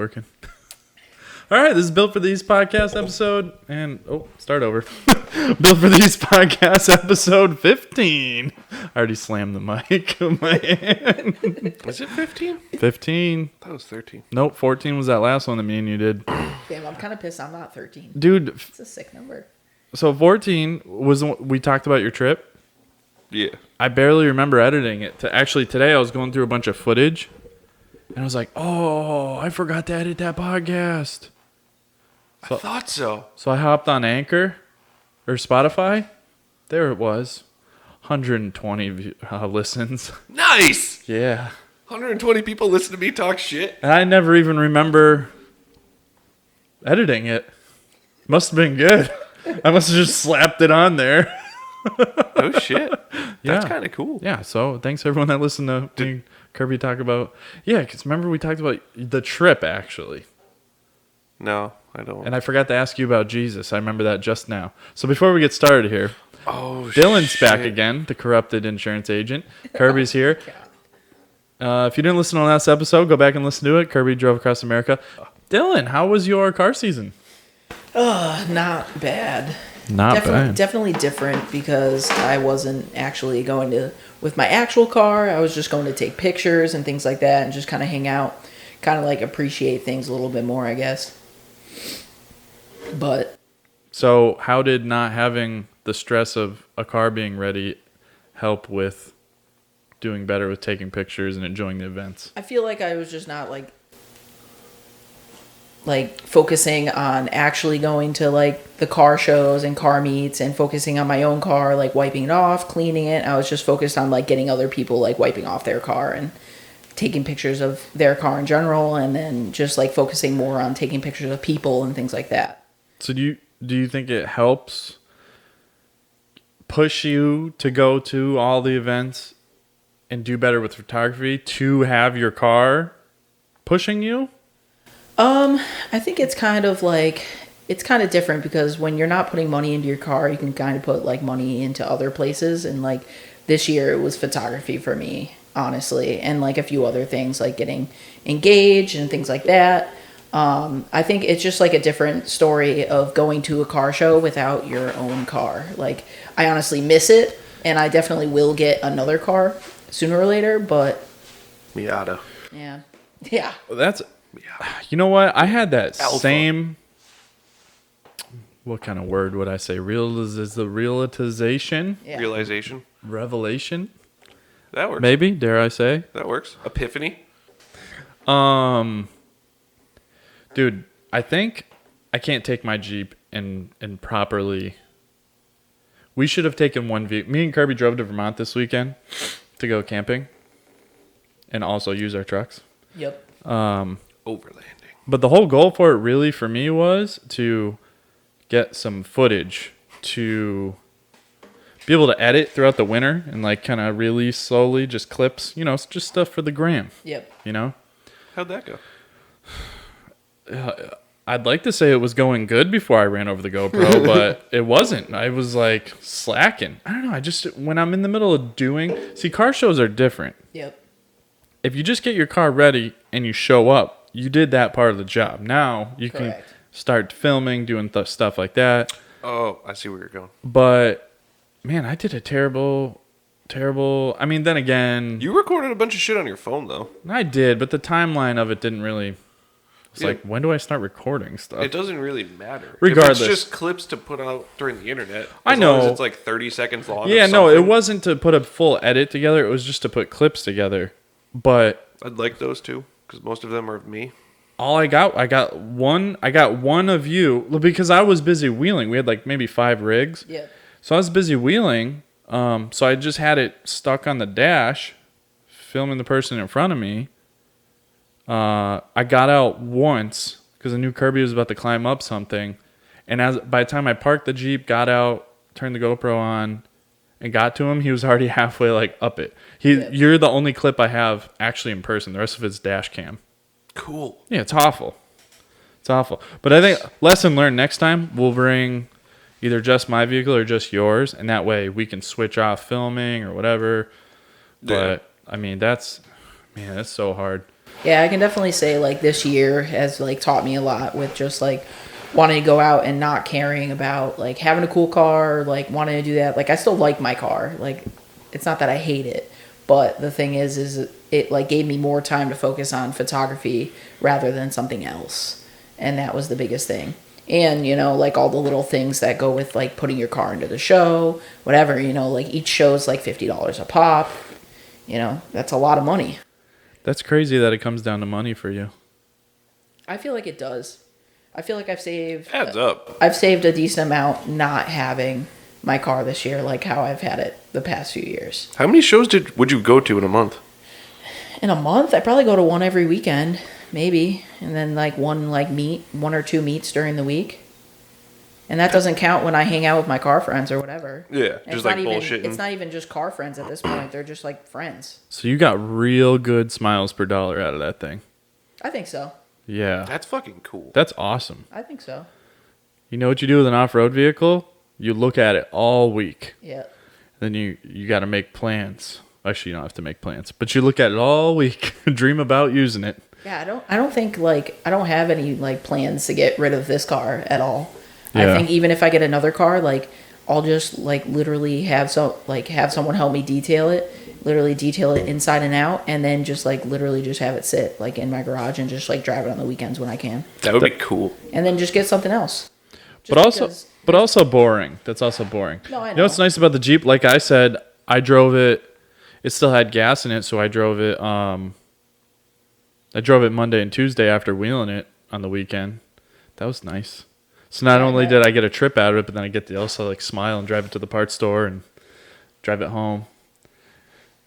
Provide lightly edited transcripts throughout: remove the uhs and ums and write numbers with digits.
working. All right, this is Built for These podcast episode, and start over. Built for These podcast episode 15. I already slammed the mic with my hand. Was it 15? 15. That was 13. Nope, 14 was that last one that me and you did. Damn, I'm kind of pissed I'm not 13. Dude. It's a sick number. So 14 was we talked about your trip. Yeah. I barely remember editing it. Actually, today I was going through a bunch of footage, and I was like, oh, I forgot to edit that podcast. I thought so. So I hopped on Anchor or Spotify. There it was. 120 listens. Nice! Yeah. 120 people listen to me talk shit. And I never even remember editing it. Must have been good. I must have just slapped it on there. Oh, shit. That's Yeah. kind of cool. Yeah, so thanks everyone that listened to me and Kirby talk about... Yeah, because remember we talked about the trip, actually. No, I don't. And I forgot to ask you about Jesus. I remember that just now. So before we get started here, Dylan's shit. back again, the corrupted insurance agent. Kirby's here. If you didn't listen to the last episode, go back and listen to it. Kirby drove across America. Dylan, how was your car season? Not bad. Definitely different because I wasn't actually going to with my actual car. I was just going to take pictures and things like that and just kind of hang out, kind of like appreciate things a little bit more, I guess. But So how did not having the stress of a car being ready help with doing better with taking pictures and enjoying the events? I feel like I was just not like focusing on actually going to like the car shows and car meets and focusing on my own car, like wiping it off, cleaning it. I was just focused on like getting other people like wiping off their car and taking pictures of their car in general, and then just like focusing more on taking pictures of people and things like that. So do you think it helps push you to go to all the events and do better with photography to have your car pushing you? I think it's kind of different because when you're not putting money into your car, you can kind of put like money into other places. And like this year it was photography for me, honestly. And like a few other things like getting engaged and things like that. I think it's just like a different story of going to a car show without your own car. Like I honestly miss it, and I definitely will get another car sooner or later, but Miata. yeah. You know what? I had that Alpha. same. What kind of word would I say? Realization? Yeah. Realization. Revelation? That works. Maybe, dare I say? That works. Epiphany. Dude, I think I can't take my Jeep and properly. We should have taken one vehicle. Me and Kirby drove to Vermont this weekend to go camping and also use our trucks. Yep. Overlanding. But the whole goal for it really for me was to get some footage to be able to edit throughout the winter and like kind of release slowly, just clips, just stuff for the gram, Yep. How'd that go? I'd like to say it was going good before I ran over the GoPro, but it wasn't. I was like slacking. I don't know. When I'm in the middle of car shows are different. Yep. If you just get your car ready and you show up, you did that part of the job. Now you can start filming, doing stuff like that. Oh, I see where you're going. But man, I did a terrible. I mean, then again, You recorded a bunch of shit on your phone, though. I did, but the timeline of it didn't really. It's like, when do I start recording stuff? It doesn't really matter. Regardless. If it's just clips to put out during the internet. I As know. long as it's like 30 seconds long. Yeah, of no, it something. wasn't to put a full edit together. It was just to put clips together. But I'd like those too, because most of them are of me. all I got one of you because I was busy wheeling. We had like maybe 5 rigs. Yep. So I was busy wheeling. So I just had it stuck on the dash, filming the person in front of me. I got out once because I knew Kirby was about to climb up something. And by the time I parked the Jeep, got out, turned the GoPro on, and got to him, he was already halfway like up it. You're the only clip I have actually in person. The rest of it's dash cam. Cool. Yeah, it's awful. But I think lesson learned, next time we'll bring either just my vehicle or just yours, and that way we can switch off filming or whatever. But I mean, that's so hard. Yeah, I can definitely say like this year has like taught me a lot with just like wanting to go out and not caring about like having a cool car, or, like wanting to do that. Like I still like my car. Like it's not that I hate it, but the thing is it like gave me more time to focus on photography rather than something else. And that was the biggest thing. And, you know, like all the little things that go with like putting your car into the show, whatever, you know, like each show's like $50 a pop. You know, that's a lot of money. That's crazy that it comes down to money for you. I feel like it does. I feel like Adds up. I've saved a decent amount not having my car this year, like how I've had it the past few years. How many shows would you go to in a month? In a month, I probably go to one every weekend, maybe, and then like one or two meets during the week. And that doesn't count when I hang out with my car friends or whatever. Yeah, And just like bullshitting. bullshitting. It's not even just car friends at this point. They're just like friends. So you got real good smiles per dollar out of that thing. I think so. Yeah. That's fucking cool. That's awesome. I think so. You know what you do with an off-road vehicle? You look at it all week. Yeah. Then you got to make plans. Actually, you don't have to make plans, but you look at it all week, dream about using it. Yeah, I don't think like I don't have any like plans to get rid of this car at all. Yeah. I think even if I get another car, like I'll just like literally have someone help me detail it, literally detail it inside and out, and then just like literally just have it sit like in my garage and just like drive it on the weekends when I can, That would be cool. and then just get something else. Just But also boring. That's also boring. No, I You know what's know. nice about the Jeep? Like I said, I drove it. It still had gas in it, so I drove it. I drove it Monday and Tuesday after wheeling it on the weekend. That was nice. So not Yeah, only I did I get a trip out of it, but then I get to also like smile and drive it to the parts store and drive it home.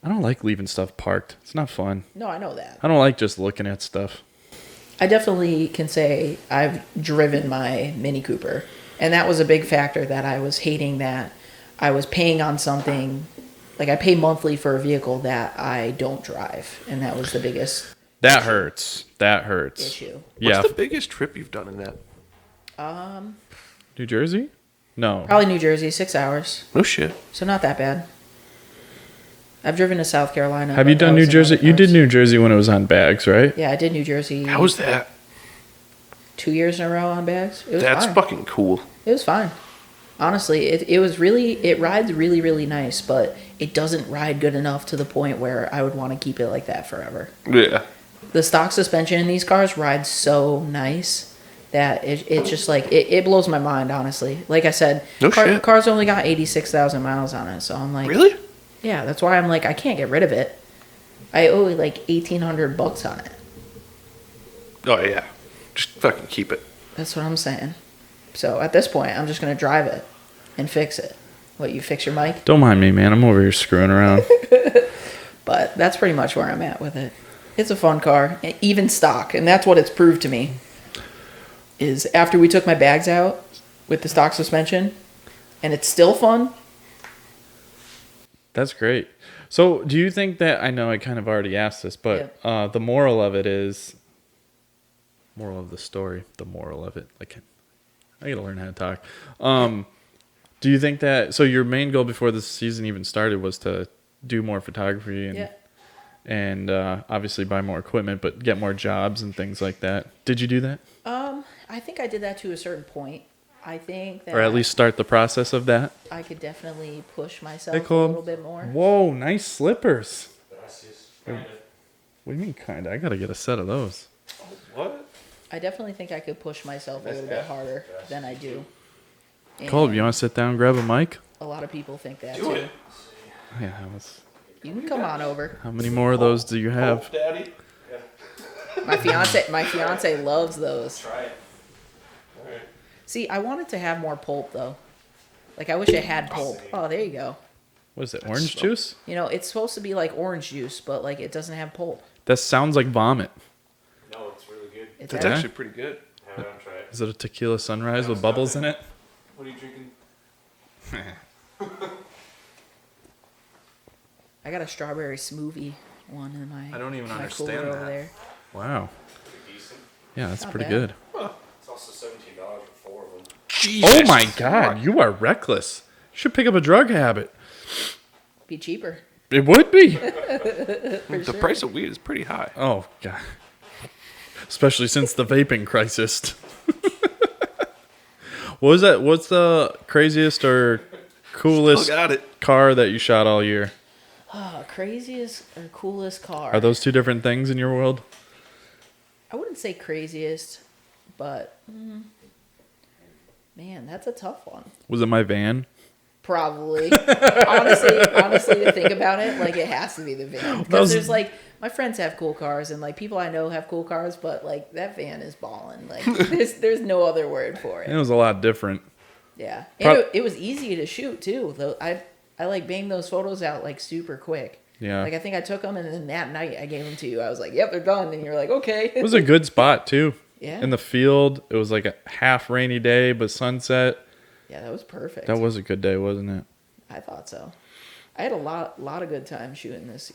I don't like leaving stuff parked. It's not fun. No, I know that. I don't like just looking at stuff. I definitely can say I've driven my Mini Cooper, and that was a big factor that I was hating, that I was paying on something, like I pay monthly for a vehicle that I don't drive, and that was the biggest That hurts. That hurts. issue. Yeah. What's the biggest trip you've done in that? New Jersey? No. Probably New Jersey, 6 hours, No shit. so not that bad. I've driven to South Carolina. Have you but that done New was in Jersey? other You did parts. New Jersey when it was on bags, right? Yeah, I did New Jersey. How was that? 2 years in a row on bags. It was That's fine. fucking cool. It was fine. Honestly, it rides really, really nice, but it doesn't ride good enough to the point where I would want to keep it like that forever. Yeah. The stock suspension in these cars rides so nice that it's just like, it blows my mind, honestly. Like I said, No shit. car's only got 86,000 miles on it, so I'm like, Really? yeah, that's why I'm like, I can't get rid of it. I owe like $1,800 on it. Oh yeah. Just fucking keep it. That's what I'm saying. So at this point, I'm just going to drive it and fix it. What, you fix your mic? Don't mind me, man. I'm over here screwing around. But that's pretty much where I'm at with it. It's a fun car, even stock, and that's what it's proved to me. Is after we took my bags out with the stock suspension, and it's still fun. That's great. So, do you think that, I know I kind of already asked this, but the moral of it is, moral of the story, the moral of it, like, I gotta learn how to talk. Do you think that, so your main goal before the season even started was to do more photography and obviously buy more equipment, but get more jobs and things like that. Did you do that? I think I did that to a certain point. I think that Or at least start the process of that? I could definitely push myself Hey, a Cole. little bit more. Whoa, nice slippers. What do you mean, kind of? I gotta get a set of those. What? I definitely think I could push myself a little bit harder than I do. And Cole, you want to sit down and grab a mic? a lot of people think that Do too. it. Yeah, let's, You can come on over. how many more of those do you have? Daddy. My fiance loves those. Try it. Alright. See, I wanted to have more pulp though. Like I wish it had pulp. Oh, there you go. What is it, orange juice? You know, it's supposed to be like orange juice, but like it doesn't have pulp. That sounds like vomit. No, it's really good. It's That's Yeah. actually pretty good. Have it on try it. Is it a tequila sunrise with bubbles in it? What are you drinking? I got a strawberry smoothie one in my. I don't even my understand cooler that. over there. Wow. Pretty decent. Yeah, that's Not pretty bad. good. It's also $17 for 4 of them. Jesus. Oh my God, you are reckless. You should pick up a drug habit. Be cheaper. It would be. For The sure. price of weed is pretty high. Oh God. Especially since the vaping crisis. What was that? What's the craziest or coolest Still got it. car that you shot all year? Craziest or coolest car? Are those two different things in your world? I wouldn't say craziest, but man, that's a tough one. Was it my van? Probably. honestly, to think about it, like it has to be the van because there's like my friends have cool cars and like people I know have cool cars, but like that van is ballin'. Like there's no other word for It it. was a lot different. Yeah, and it was easy to shoot too. Though I like banged those photos out like super quick. Yeah. Like I think I took them and then that night I gave them to you. I was like, "Yep, they're done," and you're like, "Okay." It was a good spot too. Yeah. In the field, it was like a half rainy day, but sunset. Yeah, that was perfect. That was a good day, wasn't it? I thought so. I had a lot of good time shooting this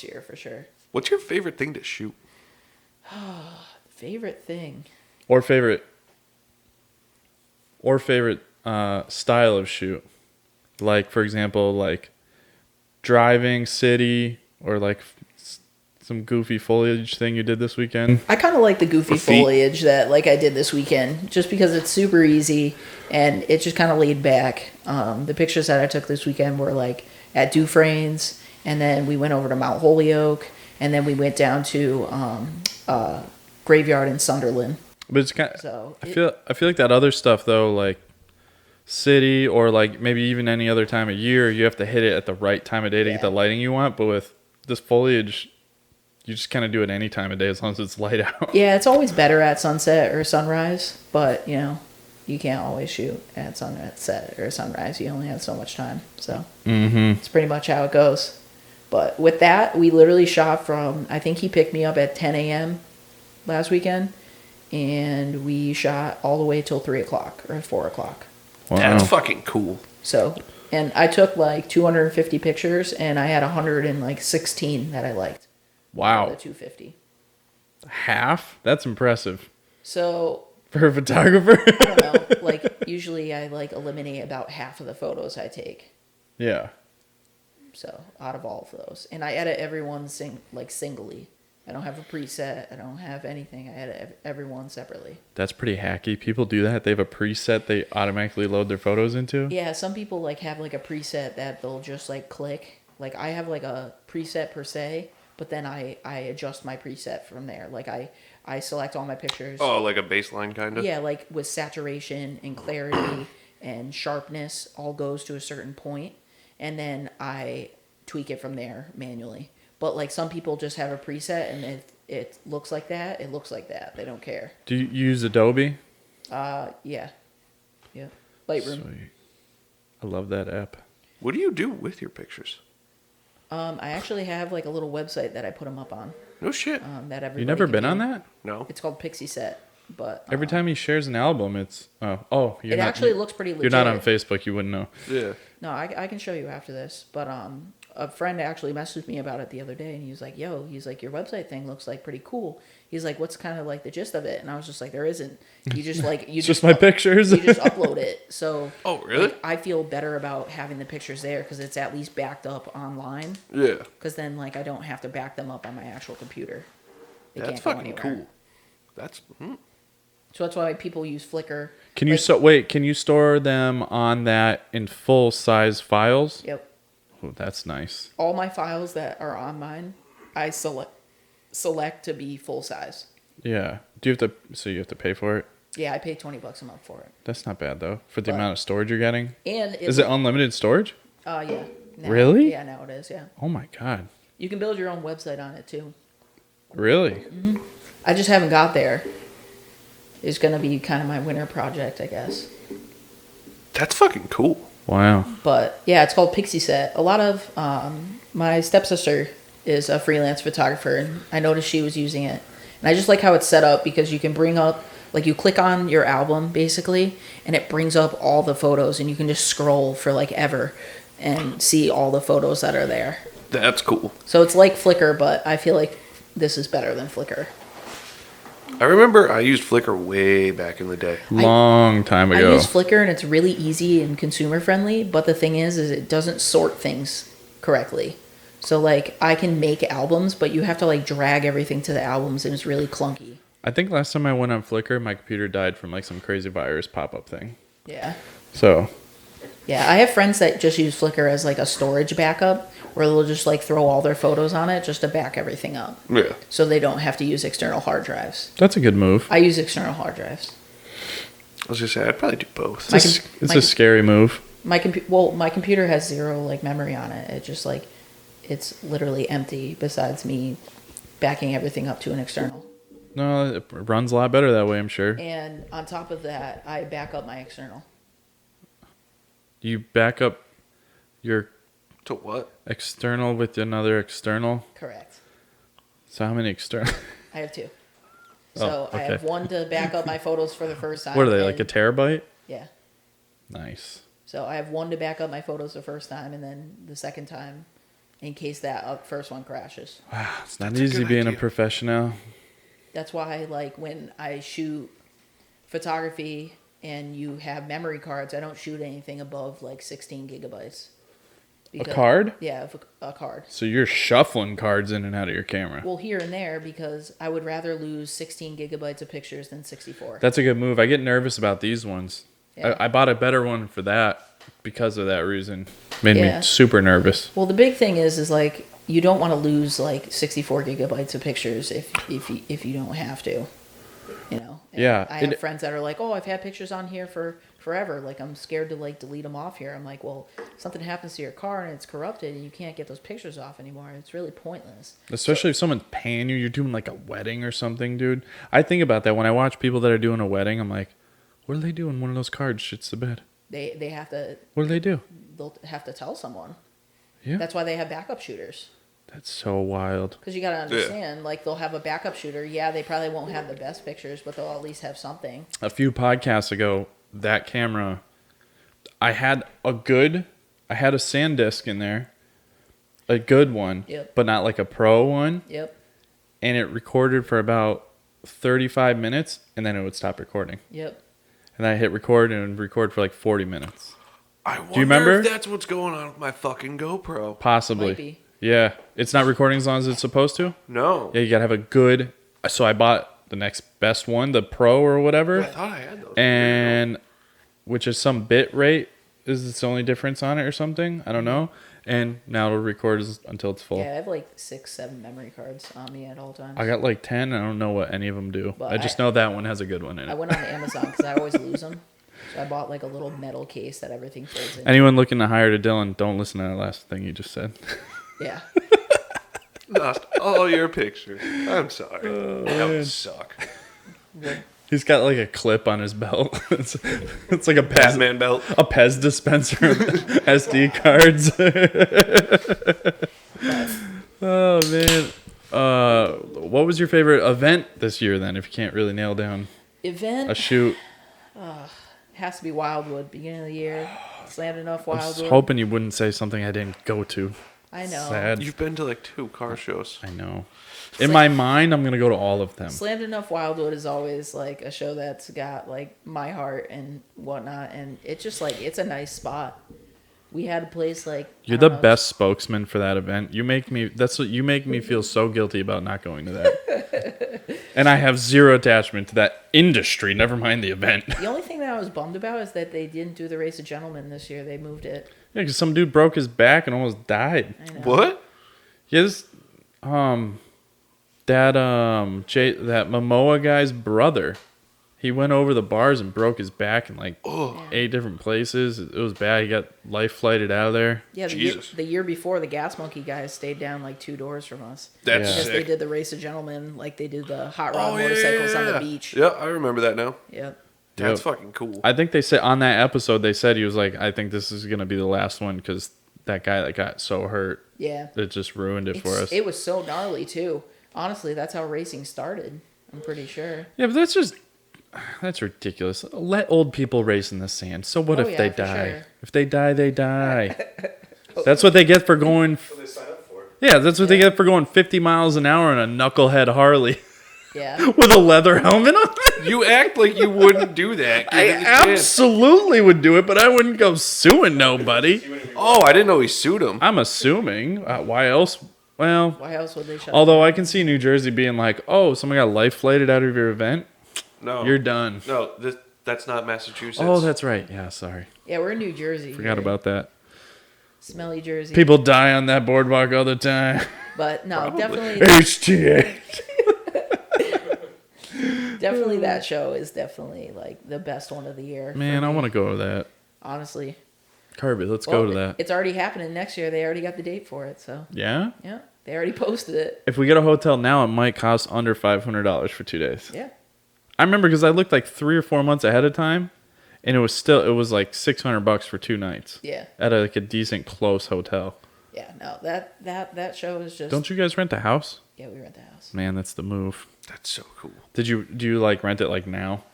year for sure. What's your favorite thing to shoot? Favorite thing. Or favorite style of shoot. Like, for example, like driving, city, or like some goofy foliage thing you did this weekend. I kind of like the goofy The feet. foliage that like I did this weekend, just because it's super easy and it's just kind of laid back. The pictures that I took this weekend were like at Dufresne's, and then we went over to Mount Holyoke, and then we went down to Graveyard in Sunderland. But it's kind of, So I feel like that other stuff though, like city or like maybe even any other time of year, you have to hit it at the right time of day to get the lighting you want. But with this foliage, you just kind of do it any time of day as long as it's light out. Yeah, it's always better at sunset or sunrise, but you know, you can't always shoot at sunset or sunrise. You only have so much time, so it's pretty much how it goes. But with that, we literally shot from, I think he picked me up at 10 a.m. last weekend, and we shot all the way till 3 o'clock or 4 o'clock. Wow. That's fucking cool. So, and I took like 250 pictures, and I had 116 that I liked. Wow. Out of the 250. Half? That's impressive. So For a photographer? I don't know. Like usually, I like eliminate about half of the photos I take. Yeah. So out of all of those, and I edit everyone singly. I don't have a preset. I don't have anything. I edit everyone separately. That's pretty hacky. People do that. They have a preset they automatically load their photos into. Yeah, some people like have like a preset that they'll just like click. Like I have like a preset per se, but then I adjust my preset from there. Like I select all my pictures. Oh, like a baseline kind of? Yeah, like with saturation and clarity and sharpness all goes to a certain point, and then I tweak it from there manually. But like some people just have a preset, and if it looks like that, it looks like that. They don't care. Do you use Adobe? Yeah. Lightroom. Sweet. I love that app. What do you do with your pictures? I actually have like a little website that I put them up on. No shit. That everybody You never can been view. on that? No. It's called Pixie Set, but Every time he shares an album, it's you're it not, actually looks pretty legit. You're not on Facebook, you wouldn't know. Yeah. No, I can show you after this. But a friend actually messaged me about it the other day, and he was like, "Yo," he's like, "your website thing looks like pretty cool." He's like, "What's kind of like the gist of it?" And I was just like, "There isn't. You just like you It's just my pictures. You just upload it." So Oh, really? like, I feel better about having the pictures there because it's at least backed up online. Yeah. Because then like I don't have to back them up on my actual computer. They That's can't go fucking anywhere. cool. That's So that's why people use Flickr. Can you can you store them on that in full size files? Yep. Oh, that's nice. All my files that are on mine, I select to be full size. Yeah. Do you have to? So you have to pay for it? Yeah, I pay $20 a month for it. That's not bad though for the But- amount of storage you're getting. And Is it unlimited storage? Yeah. Now- Really? Yeah, now it is. Yeah. Oh my god. You can build your own website on it too. Really? I just haven't got there. It's gonna be kind of my winter project, I guess. That's fucking cool. Wow. But yeah, it's called Pixie Set. A lot of my stepsister is a freelance photographer, and I noticed she was using it. And I just like how it's set up because you can bring up, like you click on your album basically, and it brings up all the photos, and you can just scroll for like ever and see all the photos that are there. That's cool. So it's like Flickr, but I feel like this is better than Flickr. I remember I used Flickr way back in the day. Long time I ago. use Flickr, and it's really easy and consumer friendly, but the thing is it doesn't sort things correctly. So like I can make albums, but you have to like drag everything to the albums, and it's really clunky. I think last time I went on Flickr, my computer died from like some crazy virus pop-up thing. Yeah. So Yeah, I have friends that just use Flickr as like a storage backup, where they'll just like throw all their photos on it just to back everything up. Yeah. So they don't have to use external hard drives. that's a good move. I use external hard drives. I was gonna say I'd probably do both. It's a scary move. My computer has 0 like memory on it. It just like it's literally empty besides me backing everything up to an external. No, it runs a lot better that way, I'm sure. And on top of that, I back up my external. You back up your To what? external with another external. Correct. So how many external? I have 2. Oh, So I have okay. one to back up my photos for the first time. What are they, like a and- terabyte? Yeah. Nice. So I have one to back up my photos the first time, and then the second time, in case that first one crashes. Wow, it's not That's a easy good being a idea. professional. That's why, like, when I shoot photography and you have memory cards, I don't shoot anything above like 16 gigabytes. Card? Yeah, a card. So you're shuffling cards in and out of your camera. Well, here and there, because I would rather lose 16 gigabytes of pictures than 64. That's a good move. I get nervous about these ones. Yeah. I bought a better one for that because of that reason. Made Yeah. me super nervous. Well, the big thing is like you don't want to lose like 64 gigabytes of pictures if you don't have to, you know. And Yeah, I have friends that are like, oh, I've had pictures on here for forever. Like I'm scared to like delete them off here. I'm like, well, if something happens to your car and it's corrupted and you can't get those pictures off anymore, it's really pointless. Especially if someone's paying you, you're doing like a wedding or something, dude. I think about that when I watch people that are doing a wedding. I'm like, what do they do when one of those cards shits the bed? They have to What do they do? they'll have to tell someone. Yeah, That's why they have backup shooters. that's so wild. Because you got to understand, like they'll have a backup shooter. Yeah, they probably won't have the best pictures, but they'll at least have something. A few podcasts ago, that camera, I had a SanDisk in there, a good one, Yep. but not like a pro one, Yep. and it recorded for about 35 minutes, and then it would stop recording. Yep. And I hit record and it would record for like 40 minutes. I wonder you remember? if that's what's going on with my fucking GoPro. Possibly. Might be. Yeah. It's not recording as long as it's supposed to? No. Yeah, you gotta have a good. So I bought the next best one, the Pro or whatever, I thought I had those. and which is some bit rate is its only difference on it or something. I don't know. And now it'll record until it's full. Yeah, I have like 6, 7 memory cards on me at all times. I got like 10. I don't know what any of them do. But I just know that one has a good one in I it. went on Amazon because I always lose them. So I bought like a little metal case that everything folds in. Anyone looking to hire to Dylan, don't listen to that last thing you just said. Yeah. Lost all your pictures. I'm sorry. That would suck. He's got like a clip on his belt. it's like a Batman belt. A Pez dispenser of SD cards. Oh man. What was your favorite event this year then? If you can't really nail down Event a shoot, has to be Wildwood. Beginning of the year. Slammed enough I was Wildwood. hoping you wouldn't say something I didn't go to. I know. Sad. You've been to like 2 car shows. I know. In my mind, I'm gonna go to all of them. Slammed Enough Wildwood is always like a show that's got like my heart and whatnot, and it's just like it's a nice spot. We had a place like You're I the don't know, best spokesman for that event. You make me. That's what you make me feel so guilty about not going to that. And I have zero attachment to that industry. Never mind the event. The only thing that I was bummed about is that they didn't do the Race of Gentlemen this year. They moved it. Yeah, because some dude broke his back and almost died. I know. What? Yeah, that that Momoa guy's brother, he went over the bars and broke his back in like Oh, 8 different places. It was bad. He got life flighted out of there. Yeah, Jesus. the year before, the Gas Monkey guys stayed down like 2 doors from us. that's Yeah. Because they sick. did the Race of Gentlemen, like they did the hot rod Oh, yeah, motorcycles yeah, on the yeah. beach. Yeah, I remember that now. Yep. That's Yep. fucking cool. I think they said on that episode, they said he was like, I think this is gonna be the last one because that guy that got so hurt, Yeah. it just ruined it for us. It was so gnarly too. Honestly, that's how racing started. I'm pretty sure. Yeah, but that's ridiculous. Let old people race in the sand. So what Oh, if yeah, they for die? sure. If they die, they die. That's what they get for going. What they sign up for. Yeah, that's what they Yeah. get for going 50 miles an hour on a knucklehead Harley. Yeah. with a leather helmet on. You act like you wouldn't do that. I Give it a chance. absolutely would do it, but I wouldn't go suing nobody. Oh, I didn't know he sued him. I'm assuming. Why else? Well, Why else would they shut? although I can see New Jersey being like, oh, someone got life flighted out of your event. No. You're done. No, that's not Massachusetts. Oh, that's right. Yeah, sorry. Yeah, we're in New Jersey. Forgot here. about that. Smelly Jersey. People die on that boardwalk all the time. But no, definitely, HTA. definitely that show is definitely like the best one of the year. Man, I want to go to that. Honestly. Kirby, let's Well, go to that. It's already happening next year. They already got the date for it, so Yeah? yeah, they already posted it. If we get a hotel now, it might cost under $500 for 2 days. Yeah. I remember because I looked like 3 or 4 months ahead of time, and it was like $600 for 2 nights. Yeah. At like a decent close hotel. Yeah. No, that show is just. Don't you guys rent a house? Yeah, we rent the house. Man, that's the move. That's so cool. Do you like rent it like now?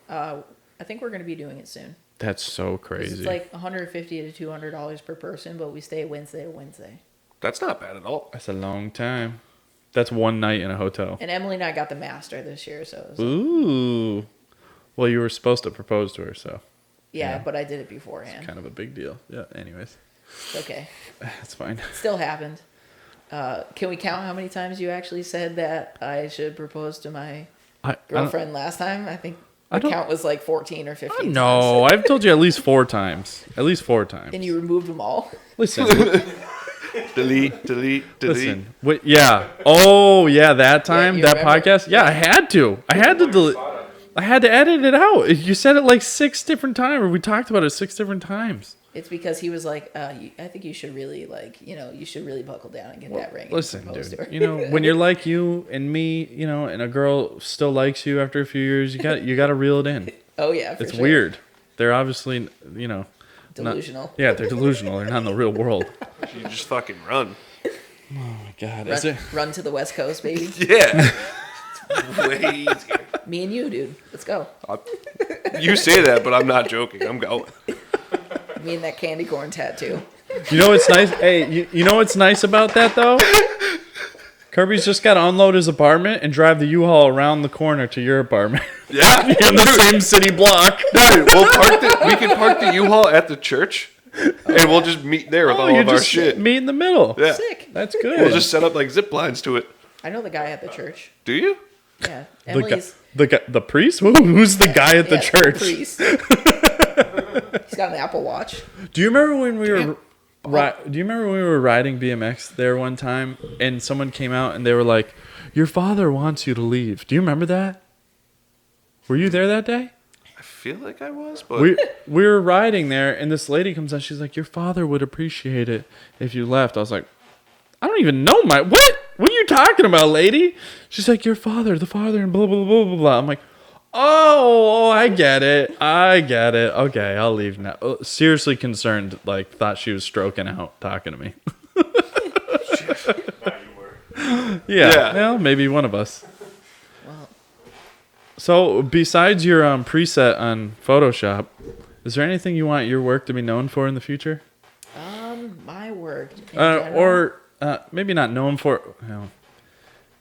I think we're gonna be doing it soon. That's so 'Cause crazy. It's like $150 to $200 per person, but we stay Wednesday to Wednesday. That's not bad at all. That's a long time. That's one night in a hotel. And Emily and I got the master this year, so it was like, Ooh. Well, you were supposed to propose to her, so yeah, yeah. but I did it beforehand. kind of a big deal. Yeah, anyways. It's okay. That's fine. It still happened. Can we count how many times you actually said that I should propose to my I girlfriend last time? I think I the don't- count was like 14 or 15 No, times. I've told you at least 4 times. At least 4 times. And you removed them all? Listen, Delete, delete. listen. Wait, yeah. Oh, yeah. That time, you that remember? podcast. Yeah, I had to. I had to delete. I had to edit it out. You said it like 6 different times, or we talked about it 6 different times. It's because he was like, I think you should really you should really buckle down and get that ring. and Listen, propose to her." dude. When you're like you and me, and a girl still likes you after a few years, you got to reel it in. Oh yeah, for It's sure. weird. They're obviously, not- Delusional. yeah, they're delusional. They're not in the real world. You just fucking run. Oh my God. Is it? Run to the West Coast, baby. Yeah. It's way easier. Me and you, dude. Let's go. You say that, but I'm not joking. I'm going. Me and that candy corn tattoo. You know what's nice? Hey, you know what's nice about that though? Kirby's just got to unload his apartment and drive the U-Haul around the corner to your apartment Yeah. in the same city block. Dude, we can park the U-Haul at the church, and we'll just meet there with all you of our just shit. meet in the middle. Yeah. Sick. That's good. We'll just set up like zip lines to it. I know the guy at the church. Do you? Yeah. Emily's the priest? Who's the guy at the yeah, church? priest. He's got an Apple Watch. Do you remember when we were Do you remember when we were riding BMX there one time and someone came out and they were like, "Your father wants you to leave." Do you remember that? Were you there that day? I feel like I was, but We were riding there and this lady comes out. She's like, "Your father would appreciate it if you left." I was like, "I don't even know my what? What are you talking about, lady?" She's like, "Your father, the father, and blah blah blah blah blah." I'm like, Oh, I get it. Okay, I'll leave now. Seriously concerned, like, thought she was stroking out talking to me. Yeah, well, maybe one of us. Well, So, besides your preset on Photoshop, is there anything you want your work to be known for in the future? my work. in general. Or maybe not known for...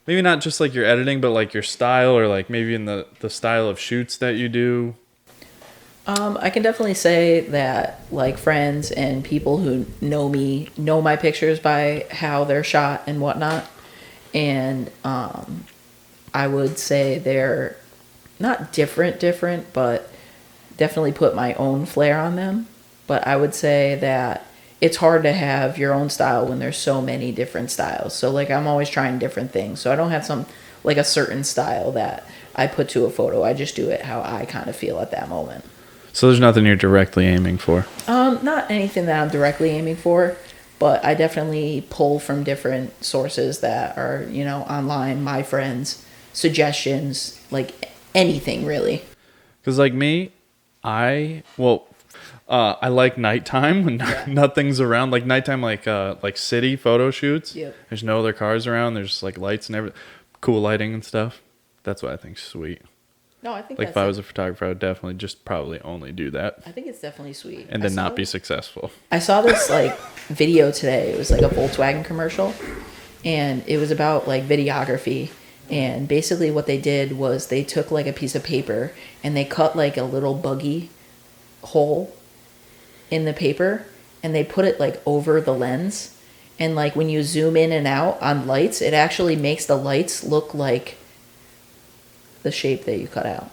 maybe not just like your editing, but like your style, or like maybe in the style of shoots that you do. I can definitely say that like friends and people who know me know my pictures by how they're shot and whatnot. And I would say they're not different, but definitely put my own flair on them. But I would say that it's hard to have your own style when there's so many different styles. So like I'm always trying different things. So I don't have like a certain style that I put to a photo. I just do it how I kind of feel at that moment. So there's nothing you're directly aiming for. Not anything that I'm directly aiming for, but I definitely pull from different sources that are, online, my friends, suggestions, like anything really. Because like me, I like nighttime when nothing's around. Like nighttime, like city photo shoots. Yep. There's no other cars around. There's like lights and everything, cool lighting and stuff. That's what I think's sweet. No, I think Like that's if I was a photographer, I would definitely just probably only do that I think it's definitely sweet. and then not be successful. I saw this like video today. It was like a Volkswagen commercial, and it was about like videography. And basically what they did was they took like a piece of paper and they cut like a little buggy hole in the paper and they put it like over the lens. And like when you zoom in and out on lights, it actually makes the lights look like the shape that you cut out.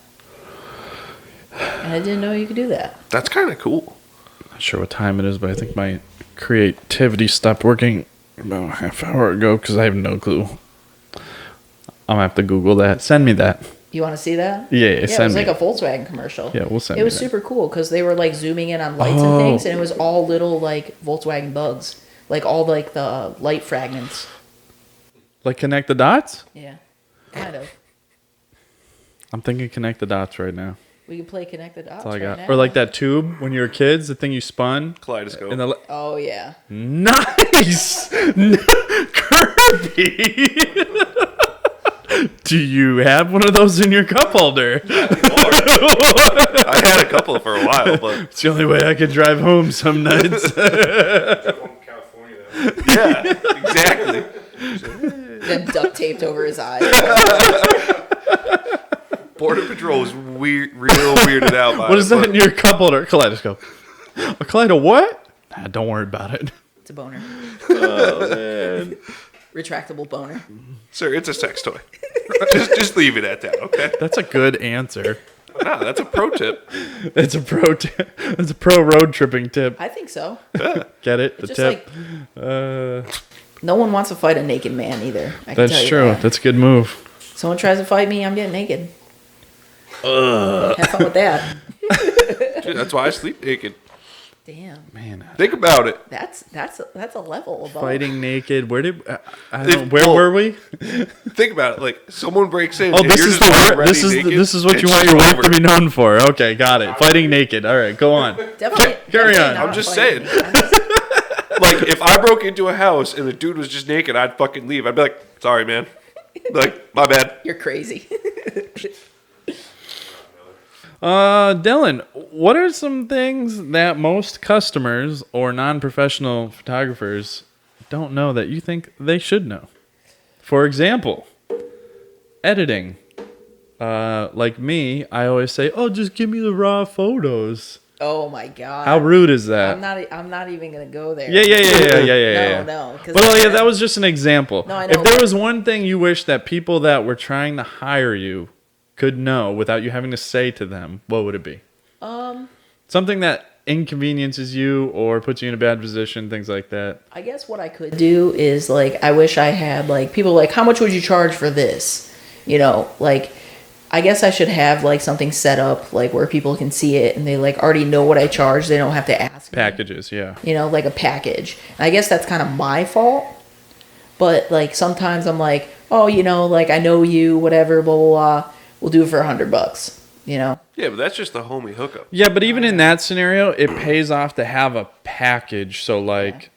And I didn't know you could do that. That's kind of cool. Not sure what time it is, but I think my creativity stopped working about a half hour ago because I have no clue. I'm gonna have to Google that. Send me that. You want to see that? Yeah, it send was me. like a Volkswagen commercial. Yeah, we'll send it me was that. super cool because they were like zooming in on lights and things, and it was all little like Volkswagen bugs, like all like the light fragments. Like connect the dots? Yeah, kind of. I'm thinking connect the dots right now. We can play Connect the Dots That's all I right got. now. Or like that tube when you were kids, the thing you spun. Kaleidoscope. And the Oh yeah. nice Kirby. Do you have one of those in your cup holder? I had a couple for a while, but It's the only way I could drive home some nights. From California, though. yeah, exactly. Then duct taped over his eyes. Border Patrol was real weirded out by What is it, that but in your cup holder? Kaleidoscope. A kaleido what? Nah, don't worry about it. It's a boner. Oh, man. Retractable boner. Sir, it's a sex toy. just leave it at that, okay? That's a good answer. Nah, that's a pro tip. It's a pro tip. It's a pro road tripping tip. I think so. Get it? The Just tip. like no one wants to fight a naked man either. I can tell That's you true. that. That's a good move. Someone tries to fight me, I'm getting naked. Have fun with that. Dude, that's why I sleep naked. Damn, Man, Think about it. that's a level above. fighting naked. Where did I don't If- know, where well, were we? Think about it. Like someone breaks in. Oh, and this you're is just already naked, this is what and you want she's your wife over. to be known for. Okay, got it. Fighting naked. All right, go on. Definitely. Carry definitely on. not I'm just fighting. saying. Like if I broke into a house and the dude was just naked, I'd fucking leave. I'd be like, "Sorry, man." Like, my bad. You're crazy. Dylan, what are some things that most customers or non-professional photographers don't know that you think they should know? For example, editing. Like me, I always say, "Oh, just give me the raw photos." Oh my god. How rude is that? I'm not even gonna go there. Yeah. No. But yeah, that was just an example. No, I know, If there but- was one thing you wish that people that were trying to hire you could know without you having to say to them, what would it be? Something that inconveniences you or puts you in a bad position, things like that. I guess what I could do is like I wish I had like people like how much would you charge for this? You know, like I guess I should have like something set up like where people can see it and they like already know what I charge. They don't have to ask me. Packages, yeah. You know, like a package. And I guess that's kind of my fault. But like sometimes I'm like, oh, you know, like I know you, whatever, blah blah blah. We'll do it for $100. You know. Yeah, but that's just the homie hookup. Yeah, but even in that scenario, it pays off to have a package. So like,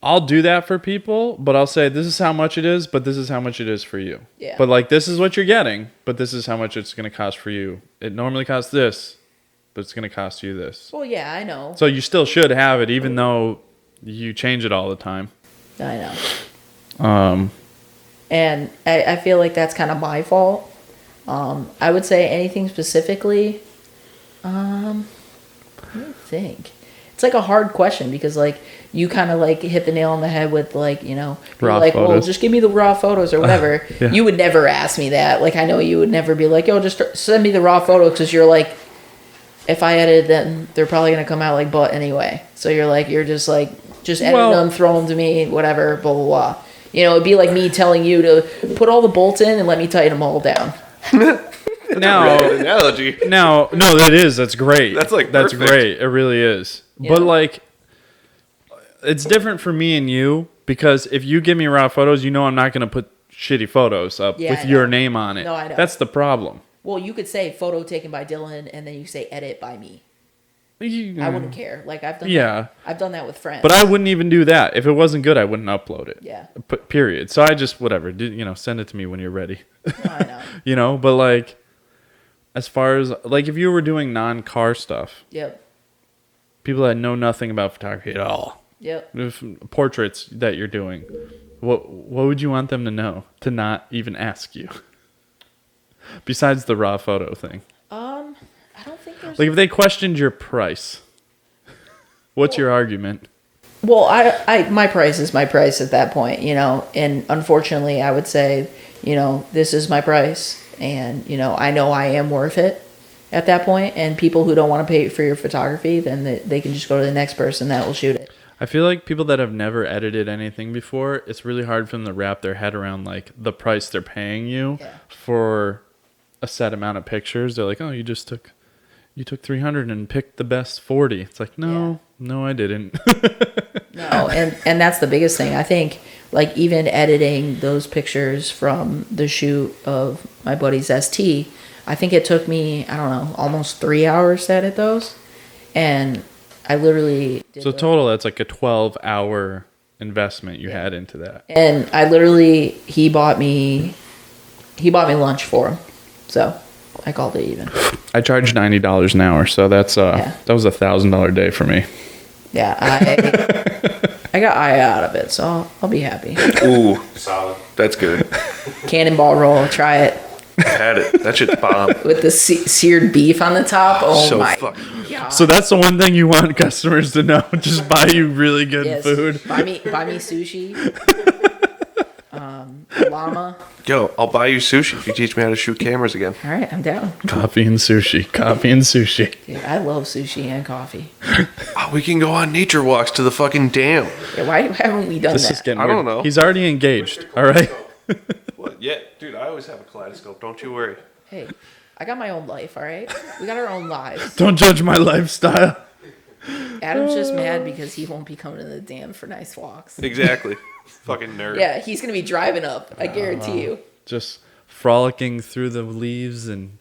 I'll do that for people, but I'll say this is how much it is, but this is how much it is for you. Yeah. But like, this is what you're getting, but this is how much it's going to cost for you. It normally costs this, but it's going to cost you this. Well, yeah, I know. So you still should have it, even though you change it all the time. I know. And I feel like that's kind of my fault. I would say anything specifically. Let me think. It's like a hard question because like you kind of like hit the nail on the head with like, you know, you're Raw like, well, photos. just give me the raw photos or whatever. Yeah. You would never ask me that. Like I know you would never be like, yo, just send me the raw photos because you're like, if I edit them, they're probably gonna come out like butt anyway. So you're like, you're just like, just edit Well- them, throw them to me, whatever, blah blah blah. You know, it'd be like me telling you to put all the bolts in and let me tighten them all down. Now, Good analogy. no, that is. That's great. That's, like, that's perfect. great. It really is. Yeah. But like, it's different for me and you because if you give me raw photos, you know I'm not going to put shitty photos up Yeah, with I know. your name on it. No, I know. That's the problem. Well, you could say photo taken by Dylan and then you say edit by me. I wouldn't care. Like I've done. Yeah. That. I've done that with friends. But I wouldn't even do that. If it wasn't good, I wouldn't upload it. Yeah. Period. So I just whatever. Send it to me when you're ready. No, I know. But like, as far as like, if you were doing non-car stuff, Yep. people that know nothing about photography at all, Yep. if portraits that you're doing, What would you want them to know to not even ask you? Besides the raw photo thing. I don't think there's. Like if they questioned your price, what's your argument? Well, I my price is my price at that point, you know, and unfortunately I would say, you know, this is my price, and, you know I am worth it at that point, and people who don't want to pay for your photography, then they can just go to the next person that will shoot it. I feel like people that have never edited anything before, it's really hard for them to wrap their head around like the price they're paying you for a set amount of pictures. They're like, oh, you took 300 and picked the best 40. It's like, no, I didn't. No, and that's the biggest thing. I think, like, even editing those pictures from the shoot of my buddy's ST, I think it took me, I don't know, almost 3 hours to edit those. And I literally did So total, that's like a 12-hour investment you had into that. And I literally, he bought me lunch for him. So I called it even. I charge $90 an hour, so that's that was $1,000 day for me. Yeah, I got eye out of it, so I'll be happy. Ooh, Solid. that's good. Cannonball roll, try it. I had it. That shit's bomb. With the seared beef on the top. Oh So my fucking. god. So that's the one thing you want customers to know. Just buy you really good Yes. food. Buy me sushi. Llama. Yo, I'll buy you sushi if you teach me how to shoot cameras again. All right, I'm down. Coffee and sushi. Coffee and sushi. Dude, I love sushi and coffee. Oh, we can go on nature walks to the fucking dam. Yeah, why haven't we done This that? is getting I weird. don't know. He's already engaged. All right. What? Yeah, dude, I always have a kaleidoscope. Don't you worry. Hey, I got my own life, all right? We got our own lives. Don't judge my lifestyle. Adam's just mad because he won't be coming to the dam for nice walks. Exactly. Fucking nerd. Yeah, he's going to be driving up, I guarantee you. Just frolicking through the leaves and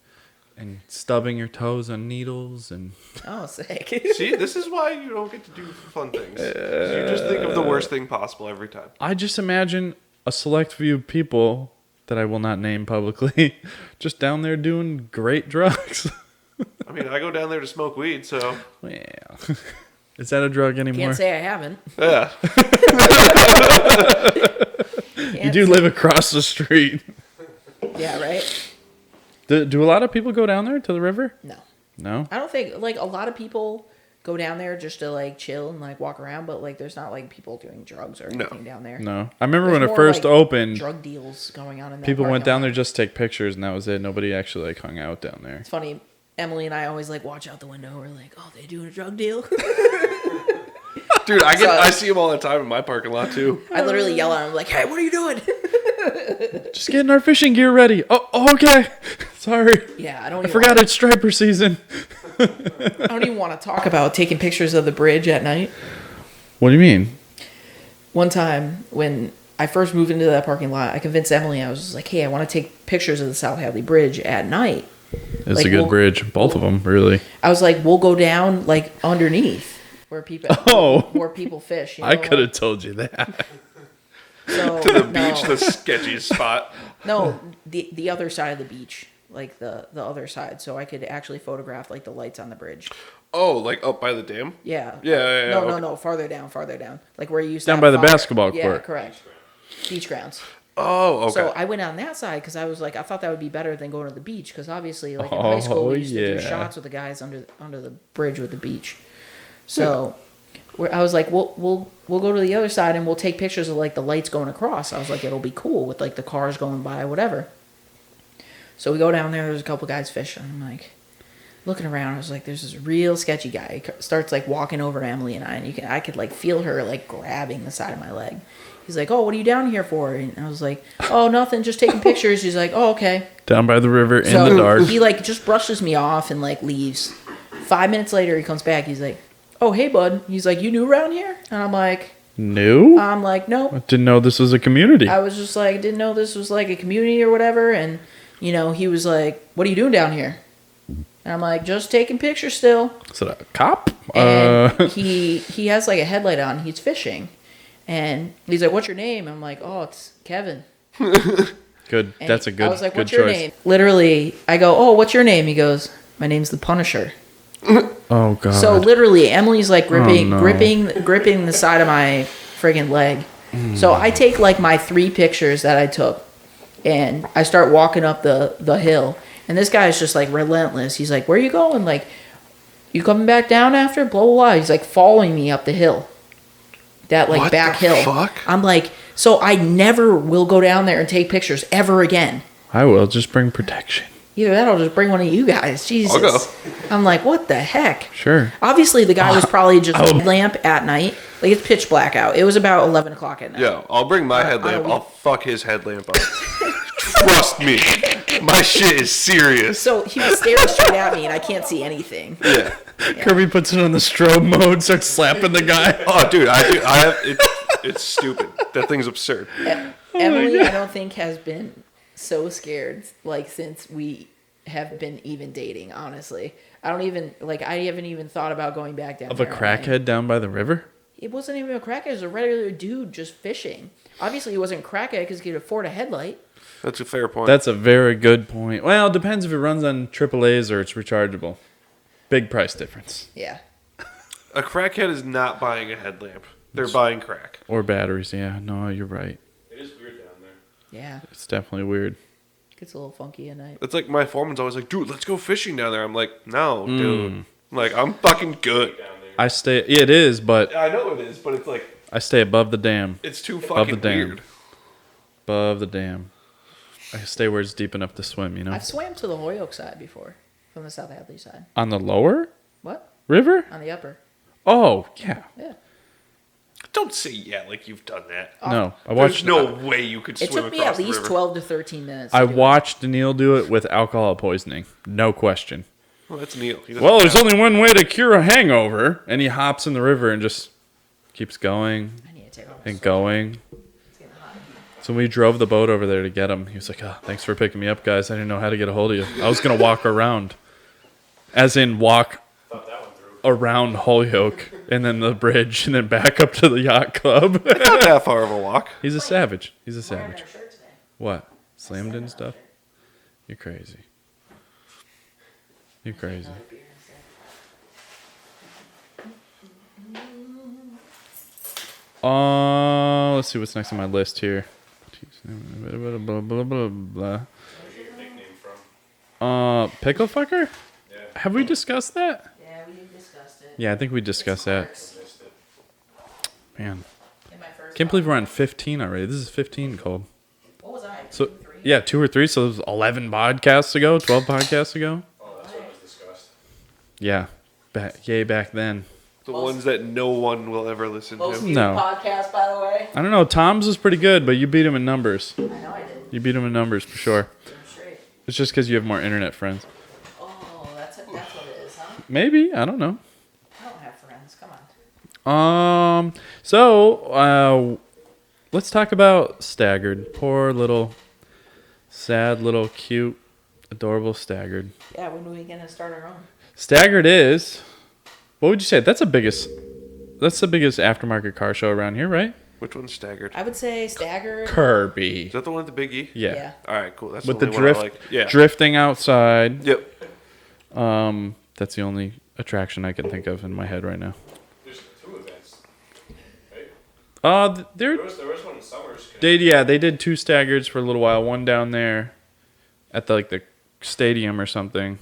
stubbing your toes on needles and Oh, sick. See, this is why you don't get to do fun things. You just think of the worst thing possible every time. I just imagine a select few people that I will not name publicly just down there doing great drugs. I mean, I go down there to smoke weed, so Well, is that a drug anymore? Can't say I haven't. yeah. You do live across the street. Yeah, right? Do a lot of people go down there to the river? No. No? I don't think, like, a lot of people go down there just to, like, chill and, like, walk around, but, like, there's not, like, people doing drugs or anything down there. No. I remember There's when it more, first like, opened, drug deals going on in that people went parking down lot. there just to take pictures and that was it. Nobody actually like hung out down there. It's funny. Emily and I always, like, watch out the window. We're like, oh, they doing a drug deal? Dude, I see them all the time in my parking lot, too. I literally yell at him, like, hey, what are you doing? Just getting our fishing gear ready. Oh, okay. Sorry. Yeah, I don't I even forgot it's striper season. I don't even want to talk about taking pictures of the bridge at night. What do you mean? One time when I first moved into that parking lot, I convinced Emily, I was just like, hey, I want to take pictures of the South Hadley Bridge at night. It's Like, a good we'll- bridge. Both of them, really. I was like, we'll go down, like, underneath where people where people fish. You know? I could have told you that. So, To the beach, the sketchiest spot. No, the other side of the beach. Like, the other side. So I could actually photograph, like, the lights on the bridge. Oh, like up by the dam? Yeah. Yeah, No, okay. no, farther down. Like where you used to Down have by the fire. basketball Yeah, court. correct. Beach grounds. Oh, okay. So I went on that side because I was like, I thought that would be better than going to the beach because obviously, like in high school, we used to do yeah. shots with the guys under the bridge with the beach. So I was like, we'll go to the other side and we'll take pictures of like the lights going across. I was like, it'll be cool with like the cars going by, whatever. So we go down there. There's a couple guys fishing. I'm like looking around. I was like, there's this real sketchy guy. He starts like walking over to Emily and I could like feel her like grabbing the side of my leg. He's like, oh, what are you down here for? And I was like, oh, nothing, just taking pictures. He's like, oh, okay. Down by the river in So the dark. he like just brushes me off and like leaves. 5 minutes later, he comes back. He's like, oh, hey, bud. He's like, you new around here? And I'm like, No? no. Didn't know this was a community. I was just like, didn't know this was like a community or whatever. And, you know, he was like, what are you doing down here? And I'm like, just taking pictures still. Is it a cop? And he has like a headlight on. He's fishing. And he's like, what's your name? I'm like, oh, it's Kevin. Good. And That's a good I was like, good what's your choice. name? Literally, I go, oh, what's your name? He goes, my name's the Punisher. Oh god. So literally, Emily's like gripping no. gripping the side of my friggin' leg. So I take like my 3 pictures that I took, and I start walking up the hill, and this guy is just like relentless. He's like, "Where are you going? Like, you coming back down after?" Blah blah blah. He's like following me up the hill, that like What back the hill. fuck? I'm like, so I never will go down there and take pictures ever again. I will just bring protection. Either that, or I'll just bring one of you guys. Jesus. I'll go. I'm like, what the heck? Sure. Obviously, the guy was probably just lamp at night. Like, it's pitch black out. It was about 11 o'clock at night. Yeah, I'll bring my headlamp. I- I'll fuck his headlamp up. Trust me. My shit is serious. So he was staring straight at me, and I can't see anything. Yeah. Kirby puts it on the strobe mode, starts slapping the guy. Oh, dude, I have it's stupid. That thing's absurd. Emily, I don't think, has been so scared, like, since we have been even dating, honestly. I haven't even thought about going back down Of a there. crackhead down by the river? It wasn't even a crackhead. It was a regular dude just fishing. Obviously, he wasn't a crackhead because he could afford a headlight. That's a fair point. That's a very good point. Well, it depends if it runs on AAAs or it's rechargeable. Big price difference. Yeah. A crackhead is not buying a headlamp. They're buying crack. Or batteries, yeah. No, you're right. It is weird down there. Yeah. It's definitely weird. Gets a little funky at night. It's like my foreman's always like, dude, let's go fishing down there. I'm like, no, dude. Like, I'm fucking good. Down there. I stay. It is, but I know it is, but it's like, I stay above the dam. it's too Above fucking the dam. weird. Above the dam. I stay where it's deep enough to swim, you know? I've swam to the Holyoke side before, from the South Hadley side. On the lower What? river? On the upper. Oh, yeah. Yeah. Don't say yeah like you've done that. No, I There's watched. no way you could It swim took me across at the least river. 12 to 13 minutes. to I do it. watched Neil do it with alcohol poisoning. No question. Well, that's Neil. He doesn't Well, there's have- only one way to cure a hangover, and he hops in the river and just keeps going I need to take off my and sweater. going. It's getting hot. So we drove the boat over there to get him. He was like, "Oh, thanks for picking me up, guys. I didn't know how to get a hold of you. I was gonna walk around, as in walk Thought that one through. around Holyoke and then the bridge and then back up to the yacht club." Not that far of a walk. He's a savage. He's a Wearing savage. their shirt today. What? Slammed and stuff? You're crazy. You're crazy. Another beer instead. Let's see what's next on my list here. Blah, blah, blah, blah, blah. Where's your nickname from? Pickle fucker? Yeah. Have we discussed that? Yeah, we discussed it. Yeah, I think we discussed that. It's Missed it. Man, in my first can't believe we're on 15 already. This is 15 cold. What was I? So 2, 3? yeah, 2 or 3. So it was 11 podcasts ago, 12 podcasts ago. Oh, that's what was discussed. Yeah, back then. The Most- ones that no one will ever listen Most to. viewed No. podcast, by the way. I don't know. Tom's was pretty good, but you beat him in numbers. I know I did. You beat him in numbers for sure. I'm straight. It's just because you have more internet friends. Oh, that's what it is, huh? Maybe, I don't know. I don't have friends. Come on. So let's talk about Staggered. Poor little, sad little, cute, adorable Staggered. Yeah, when are we gonna start our own? Staggered is, what would you say? That's the biggest aftermarket car show around here, right? Which one's staggered? I would say Staggered. Kirby. Is that the one with the big E? Yeah. Yeah. All right, cool. That's With the the only one drift, I like. Yeah. drifting outside. Yep. That's the only attraction I can think of in my head right now. There's 2 events. Right? They're There was one in Summers. they did 2 Staggereds for a little while. One down there at the stadium or something.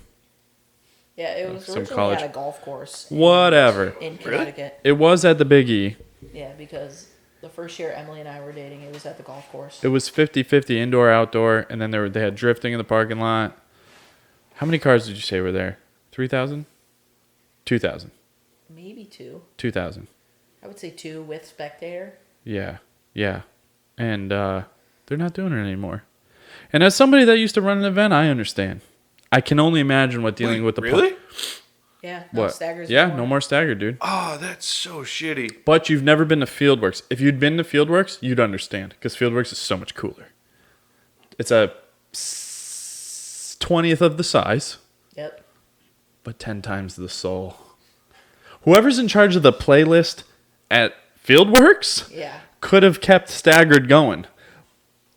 Yeah, it was Some originally college- at a golf course. Whatever. In Connecticut. It was at the Big E. Yeah, because the first year Emily and I were dating, it was at the golf course. It was 50-50 indoor outdoor, and then they had drifting in the parking lot. How many cars did you say were there? 3,000? 2,000. Maybe 2. 2,000. I would say 2 with spectator. Yeah. And they're not doing it anymore. And as somebody that used to run an event, I understand. I can only imagine what dealing with the Really? Yeah, no What? staggers. Yeah, anymore. no more Staggered, dude. Oh, that's so shitty. But you've never been to Fieldworks. If you'd been to Fieldworks, you'd understand because Fieldworks is so much cooler. It's a 20th of the size, Yep. but 10 times the soul. Whoever's in charge of the playlist at Fieldworks Yeah. could have kept Staggered going.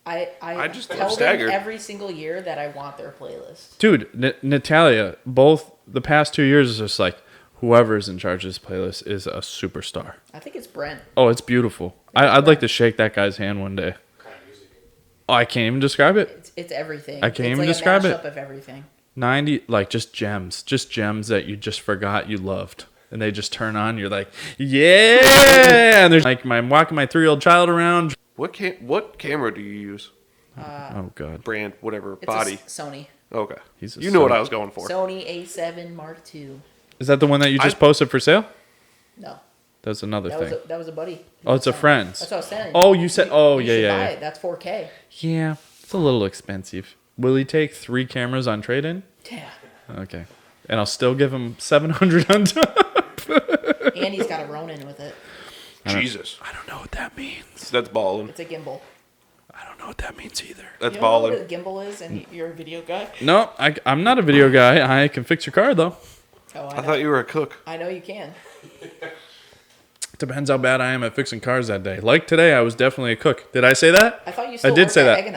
I just tell love them Staggered. every single year that I want their playlist. Dude, Natalia, both the past 2 years is just like, whoever's in charge of this playlist is a superstar. I think it's Brent. Oh, it's beautiful. I'd like to shake that guy's hand one day. Kind of music. Oh, I can't even describe it. It's everything. I can't it's even like describe a it. mashup of everything. 90, like just gems that you just forgot you loved. And they just turn on. You're like, yeah. And there's like, I'm walking my 3-year-old child around. What camera do you use? Oh, God. Brand, whatever, It's body. a Sony. Okay. He's a You know what Sony. I was going for. Sony A7 Mark II. Is that the one that you just posted for sale? No, That's another that thing. was a buddy. Oh, it's a friend's. That's what I was saying. Oh, you said, oh, You yeah, should yeah. buy yeah. it. That's 4K. Yeah, it's a little expensive. Will he take 3 cameras on trade-in? Yeah. Okay. And I'll still give him 700 on top. And he's got a Ronin with it. Jesus. I don't know what that means. That's balling. It's a gimbal. I don't know what that means either. That's You don't know balling. what a gimbal is, and you're a video guy. No, I'm not a video guy. I can fix your car, though. Oh, I thought you were a cook. I know you can. Depends how bad I am at fixing cars that day. Like today, I was definitely a cook. Did I say that? I thought you still did worked say at that. Egg and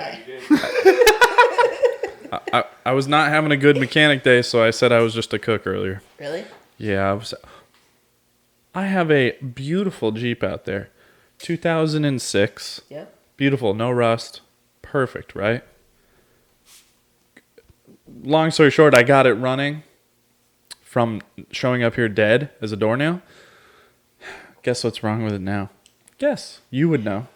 I. I was not having a good mechanic day, so I said I was just a cook earlier. Really? Yeah, I have a beautiful Jeep out there. 2006. Yep. Beautiful, no rust. Perfect, right? Long story short, I got it running from showing up here dead as a doornail. Guess what's wrong with it now? Guess. You would know.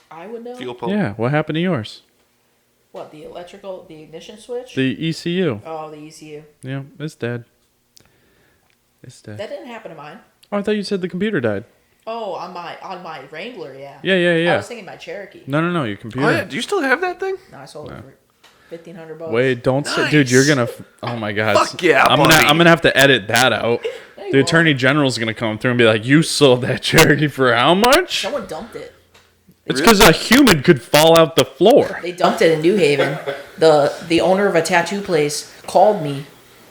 I would know. Fuel pump. Yeah, what happened to yours? What, the ignition switch? The ECU. Oh, the ECU. Yeah, it's dead. It's dead. That didn't happen to mine. Oh, I thought you said the computer died. Oh, on my Wrangler, yeah. Yeah, yeah, I yeah. was thinking my Cherokee. No, your computer. Oh, yeah. Do you still have that thing? No, I sold it for $1,500. Wait, don't say, Nice. dude. You're gonna. Oh my God. Fuck yeah, I'm buddy. gonna have to edit that out. No, you The won't. attorney general's gonna come through and be like, "You sold that Cherokee for how much?" Someone dumped it. It's because a human could fall out the floor. They dumped it in New Haven. The owner of a tattoo place called me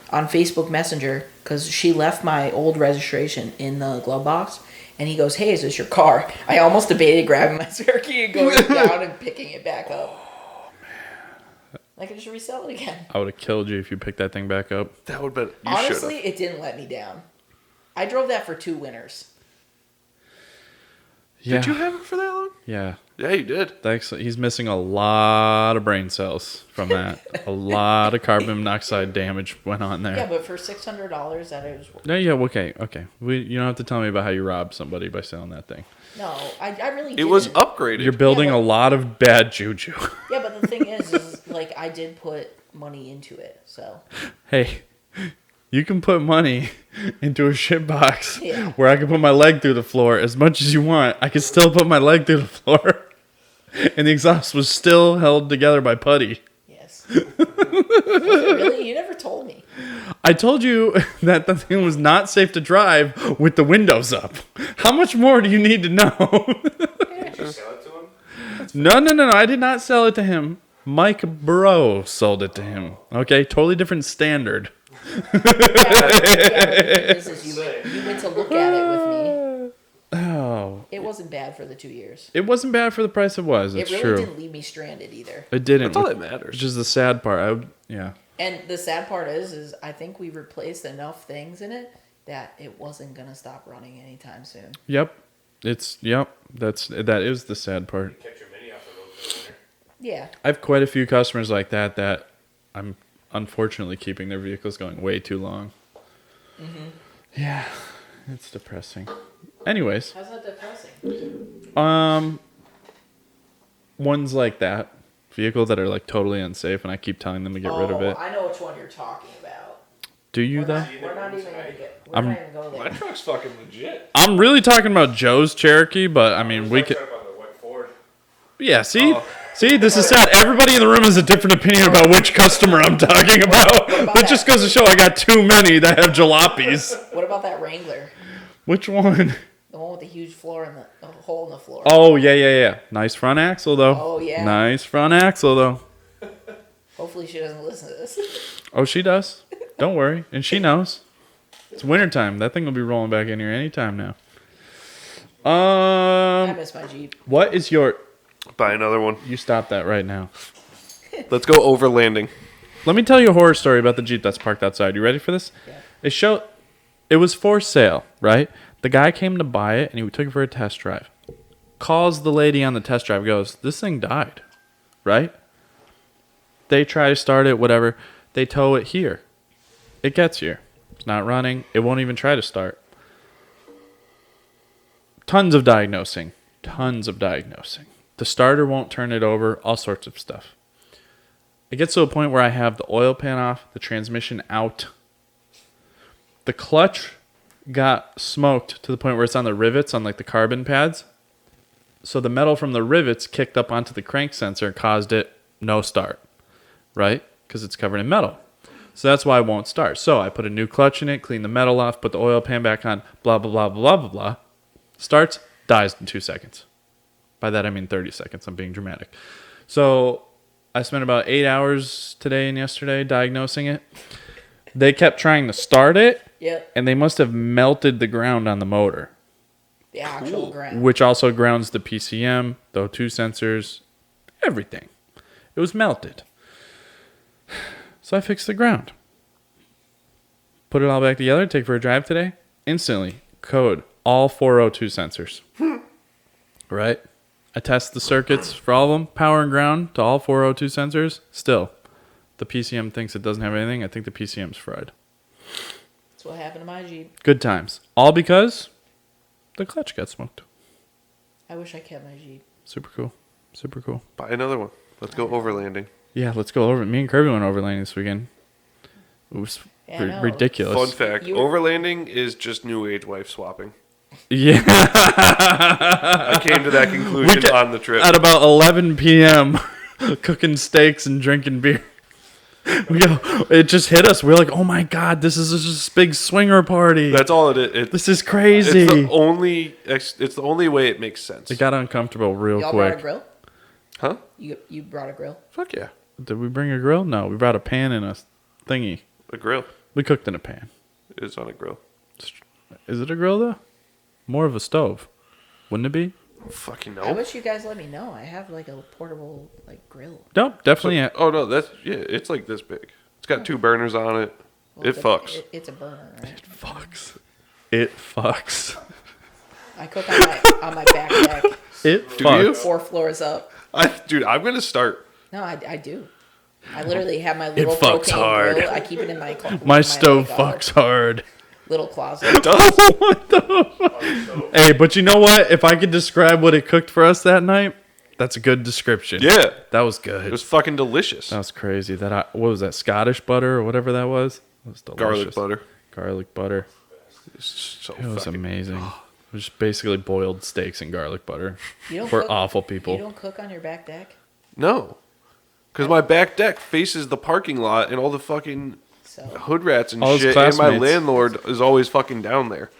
on Facebook Messenger because she left my old registration in the glove box. And he goes, "Hey, is this your car?" I almost debated grabbing my Cherokee and going down and picking it back up. Oh, man. I could just resell it again. I would have killed you if you picked that thing back up. That would have been. You Honestly, should it didn't let me down. I drove that for 2 winters. Yeah. Did you have it for that long? Yeah. Yeah, you did. He's missing a lot of brain cells from that. A lot of carbon monoxide damage went on there. Yeah, but for $600, that is. No, yeah, okay. You don't have to tell me about how you robbed somebody by selling that thing. No, I really. It was didn't. upgraded. You're building Yeah, but- a lot of bad juju. Yeah, but the thing is like I did put money into it, so. Hey, you can put money into a shit box Yeah. where I can put my leg through the floor as much as you want. I can still put my leg through the floor. And the exhaust was still held together by putty. Yes. Was it really? You never told me. I told you that the thing was not safe to drive with the windows up. How much more do you need to know? Did you sell it to him? No. I did not sell it to him. Mike Bro sold it to him. Okay, totally different standard. This is you went to look at it with me. Oh, It wasn't bad for the 2 years. it wasn't bad for the price it was. It's It really true. didn't leave me stranded either. It didn't. That's all that matters. Which is the sad part. Yeah. And the sad part is I think we replaced enough things in it that it wasn't gonna stop running anytime soon. Yep. That is the sad part. Kept your mini off the road for the winter. Yeah. I have quite a few customers like that I'm unfortunately keeping their vehicles going way too long. Mm-hmm. Yeah, it's depressing. Anyways, How's that depressing? ones like that, vehicle that are like totally unsafe, and I keep telling them to get rid of it. I know which one you're talking about. Do you though? We're not even gonna get. We're I'm- not even going My there. truck's fucking legit. I'm really talking about Joe's Cherokee, but I mean we My could. truck on the white Ford. Yeah, see, this is sad. Everybody in the room has a different opinion about which customer I'm talking about. about That just goes to show I got too many that have jalopies. What about that Wrangler? Which one? The one with the huge floor and the hole in the floor. Oh, yeah. Nice front axle, though. Oh, yeah. Nice front axle, though. Hopefully she doesn't listen to this. Oh, she does. Don't worry. And she knows. It's wintertime. That thing will be rolling back in here anytime now. I miss my Jeep. What is your... Buy another one. You stop that right now. Let's go overlanding. Let me tell you a horror story about the Jeep that's parked outside. You ready for this? Yeah. It was for sale, right? The guy came to buy it, and he took it for a test drive. Calls the lady on the test drive, goes, this thing died, right? They try to start it, whatever. They tow it here. It gets here. It's not running. It won't even try to start. Tons of diagnosing. The starter won't turn it over, all sorts of stuff. It gets to a point where I have the oil pan off, the transmission out. The clutch got smoked to the point where it's on the rivets on like the carbon pads. So the metal from the rivets kicked up onto the crank sensor and caused it no start, right? Because it's covered in metal. So that's why it won't start. So I put a new clutch in it, clean the metal off, put the oil pan back on, blah, blah, blah, blah, blah, blah. Starts, dies in 2 seconds. By that I mean 30 seconds. I'm being dramatic. So I spent about 8 hours today and yesterday diagnosing it. They kept trying to start it, Yep. and they must have melted the ground on the motor, The actual ground. which also grounds the PCM, the O2 sensors, everything. It was melted. So I fixed the ground. Put it all back together, take it for a drive today. Instantly, code all 4 O2 sensors. Right? I test the circuits for all of them, power and ground to all 4 O2 sensors. Still, the PCM thinks it doesn't have anything. I think the PCM's fried. That's what happened to my Jeep. Good times. All because the clutch got smoked. I wish I kept my Jeep. Super cool. Super cool. Buy another one. Let's go overlanding. Yeah, let's go over. Me and Kirby went overlanding this weekend. It was Yeah, I know. ridiculous. Fun fact: You- overlanding is just new age wife swapping. Yeah. I came to that conclusion on the trip. At about 11 p.m., cooking steaks and drinking beer. It just hit us. We're like, oh my God, this is just a big swinger party. That's all it is. This is crazy. It's the only way it makes sense. It got uncomfortable real Y'all brought a quick. grill? Huh? You brought a grill? Fuck yeah. Did we bring a grill? No, we brought a pan and a thingy. A grill. We cooked in a pan. It's on a grill. Is it a grill though? More of a stove. Wouldn't it be? Fucking I no. wish you guys let me know. I have like a portable like grill. Nope, definitely. Oh no, it's like this big. It's got 2 burners on it. Well, It fucks. It's a burner, right? fucks. It fucks. I cook on my back deck, It Do you? fucks. 4 floors up. Dude, I'm gonna start. No, I do. I literally have my little fucks propane hard. grill. I keep it in my My stove like, fucks hard. little closet. It does. Hey, but you know what? If I could describe what it cooked for us that night, that's a good description. Yeah. That was good. It was fucking delicious. That was crazy. What was that? Scottish butter or whatever that was? It was delicious. Garlic butter. Garlic butter. It's so It was fucking amazing. It was just basically boiled steaks and garlic butter. You don't We're cook- awful You people. don't cook on your back deck, No. Because my back deck faces the parking lot and all the fucking so hood rats and All his shit. And my classmates. landlord is always fucking down there.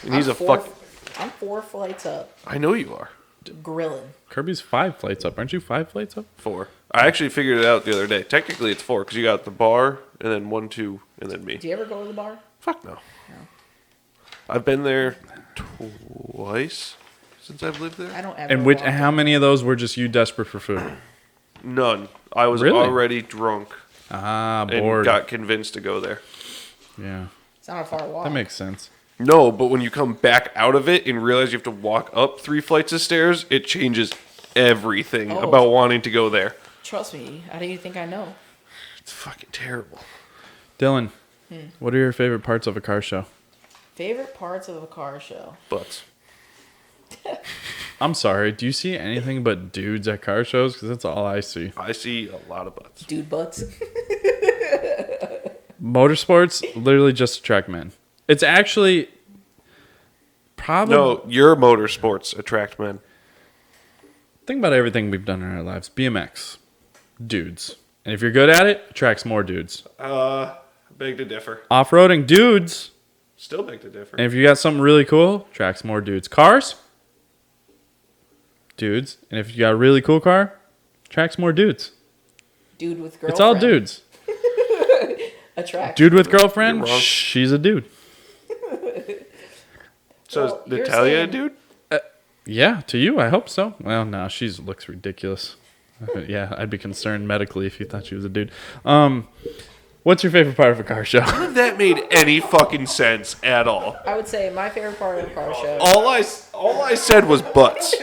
And he's I'm a four- fuck. I'm 4 flights up, I know you are. grilling. Kirby's 5 flights up. Aren't you 5 flights up? 4. I actually figured it out the other day. Technically, it's 4 because you got the bar and then 1, 2, and then me. Do you ever go to the bar? Fuck no. I've been there twice since I've lived there. I don't ever. And walk how in. many of those were just you desperate for food? None. I was Really? already drunk Ah, and bored. got convinced to go there. Yeah, It's not a far walk. that makes sense. No, but when you come back out of it and realize you have to walk up 3 flights of stairs, it changes everything Oh. about wanting to go there. Trust me. How do you think I know? It's fucking terrible. Dylan, what are your favorite parts of a car show? Favorite parts of a car show? Butts. I'm sorry. Do you see anything but dudes at car shows? Because that's all I see. I see a lot of butts. Dude butts. Motorsports literally just attract men. It's actually probably No, your motorsports attract men. think about everything we've done in our lives. BMX, dudes, and if you're good at it, attracts more dudes. Beg to differ. Off-roading, dudes, Still beg to differ. and if you got something really cool, attracts more dudes. Cars, dudes, and if you got a really cool car, attracts more dudes. Dude with girlfriend. It's all dudes. Attract. Dude with girlfriend, You're wrong. she's a dude. So Well, is you're Natalia a saying- dude? Yeah, to you, I hope so. Well, no, she looks ridiculous. Yeah, I'd be concerned medically if you thought she was a dude. What's your favorite part of a car show? None of that made any fucking sense at all. I would say my favorite part of a car show. All I said was butts.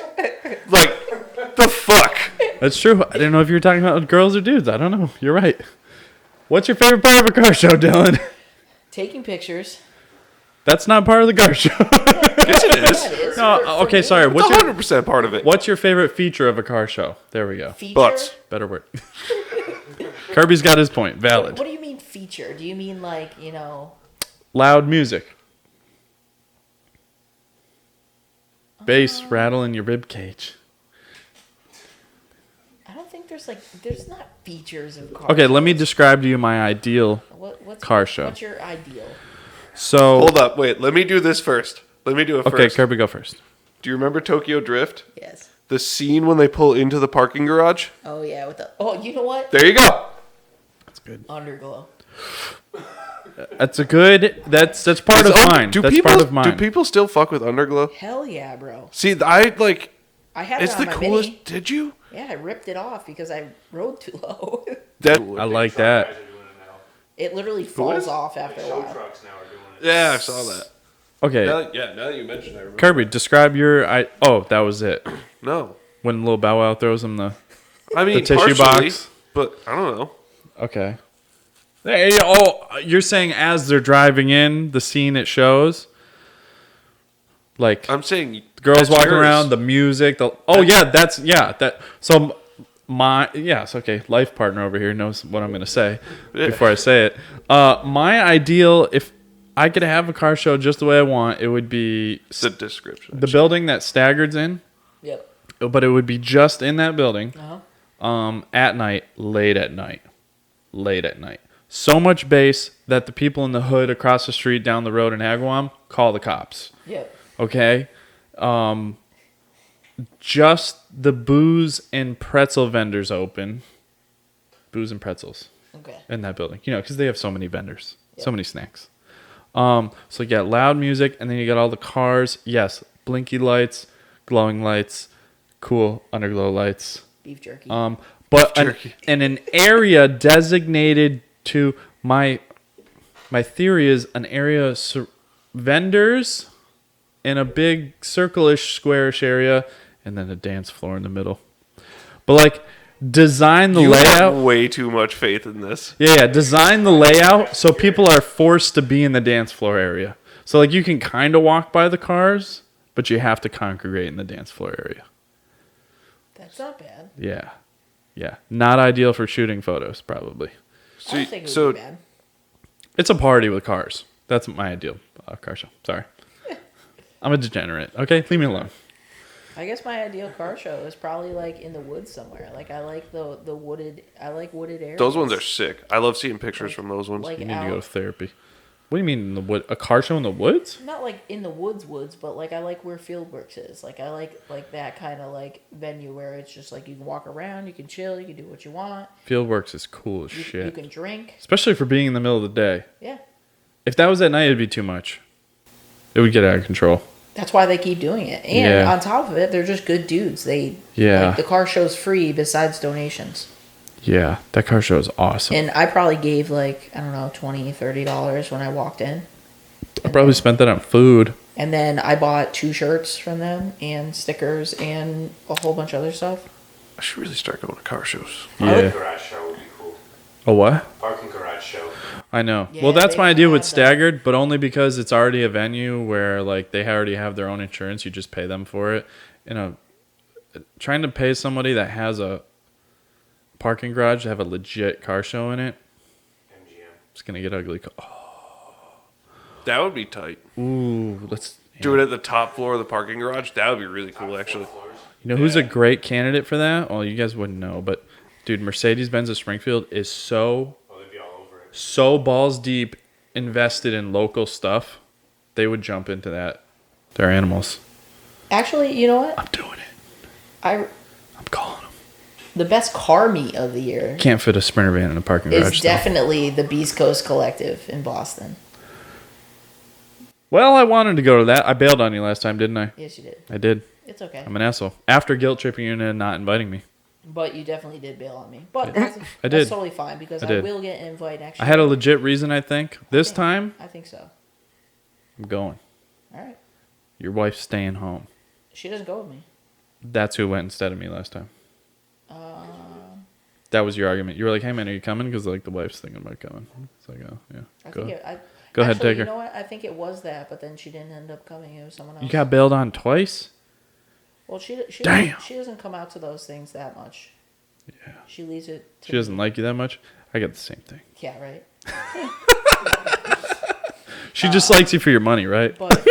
Like, the fuck? That's true. I didn't know if you were talking about girls or dudes. I don't know. You're right. What's your favorite part of a car show, Dylan? Taking pictures. That's not part of the car show. Yes, it is. Yeah, it is. No, For okay, me. sorry. It's What's your 100% part of it. What's your favorite feature of a car show? There we go. Feature? Butts. Better word. Kirby's got his point. Valid. What do you mean feature? Do you mean like, Loud music. Bass rattling your rib cage. I don't think there's not features of car Okay, let me shows. describe to you my ideal. What's car show. What's your ideal? So Hold up, wait. Let me do this first. Let me do it okay, first. Kirby, go first. Do you remember Tokyo Drift? Yes. The scene when they pull into the parking garage? Oh yeah, you know what? There you go. That's good. Underglow. That's a good. That's part of mine. That's part of mine. Do people still fuck with Underglow? Hell yeah, bro. See, I like. I had It's it on the my coolest. Mini. Did you? Yeah, I ripped it off because I rode too low. That. I like that. Guys are doing it now. It literally falls off after a Show while. trucks now are doing it. Yeah, I saw that. Okay, Now that you mentioned, I remember. Kirby, describe your. Oh, that was it. No, When little Bow Wow throws him the. I mean The tissue partially, box? but I don't know. Okay. Hey, oh, you're saying as they're driving in, the scene it shows, like I'm saying girls that's walking yours. around, the music. So okay. Life partner over here knows what I'm gonna say before I say it. My ideal, if I could have a car show just the way I want, it would be The description. the building that Staggered's in, Yep. but it would be just in that building. Uh-huh. At night, late at night. So much bass that the people in the hood across the street down the road in Agawam call the cops. Yep. Okay? Just the booze and pretzel vendors open. Booze and pretzels Okay. in that building. You know, because they have so many vendors. Yep. So many snacks. So you got loud music, and then you got all the cars. Yes, blinky lights, glowing lights, cool underglow lights. Beef jerky. But Jerky. in an area designated to my theory is an area vendors in a big circle-ish squarish area, and then a dance floor in the middle. But like design the You layout. have way too much faith in this. Yeah, design the layout so people are forced to be in the dance floor area. So like you can kind of walk by the cars, but you have to congregate in the dance floor area. That's not bad. Yeah. Yeah. Not ideal for shooting photos, probably. I don't think it would So be bad. It's a party with cars. That's my ideal car show. Sorry. I'm a degenerate. Okay? Leave me alone. I guess my ideal car show is probably like in the woods somewhere. Like I like the wooded areas. Those ones are sick. I love seeing pictures from those ones. like You need to go to out, therapy. What do you mean in the wood? A car show in the woods? not like in the woods, but like I like where Fieldworks is. Like I like that kind of like venue where it's just like you can walk around, you can chill, you can do what you want. Fieldworks is cool as You shit. can drink. Especially for being in the middle of the day. Yeah. If that was at night, it'd be too much. It would get out of control. That's why they keep doing it. And Yeah. on top of it, they're just good dudes. Yeah. Like, the car show's free besides donations. Yeah. That car show is awesome. And I probably gave like, I don't know, $20, $30 when I walked in. I probably spent that on food. And then I bought 2 shirts from them and stickers and a whole bunch of other stuff. I should really start going to car shows. Yeah. Garage show would be cool. A what? Parking garage show. I know. Yeah, Well, that's they my idea with have that. Staggered, but only because it's already a venue where like they already have their own insurance. You just pay them for it. Trying to pay somebody that has a parking garage to have a legit car show in it, MGM. it's gonna get ugly. That would be tight. Ooh, let's Do it at the top floor of the parking garage. That would be really cool, actually. Floors. You know who's a great candidate for that? Well, you guys wouldn't know, but dude, Mercedes-Benz of Springfield is Oh, they'd be all over it. so balls deep invested in local stuff. They would jump into that. They're animals. Actually, you know what? I'm doing it. I'm calling them. the best car meet of the year Can't fit a Sprinter van in a parking garage. is though. definitely the Beast Coast Collective in Boston. Well, I wanted to go to that. I bailed on you last time, didn't I? Yes, you did. I did. It's okay. I'm an asshole. After guilt tripping you into not inviting me. But you definitely did bail on me. But I did. that's totally fine because I did. will get an invite next I year. had a legit reason, I think. This time, I think so. I'm going. All right. Your wife's staying home. She doesn't go with me. That's who went instead of me last time. That was your argument. You were like, "Hey man, are you coming?" Because like the wife's thinking about coming. It's like, oh yeah, go ahead, actually, take her. You know what? I think it was that, but then she didn't end up coming. It was someone else. You got bailed on twice. Well, she Damn. she doesn't come out to those things that much. Yeah. She leaves it. She doesn't like you that much. I get the same thing. Yeah, right. She just likes you for your money, right? But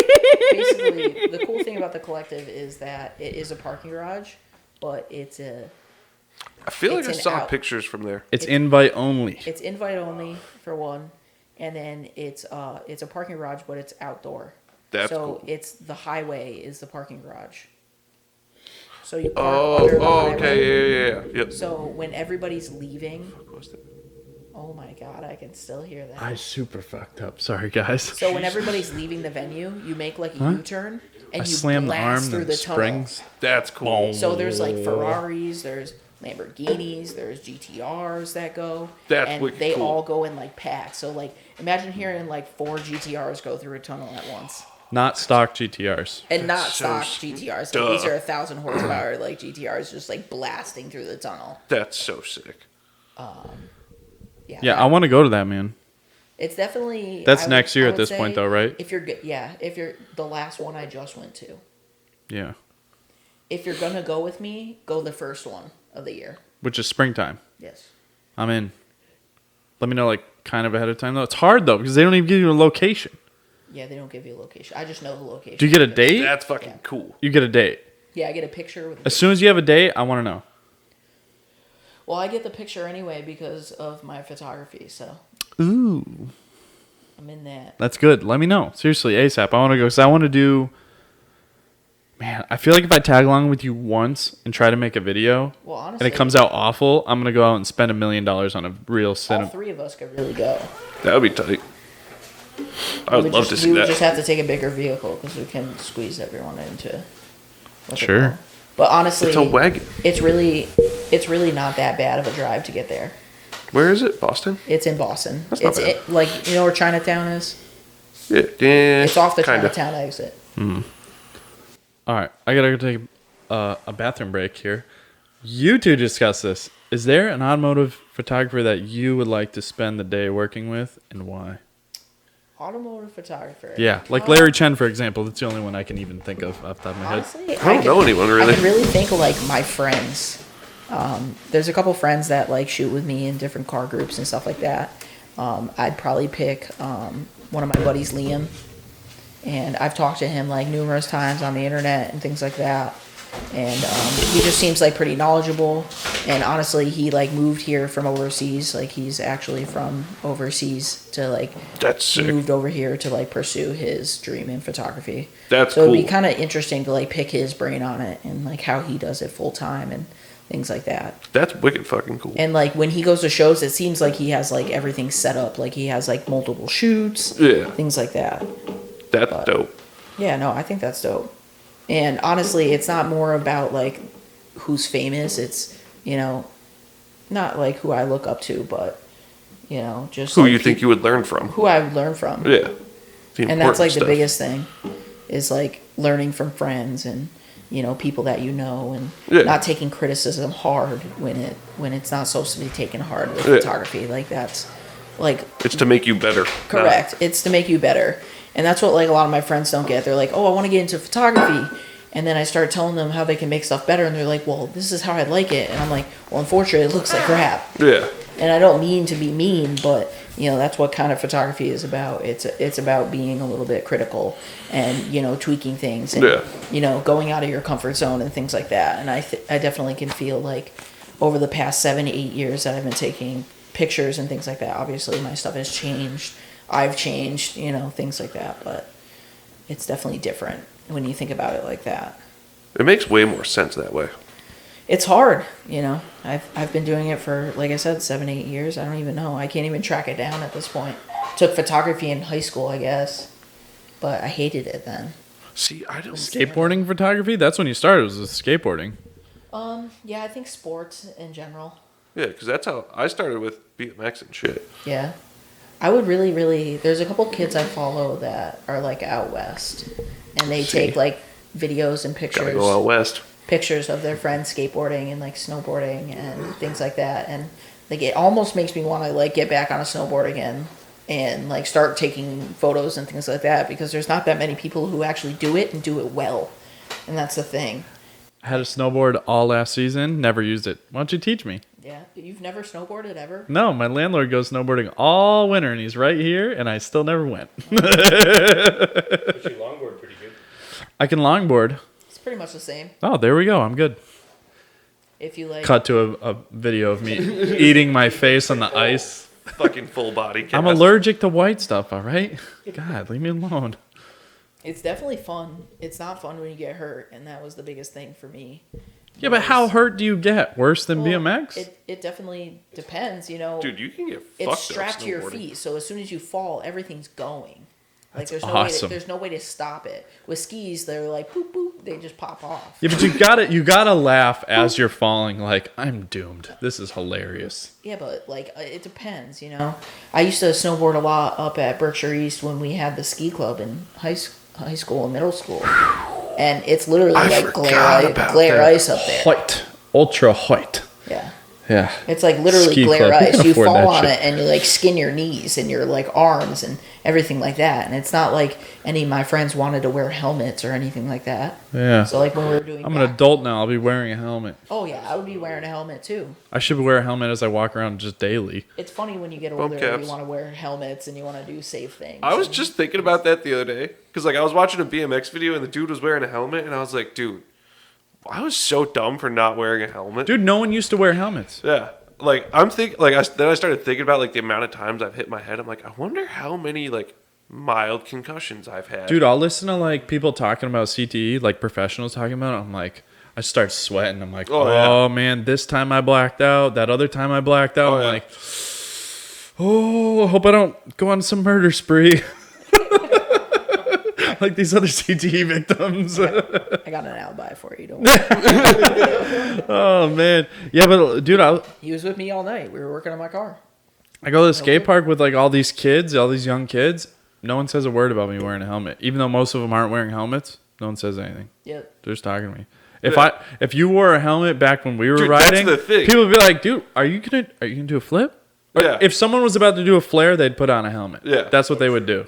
basically, the cool thing about the collective is that it is a parking garage, but it's I feel like I an saw pictures from there. It's invite only. It's invite only for one, and then it's a parking garage, but it's outdoor. That's so cool. it's the highway is the parking garage. So you park under the highway. Okay, yeah. Yep. So when everybody's leaving, What was that? oh my god, I can still hear that. I super fucked up. Sorry, guys. So when everybody's leaving the venue, you make like a U-turn and I you slammed the arm blast through and the it tunnel. springs. That's cool. So there's like Ferraris, there's Lamborghinis, there's GTRs that go, That's and wicked they cool. all go in like packs. So like imagine hearing like 4 GTRs go through a tunnel at once, Not stock GTRs. and not so stock GTRs. Like, these are 1,000 horsepower like GTRs, just like blasting through the tunnel. That's so sick. Yeah, I want to go to that, man. It's definitely That's I would- next year I at would this say point, though, right? If you're if you're the last one I just went to. Yeah. If you're gonna go with me, go the first one of the year. Which is springtime. Yes. I'm in. Let me know, like, kind of ahead of time, though. It's hard, though, because they don't even give you a location. Yeah, they don't give you a location. I just know the location. Do you get a date? That's fucking cool. You get a date. Yeah, I get a picture with. As soon as you have a date, I want to know. Well, I get the picture anyway because of my photography, so Ooh. I'm in that. That's good. Let me know. Seriously, ASAP. I want to go, because I want to do... Man, I feel like if I tag along with you once and try to make a video, Well, and honestly, it comes out awful, I'm going to go out and spend $1 million on a real all cinema. 3 of us could really go. That would be tight. I would love to see We would that. just have to take a bigger vehicle because we can squeeze everyone into. what's it Sure. called? But honestly, It's a wagon. It's really not that bad of a drive to get there. Where is it? Boston? It's in Boston. That's not It's bad. like you know where Chinatown is. Yeah. It's off the kinda. Chinatown exit. All right, I gotta go take a bathroom break here. You two discuss this. Is there an automotive photographer that you would like to spend the day working with, and why? Automotive photographer. Yeah, like Larry Chen, for example. That's the only one I can even think of off the top of my head. Honestly, I don't know anyone, really. I can really think of like my friends. There's a couple friends that like shoot with me in different car groups and stuff like that. I'd probably pick one of my buddies, Liam, and I've talked to him like numerous times on the internet and things like that. And he just seems like pretty knowledgeable. And honestly, he like moved here from overseas. Like he's actually from overseas to like That's sick. moved over here to like pursue his dream in photography. That's so it'd cool. be kind of interesting to like pick his brain on it and like how he does it full time and things like that. That's wicked fucking cool. And like when he goes to shows, it seems like he has like everything set up. Like he has like multiple shoots, Yeah. things like that. That's but- dope. Yeah, no, I think that's dope. And honestly, it's not more about like who's famous. It's, you know, not like who I look up to, but, you know, just Who like you think you would learn from? who I would learn from. Yeah. The And that's like important the stuff. biggest thing is like learning from friends and, you know, people that you know and Yeah. not taking criticism hard when it's not supposed to be taken hard with Yeah. photography. Like that's like It's to make you better. correct. It's to make you better. And that's what like a lot of my friends don't get. They're like, "Oh, I want to get into photography." And then I start telling them how they can make stuff better and they're like, "Well, this is how I like it." And I'm like, "Well, unfortunately, it looks like crap." Yeah. And I don't mean to be mean, but you know, that's what kind of photography is about. It's about being a little bit critical and, you know, tweaking things and Yeah. you know, going out of your comfort zone and things like that. And I definitely can feel like over the past 7-8 years that I've been taking pictures and things like that, obviously my stuff has changed. I've changed, you know, things like that, but it's definitely different when you think about it like that. It makes way more sense that way. It's hard, you know. I've been doing it for, like I said, 7-8 years. I don't even know. I can't even track it down at this point. Took photography in high school, I guess, but I hated it then. See, I don't. Skateboarding photography? That's when you started, was with skateboarding. Yeah, I think sports in general. Yeah, because that's how I started with BMX and shit. Yeah. I would really, really. There's a couple kids I follow that are like out west, and they take like videos and Gotta pictures, go out west. pictures of their friends skateboarding and like snowboarding and things like that. And like it almost makes me want to like get back on a snowboard again and like start taking photos and things like that because there's not that many people who actually do it and do it well, and that's the thing. I had a snowboard all last season, never used it. Why don't you teach me? Yeah, you've never snowboarded ever? No, my landlord goes snowboarding all winter, and he's right here, and I still never went. But you longboard pretty good. I can longboard. It's pretty much the same. Oh, there we go. I'm good. If you like, Cut to a video of me eating my face on the ice. Fucking full body cast. I'm allergic to white stuff, all right? God, leave me alone. it's definitely fun. It's not fun when you get hurt, and that was the biggest thing for me. Yeah, but how hurt do you get? Worse than Well, BMX? It definitely depends, you know. Dude, you can get fucked It's up strapped to your snowboarding. feet, so as soon as you fall, everything's going. Like That's there's no way awesome. there's no way to stop it. With skis, they're like boop boop, they just pop off. Yeah, but you gotta laugh as you're falling. Like, I'm doomed. This is hilarious. Yeah, but like it depends, you know. I used to snowboard a lot up at Berkshire East when we had the ski club in high school and middle school, and it's literally I like forgot about glare that. ice up there. White, ultra white. Yeah. Yeah. It's like literally Ski glare club. ice. You Afford fall that on shit. it and you like skin your knees and your like arms and everything like that. And it's not like any of my friends wanted to wear helmets or anything like that. Yeah. So like when we were doing I'm an adult now. I'll be wearing a helmet. Oh yeah, I would be wearing a helmet too. I should wear a helmet as I walk around just daily. It's funny when you get Bump older, caps. you want to wear helmets and you want to do safe things. I was And- just thinking about that the other day because like I was watching a BMX video and the dude was wearing a helmet and I was like, dude, I was so dumb for not wearing a helmet. Dude, no one used to wear helmets. Yeah, like I'm thinking, then I started thinking about like the amount of times I've hit my head. I'm like, I wonder how many like mild concussions I've had. Dude, I'll listen to like people talking about CTE, like professionals talking about it. I'm like, I start sweating. I'm like, Oh, oh, yeah. man, this time I blacked out. That other time I blacked out. Oh, I'm yeah. like, oh, I hope I don't go on some murder spree. Like these other CTE victims. I got an alibi for you. Don't worry. Oh, man. Yeah, but dude, He was with me all night. We were working on my car. I go to the skate park with like all these kids, all these young kids. No one says a word about me wearing a helmet. Even though most of them aren't wearing helmets, no one says anything. Yep. They're just talking to me. If Yeah. if you wore a helmet back when we were Dude, that's riding, the thing. people would be like, "Dude, are you gonna do a flip?" Or Yeah. If someone was about to do a flare, they'd put on a helmet. Yeah. That's what they would do.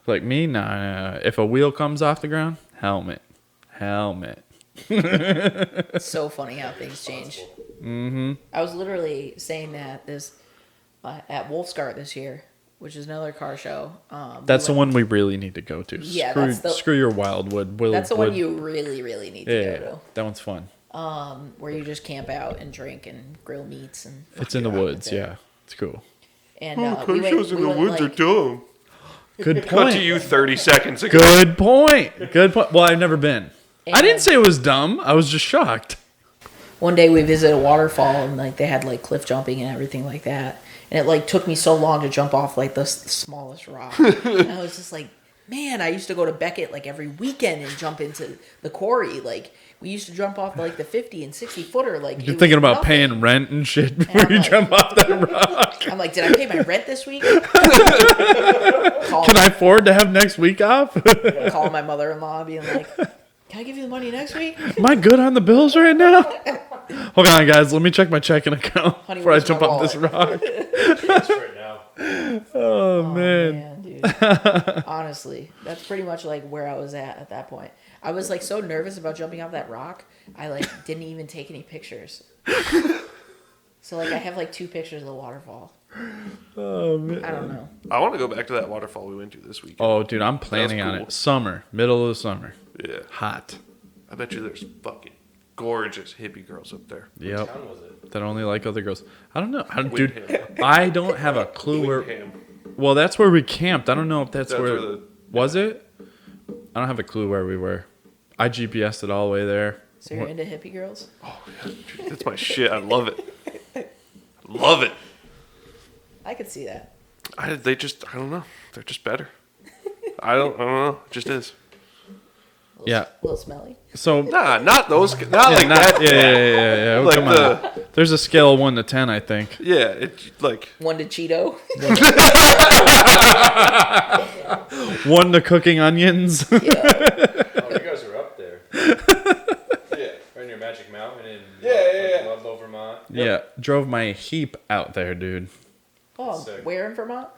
Like me, nah. If a wheel comes off the ground, helmet. It's so funny how things change. Mm-hmm. I was literally saying that this at Wolfscart this year, which is another car show. That's the one we really need to go to. Yeah, screw, that's the- screw your Wildwood. That's the one you really, really need to Yeah, go that one's fun. to. Where you just camp out and drink and grill meats and. It's in the woods. Yeah, it's cool. And car shows in the woods are dumb. Good Cut to point. you 30 seconds ago. Good point. Good point. Well, I've never been. I And- didn't say it was dumb. I was just shocked. One day we visited a waterfall and like they had like cliff jumping and everything like that, and it like took me so long to jump off like the smallest rock. And I was just like, man, I used to go to Beckett like every weekend and jump into the quarry. Like we used to jump off like the 50 and 60 footer. Like You're it thinking was about nothing. paying rent and shit before I'm you like- jump off that rock. I'm like, did I pay my rent this week? Can I afford to have next week off? Call my mother-in-law, being like, can I give you the money next week? Am I good on the bills right now? Hold on, guys. Let me check my checking account Honey, before I where's my jump off this rock. That's right now. Oh, man. Man, dude. Honestly, that's pretty much like where I was at that point. I was like so nervous about jumping off that rock, I like didn't even take any pictures. So like I have like 2 pictures of the waterfall. Oh, man. I don't know. I want to go back to that waterfall we went to this weekend. Oh, dude, I'm planning on cool. it. Summer. Middle of the summer. Yeah. Hot. I bet you there's fucking gorgeous hippie girls up there. Yep. What town was it? That only like other girls. I don't know. Dude, Windham. I don't have a clue where. Windham. Well, that's where we camped. I don't know if that's That's where. where the- Was it? I don't have a clue where we were. I GPSed it all the way there. So you're into hippie girls? Oh, yeah. Dude, that's my shit. I love it. Love it. I could see that. I don't know. They're just better. I don't know. It just is. Yeah. A little smelly. So Nah, not those. Not like that. yeah. Like Come on. There's a scale of 1 to 10, I think. Yeah, it like 1 to Cheeto. 1 to cooking onions. Yeah. Oh, you guys are up there. yeah. Right near Magic Mountain in Yeah. Ludlow, Vermont. Yeah, drove my heap out there, dude. Oh, Sick. where in Vermont?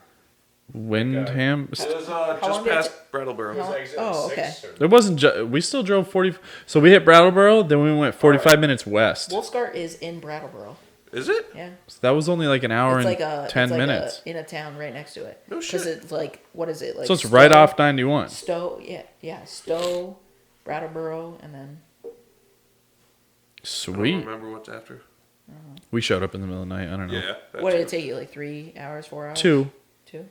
Windham. It was just long did it past Brattleboro. It was like Oh, six okay. or- It wasn't. We still drove 40. So we hit Brattleboro, then we went 45 minutes west. Wolfsgart is in Brattleboro. Is it? Yeah. So that was only like an hour It's and like 10 it's like minutes. in a town right next to it. No Because shit. it's like, what is it? Like So it's right Stowe- off 91. Stowe, yeah. Stowe, Brattleboro, and then I don't Sweet. remember what's after. We showed up in the middle of the night. I don't know. Yeah. that what did too. it take you? Like 3 hours, 4 hours? 2. 2?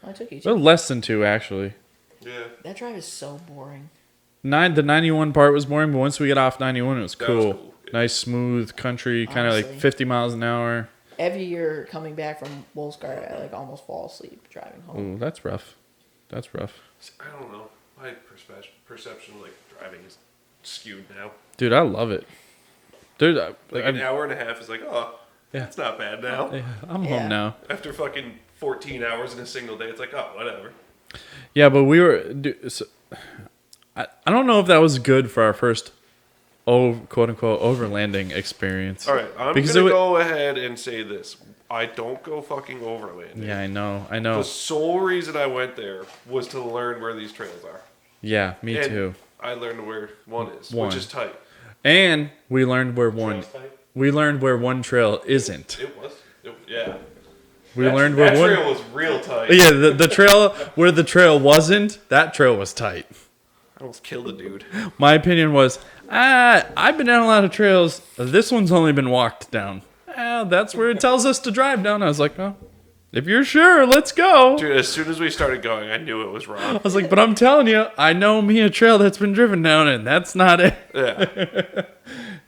Oh, it took you 2. Well, less than 2 actually. Yeah. That drive is so boring. The 91 part was boring, but once we get off 91, it was That cool. was cool, yeah. Nice, smooth country, kind of like Honestly. 50 miles an hour. Every year coming back from Wolfsgart, I like almost fall asleep driving home. Ooh, that's rough. That's rough. I don't know. My perception of like driving is skewed now. Dude, I love it. Dude, Like an hour and a half is like, oh, Yeah. that's not bad now. I'm Yeah. home now. After fucking 14 hours in a single day, it's like, oh, whatever. Yeah, but we were. I don't know if that was good for our first, quote unquote, overlanding experience. All right, I'm Because gonna it wa- go ahead and say this: I don't go fucking overland. Yeah, I know. The sole reason I went there was to learn where these trails are. Yeah, me And too. I learned where one is, One. which is tight. And we learned where one. Trails type? We learned where one trail isn't. It was, yeah. We learned where that one. trail was real tight. Yeah, the trail where the trail wasn't. That trail was tight. I almost killed a dude. My opinion was, I've been down a lot of trails. This one's only been walked down. That's where it tells us to drive down. I was like, oh, if you're sure, let's go. Dude, as soon as we started going, I knew it was wrong. I was like, but I'm telling you, I know me a trail that's been driven down, and that's not it. Yeah.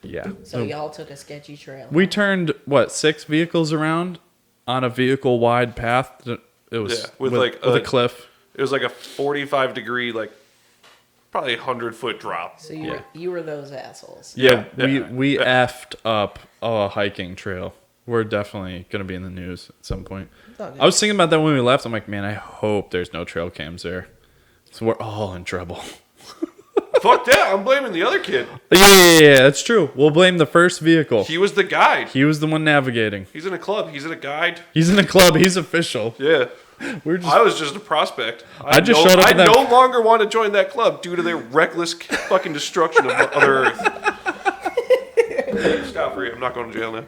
Yeah. So y'all took a sketchy trail. We turned, 6 vehicles around on a vehicle-wide path. It was Yeah, with with a cliff. It was like a 45-degree, like, probably 100-foot drop. So you were those assholes. Yeah, Yeah, we effed up a hiking trail. We're definitely going to be in the news at some point. It's all good. I was thinking about that when we left. I'm like, man, I hope there's no trail cams there. So we're all in trouble. Fuck that. I'm blaming the other kid. Yeah, that's true. We'll blame the first vehicle. He was the guide. He was the one navigating. He's in a club. He's in a guide. He's in a club. He's official. Yeah. We're just I was just a prospect. I just showed up I in that- no longer want to join that club due to their reckless fucking destruction of Mother Earth. Scot free. I'm not going to jail now.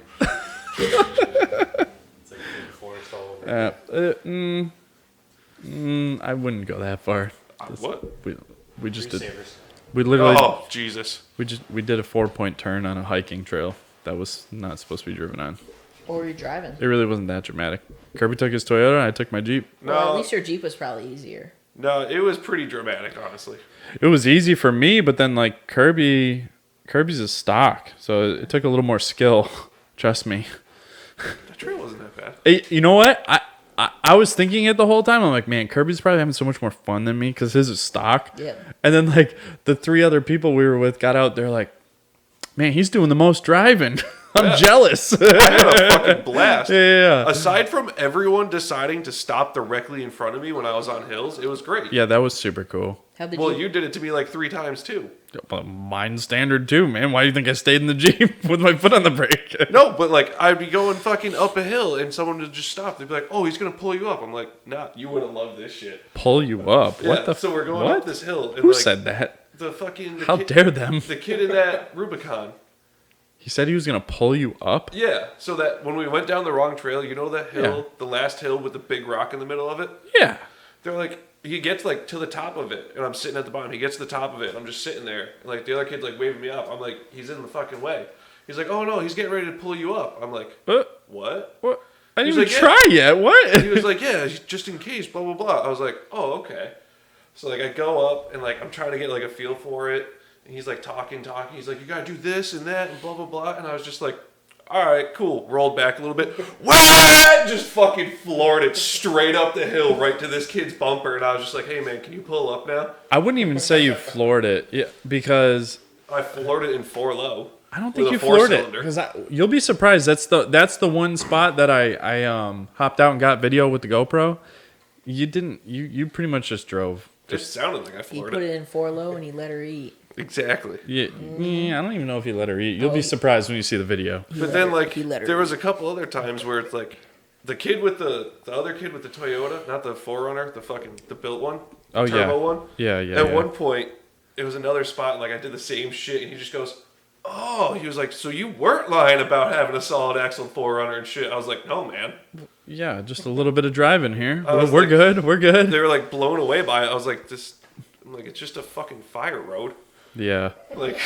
It's like a big forest all over. I wouldn't go that far. What? We just Tree did. savers. We literally Oh, Jesus. we did a 4-point turn on a hiking trail that was not supposed to be driven on. Or were you driving? It really wasn't that dramatic. Kirby took his Toyota, I took my Jeep. Well, at No, least your Jeep was probably easier. no, it was pretty dramatic, honestly. It was easy for me, but then like Kirby's a stock, so it took a little more skill. Trust me. The trail wasn't that bad. You know what? I was thinking it the whole time. I'm like, man, Kirby's probably having so much more fun than me because his is stock. Yeah. And then like the 3 other people we were with got out. They're like, man, he's doing the most driving. I'm jealous. I had a fucking blast. Yeah. Aside from everyone deciding to stop directly in front of me when I was on hills, it was great. Yeah, that was super cool. How did Well, you did it to me like 3 times too. Well, mine's standard too, man. Why do you think I stayed in the Jeep with my foot on the brake? No, but like I'd be going fucking up a hill and someone would just stop. They'd be like, "Oh, he's gonna pull you up." I'm like, "Nah, you would have loved this shit." Pull you up? Yeah, What the? so we're going what? up this hill. And Who like, said that? The fucking How dare them? The kid in that Rubicon. He said he was gonna pull you up. Yeah, so that when we went down the wrong trail, you know that hill, Yeah. the last hill with the big rock in the middle of it. Yeah. They're like, he gets like to the top of it, and I'm sitting at the bottom. He gets to the top of it, and I'm just sitting there, and like the other kid's like waving me up. I'm like, he's in the fucking way. He's like, oh no, he's getting ready to pull you up. I'm like, what? What? I He's didn't even like, try yet. What? He was like, yeah, just in case, blah blah blah. I was like, oh okay. So like I go up and like I'm trying to get like a feel for it, and he's like talking. He's like, you gotta do this and that and blah blah blah. And I was just like, all right, cool. Rolled back a little bit. What? Just fucking floored it straight up the hill right to this kid's bumper. And I was just like, hey, man, can you pull up now? I wouldn't even say you floored it, because I floored it in 4 low. I don't think with you a floored it. four-cylinder. Because you'll be surprised. That's the one spot that I hopped out and got video with the GoPro. You didn't. You pretty much just drove. It sounded like I He floored put it. it in 4 low and he let her eat. Exactly. Yeah, I don't even know if you let her eat. You'll be surprised when you see the video. But then, like, he let her there was a couple other times where it's like the kid with the other kid with the Toyota, not the 4Runner, the built one, Oh, the turbo yeah. one. Yeah. At one point, it was another spot, and like I did the same shit, and he just goes, "Oh," he was like, "So you weren't lying about having a solid axle 4Runner and shit?" I was like, "No, man." Yeah, just a little bit of driving here. I was We're like- good. We're good. They were like blown away by it. I was like, I'm like, it's just a fucking fire road. Yeah. Like,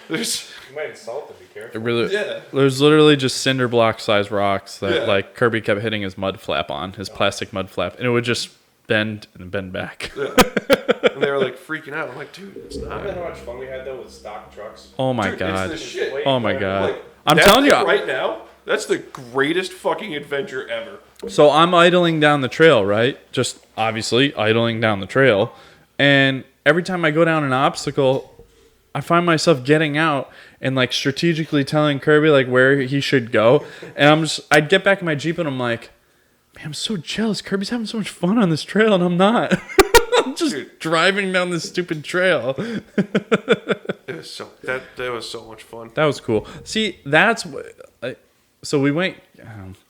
there's, You might insult them, be careful. It really. yeah. There's literally just cinder block sized rocks that Yeah. like Kirby kept hitting his mud flap on, his plastic mud flap, and it would just bend and bend back. Yeah. And they were like freaking out. I'm like, dude, it's not. Remember how much fun we had though with stock trucks? Oh my Dude, god. it's the shit. Oh my god. Like, I'm that telling you. thing right now, that's the greatest fucking adventure ever. So I'm idling down the trail, right? Just obviously idling down the trail. And every time I go down an obstacle, I find myself getting out and like strategically telling Kirby like where he should go. And I'd get back in my Jeep and I'm like, man, I'm so jealous. Kirby's having so much fun on this trail and I'm not. I'm just driving down this stupid trail. It was so that was so much fun. That was cool. See, that's what. So we went.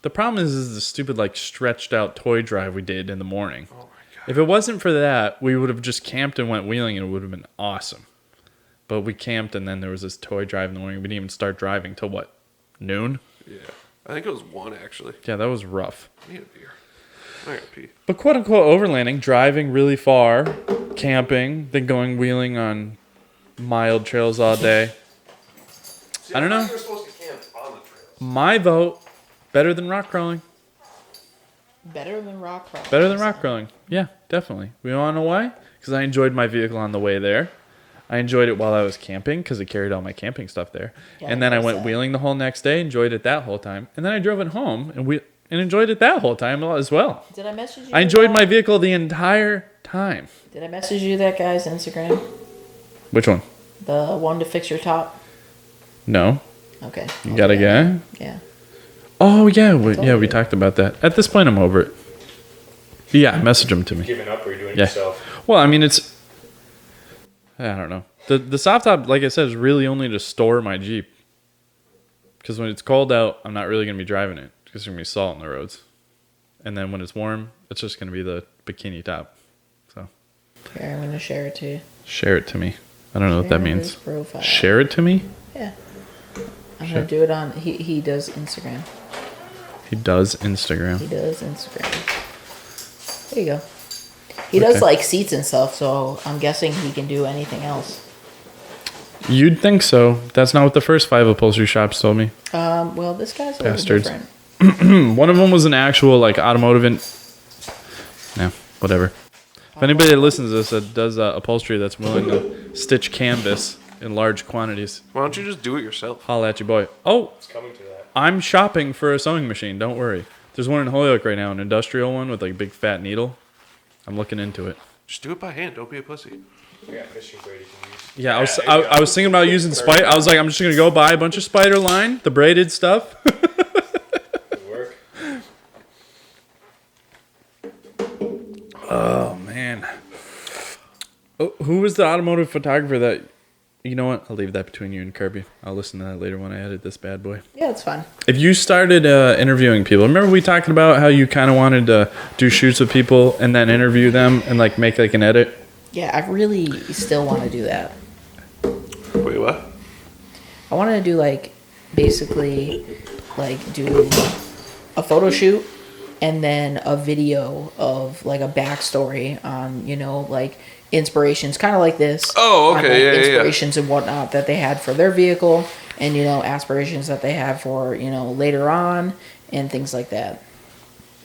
The problem is the stupid like stretched out toy drive we did in the morning. Oh my god. If it wasn't for that, we would have just camped and went wheeling, and it would have been awesome. But we camped, and then there was this toy drive in the morning. We didn't even start driving till what, noon? Yeah. I think it was 1 actually. Yeah, that was rough. I need a beer. I gotta pee. But quote unquote overlanding, driving really far, camping, then going wheeling on mild trails all day. See, I don't know. thought you were supposed to camp on the trails. My vote, better than rock crawling. Better than rock crawling. Better than rock crawling. Yeah, definitely. We want to know why? Because I enjoyed my vehicle on the way there. I enjoyed it while I was camping because it carried all my camping stuff there. Yeah, and then I there's went that. wheeling the whole next day, enjoyed it that whole time. And then I drove it home and enjoyed it that whole time as well. Did I message you? I enjoyed that? my vehicle the entire time. Did I message you that guy's Instagram? Which one? The one to fix your top? No. Okay. You got a guy? Yeah. Oh, yeah. We you. talked about that. At this point, I'm over it. Yeah, message him to me. Giving up or you're doing it Yeah. yourself? Well, I mean, it's... I don't know. The soft top, like I said, is really only to store my Jeep. Because when it's cold out, I'm not really going to be driving it. Because there's going to be salt on the roads. And then when it's warm, it's just going to be the bikini top. So, Here, I'm going to share it to you. share it to me. I don't know what that Share means. his profile. Share it to me? Yeah. I'm going to do it on... He does Instagram. He does Instagram. He does Instagram. There you go. He does Okay. like seats and stuff, so I'm guessing he can do anything else. You'd think so. That's not what the first 5 upholstery shops told me. Well, this guy's a little Bastards. different. One of them was an actual like automotive no, whatever. If anybody that listens to this that does upholstery that's willing to stitch canvas in large quantities, Why don't you just do it yourself? holla at your boy. Oh, It's coming to that. I'm shopping for a sewing machine. Don't worry. There's one in Holyoke right now, an industrial one with like a big fat needle. I'm looking into it. Just do it by hand. Don't be a pussy. We got fishing braid you can use. Yeah, there you go. I was thinking about using spider. I was like, I'm just gonna go buy a bunch of spider line, the braided stuff. Good work. Oh man. Oh, who was the automotive photographer that? You know what? I'll leave that between you and Kirby. I'll listen to that later when I edit this bad boy. Yeah, it's fun. If you started interviewing people, remember we talked about how you kind of wanted to do shoots with people and then interview them and like make like an edit? Yeah, I really still want to do that. Wait, what? I want to do like basically like do a photo shoot and then a video of like a backstory on, you know, like inspirations, kind of like this. Oh, on, okay, like, yeah. inspirations and whatnot that they had for their vehicle, and you know, aspirations that they have for, you know, later on and things like that.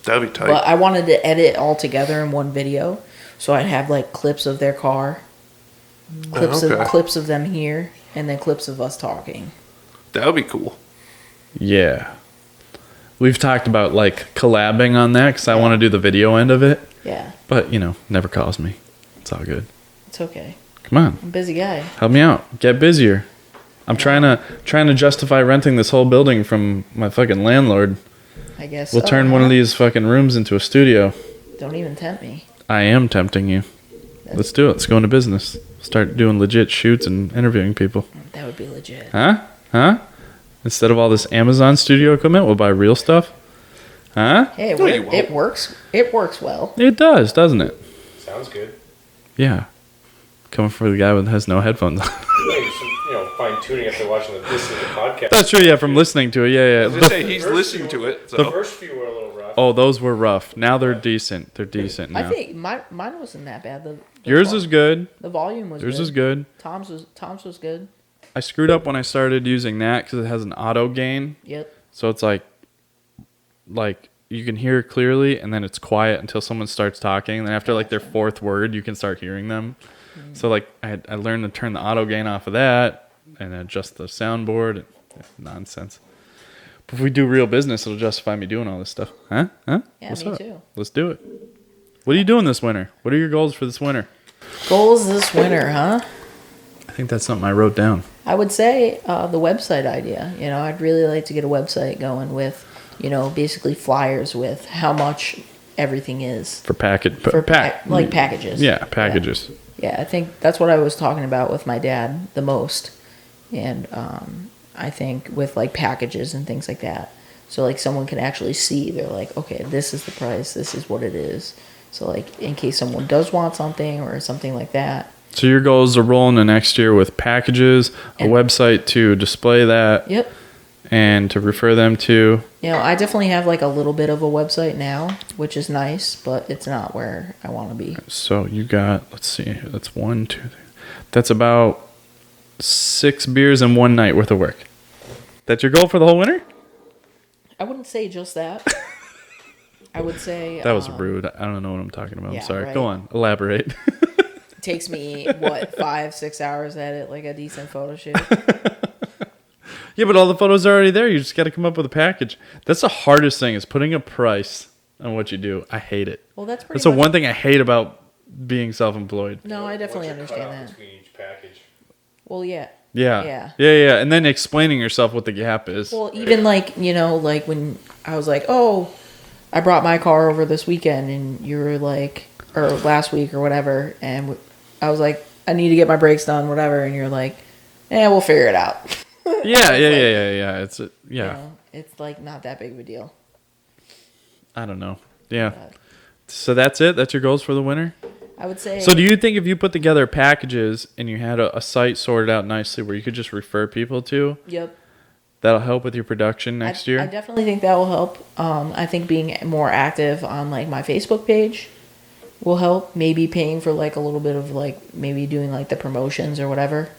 That'd be tight. But I wanted to edit all together in one video, so I'd have like clips of their car, clips okay. of them here, and then clips of us talking. That would be cool. Yeah. We've talked about like collabing on that because I want to do the video end of it. Yeah, But, never calls me. It's all good. it's okay. Come on. I'm a busy guy. Help me out. Get busier. I'm trying to justify renting this whole building from my fucking landlord. I guess We'll turn one of these fucking rooms into a studio. Don't even tempt me. I am tempting you. Let's do it. Let's go into business. Start doing legit shoots and interviewing people. That would be legit. Huh? Instead of all this Amazon studio equipment, we'll buy real stuff. Huh? Hey, No, you won't. it works. It works well. It does, doesn't it? Sounds good. Yeah. Coming from the guy that has no headphones on. Maybe some, fine tuning after watching this podcast. That's true, yeah, from listening to it. Yeah, I was yeah. gonna say he's listening to it. The So. first few were a little rough. Oh, those were rough. Now they're decent. They're decent now. I think mine wasn't that bad. The Yours is good. The volume was Yours good. is good. Tom's was good. I screwed up when I started using that because it has an auto gain. Yep. So it's like you can hear it clearly, and then it's quiet until someone starts talking. And then after like their fourth word, you can start hearing them. So like I learned to turn the auto gain off of that and adjust the soundboard. Nonsense. But if we do real business, it'll justify me doing all this stuff. Huh? Yeah, What's me up? too. Let's do it. What are you doing this winter? What are your goals for this winter? Goals this winter, huh? I think that's something I wrote down. I would say the website idea. I'd really like to get a website going with, basically flyers with how much everything is For package. for packages. Yeah, packages. Yeah, I think that's what I was talking about with my dad the most, and I think with like packages and things like that. So like someone can actually see. They're like, okay, this is the price. This is what it is. So like in case someone does want something or something like that. So your goal is to roll into next year with packages, a website to display that, Yep. and to refer them to. I definitely have like a little bit of a website now, which is nice, but it's not where I want to be. So you got, let's see, that's 1, 2, 3. That's about 6 beers and 1 night worth of work. That's your goal for the whole winter? I wouldn't say just that. I would say That was rude. I don't know what I'm talking about. yeah, I'm sorry. right. Go on. Elaborate. It takes me 5-6 hours to edit like a decent photo shoot. Yeah, but all the photos are already there. You just got to come up with a package. That's the hardest thing is putting a price on what you do. I hate it. Well, that's pretty That's the much one thing I hate about being self-employed. No, I definitely What's your understand cutoff that. between each package? Well, yeah. Yeah. And then explaining yourself what the gap is. Well, even like like when I was like, oh, I brought my car over this weekend, and you were like, or last week or whatever, and I was like, I need to get my brakes done, whatever, and you're like, we'll figure it out. Yeah. It's yeah. It's like not that big of a deal. I don't know. Yeah. So that's it. That's your goals for the winter. I would say. So do you think if you put together packages and you had a site sorted out nicely where you could just refer people to, Yep. that'll help with your production next year? I definitely think that will help. I think being more active on like my Facebook page will help. Maybe paying for like a little bit of like maybe doing like the promotions or whatever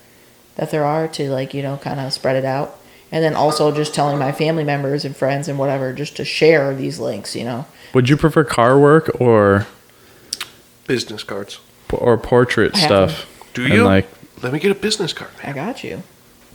that there are to like kind of spread it out, and then also just telling my family members and friends and whatever just to share these links. Would you prefer car work or Business cards. portrait I have stuff? Do And you? like Let me get a business card, man. I got you.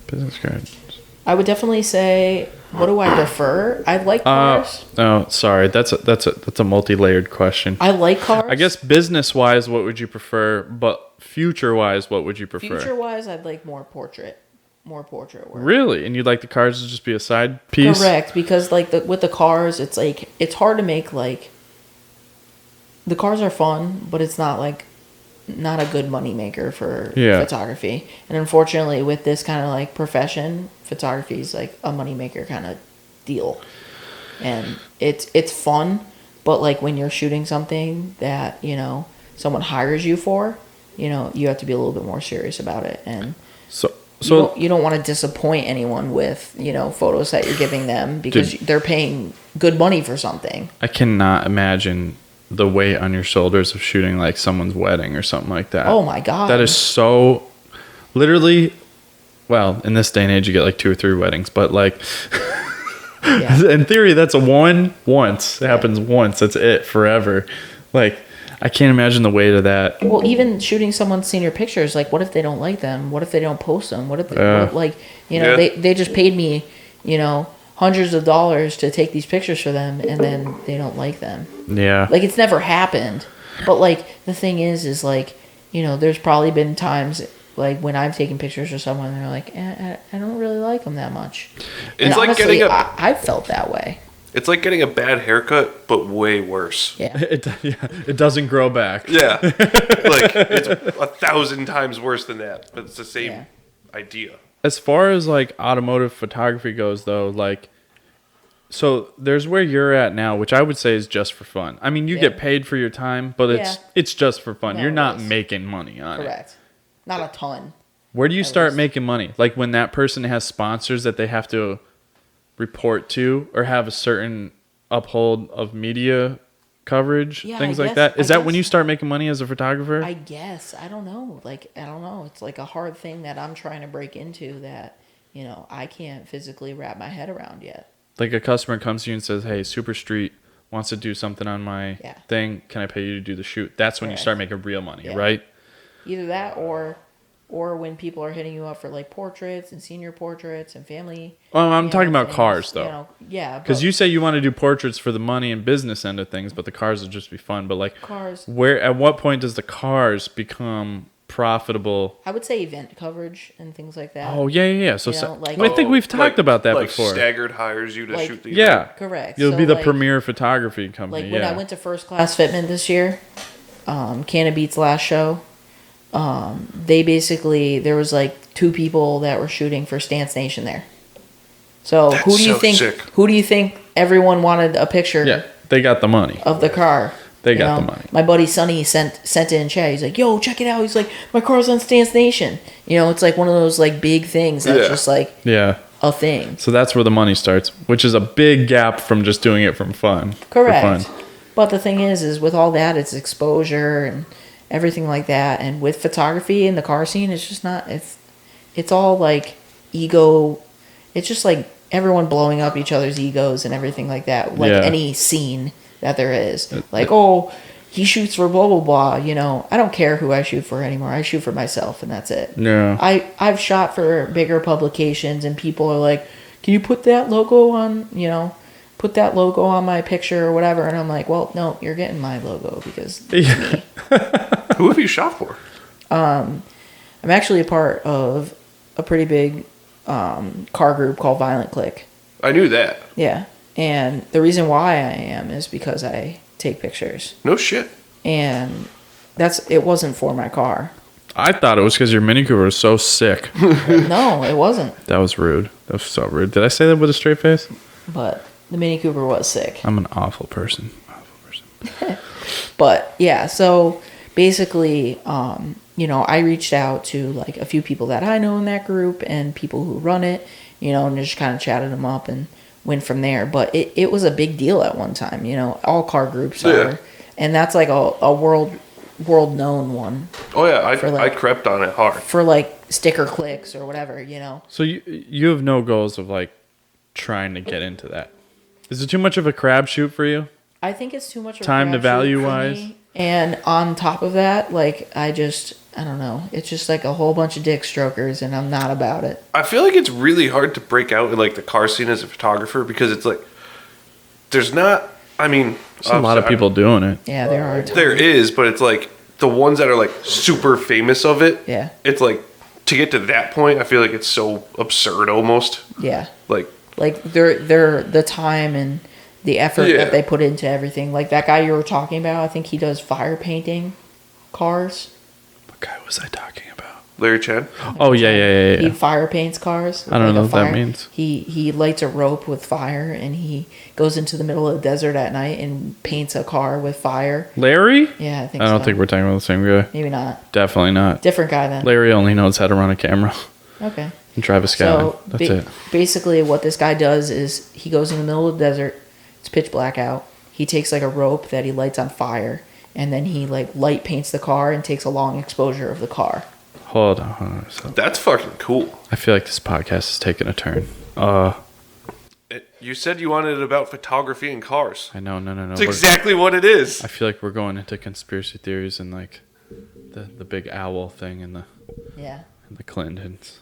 business cards. I would definitely say, what do I prefer? I like cars. Oh, sorry. That's a multi-layered question. I like cars. I guess business-wise, what would you prefer? But future-wise, what would you prefer? Future-wise, I'd like more portrait work. Really? And you'd like the cars to just be a side piece? Correct, because like with the cars, it's like it's hard to make like. The cars are fun, but it's not a good money maker for photography. And unfortunately, with this kind of like profession, photography is like a money maker kind of deal. And it's fun, but like when you're shooting something that someone hires you for, you have to be a little bit more serious about it. And So you don't want to disappoint anyone with photos that you're giving them because they're paying good money for something. I cannot imagine the weight on your shoulders of shooting like someone's wedding or something like that. Oh my God. That is so literally, well, in this day and age you get like 2 or 3 weddings, but like Yeah. in theory that's once. It happens once. That's it forever. Like I can't imagine the weight of that. Well, even shooting someone's senior pictures, like what if they don't like them? What if they don't post them? What if they, Yeah. they just paid me, hundreds of dollars to take these pictures for them, and then they don't like them. Yeah. Like, it's never happened. But, like, the thing is like, you know, there's probably been times, like, when I've taken pictures of someone, and they're like, I don't really like them that much. It's and like honestly, getting I've felt that way. It's like getting a bad haircut, but way worse. Yeah. It doesn't grow back. Yeah. Like, it's 1,000 times worse than that, but it's the same idea. As far as like automotive photography goes, though, like, so there's where you're at now, which I would say is just for fun. I mean, you get paid for your time, but it's just for fun. No, you're it not is. making money on it. Correct. Not a ton. Where do you start least. making money? Like when that person has sponsors that they have to report to or have a certain uphold of media coverage, Yeah, things I like guess- that. Is I that when guess- you start making money as a photographer? I guess. I don't know. Like, I don't know. It's like a hard thing that I'm trying to break into that, you know, I can't physically wrap my head around yet. Like a customer comes to you and says, "Hey, Super Street wants to do something on my Yeah. thing. Can I pay you to do the shoot?" That's when you Correct. start making real money, Yeah. right? Either that or when people are hitting you up for like portraits and senior portraits and family. Well, I'm you talking know, about things, cars, you though. know. Yeah. Because but you say you want to do portraits for the money and business end of things, but the cars will just be fun. But like, Cars. where at what point does the cars become profitable? I would say event coverage and things like that. Oh yeah. So, You know, like- I think we've talked about that like before. Staggered hires you to Like- shoot the Yeah, event. Correct. You'll So, be the like- premier photography company. Like when yeah. I went to First Class Fitment this year, Canna Beats last show, they basically, there was like 2 people that were shooting for Stance Nation there. So That's who do you so think? sick. Who do you think everyone wanted a picture Yeah, they got the money. of the car? They You got know? the money. My buddy Sonny sent it in chat. He's like, "Yo, check it out." He's like, "My car's on Stance Nation." You know, it's like one of those like big things that's Yeah. just like Yeah. a thing. So that's where the money starts, which is a big gap from just doing it from fun. Correct. For fun. But the thing is with all that, it's exposure and everything like that. And with photography and the car scene, it's just not. It's all like ego. It's just like everyone blowing up each other's egos and everything like that. Like Yeah. any scene that there is. Like, oh, he shoots for blah blah blah. You know, I don't care who I shoot for anymore. I shoot for myself, and that's it. Yeah. I've shot for bigger publications, and people are like, "Can you put that logo on? You know, put that logo on my picture or whatever." And I'm like, "Well, no, you're getting my logo because Yeah. Who have you shot for? I'm actually a part of a pretty big car group called Violent Click." I knew that. Yeah, and the reason why I am is because I take pictures, No shit. and it wasn't for my car. I thought it was because your Mini Cooper was so sick. No, it wasn't. That was rude. That was so rude. Did I say that with a straight face? But the Mini Cooper was sick. I'm an awful person. But yeah, so basically, you know, I reached out to like a few people that I know in that group and people who run it, you know, and just kind of chatted them up and went from there. But it was a big deal at one time, you know, all car groups are, and that's like a world known one Oh yeah, For, like- I crept on it hard. for like sticker clicks or whatever, you know. So you have no goals of like trying to get into that. Is it too much of a crapshoot for you? I think it's too much of a Time to crapshoot value for wise? me. And on top of that, like I don't know. It's just like a whole bunch of dick strokers, and I'm not about it. I feel like it's really hard to break out in like the car scene as a photographer because it's like there's not. I mean, There's a lot of people doing it. Yeah, there are. There is, but it's like the ones that are like super famous of it. Yeah. It's like to get to that point, I feel like it's so absurd almost. Yeah. Like Like they're the time and the effort Yeah. that they put into everything. Like that guy you were talking about, I think he does fire painting cars. What guy was I talking about? Larry Chen. Oh yeah. He fire paints cars. I don't Like know a what that fire- means. He lights a rope with fire and he goes into the middle of the desert at night and paints a car with fire. Larry? Yeah, I think I don't so. think we're talking about the same guy. Maybe not. Definitely not. Different guy then. Larry only knows how to run a camera Okay. and drive a Scout. So That's it. basically, what this guy does is he goes in the middle of the desert. It's pitch black out. He takes like a rope that he lights on fire, and then he like light paints the car and takes a long exposure of the car. Hold on. So That's fucking cool. I feel like this podcast is taking a turn. You said you wanted it about photography and cars. I know. No. That's exactly what it is. I feel like we're going into conspiracy theories and like the big owl thing and Yeah. the Clintons.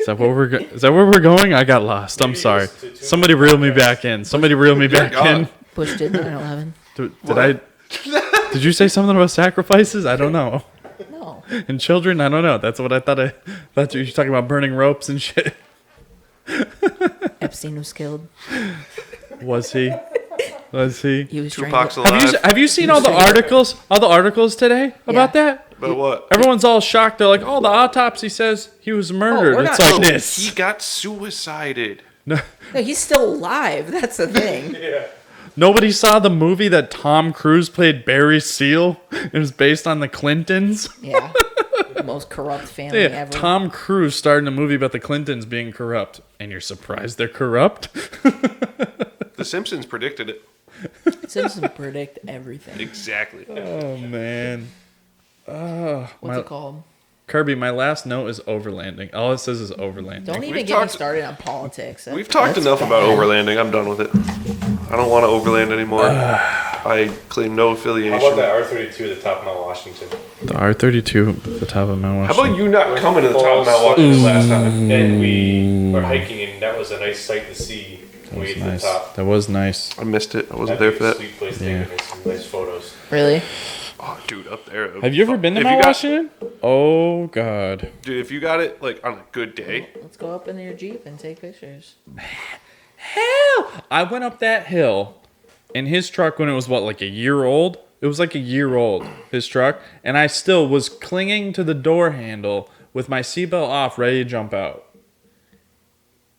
Is that where we're going? I got lost. I'm sorry. Somebody reel me back in. Somebody reel me back in. Bush did 9/11. Did you say something about sacrifices? I don't know. No. And children? I don't know. That's what I thought. That's what you're talking about, burning ropes and shit. Epstein was killed. Was he? Was he? He was Tupac's strangled. alive. Have you seen all the articles? All the articles today about that? But what? Everyone's all shocked. They're like, "Oh, the autopsy says he was murdered." we're It's not- like no, this. He got suicided. No, he's still alive. That's the thing. Yeah. Nobody saw the movie that Tom Cruise played Barry Seal. It was based on the Clintons. Yeah. The most corrupt family Yeah, ever. Tom Cruise starred in a movie about the Clintons being corrupt, and you're surprised they're corrupt? The Simpsons predicted it. Simpsons predict everything. Exactly. Oh man. What's it called? Kirby, my last note is overlanding. All it says is overlanding. Don't even We've get me talked- started on politics. We've talked That's enough about bad. overlanding. I'm done with it. I don't want to overland anymore. I claim no How affiliation. about that R32 at the top of Mount Washington? The R32 at the top of Mount How Washington. about you not coming to the top of Mount Washington last time? And we were hiking, and that was a nice sight to see when we That get to was the nice. top. That was nice. I missed it. I wasn't That'd there be for a that. sweet place to Yeah. take some nice photos. Really? Oh, dude, up there. Have you ever been to If you Mount got- Washington? Oh God. Dude, if you got it like on a good day, Let's go up in your Jeep and take pictures. Hell! I went up that hill in his truck when it was like a year old. It was like a year old, his truck, and I still was clinging to the door handle with my seatbelt off, ready to jump out.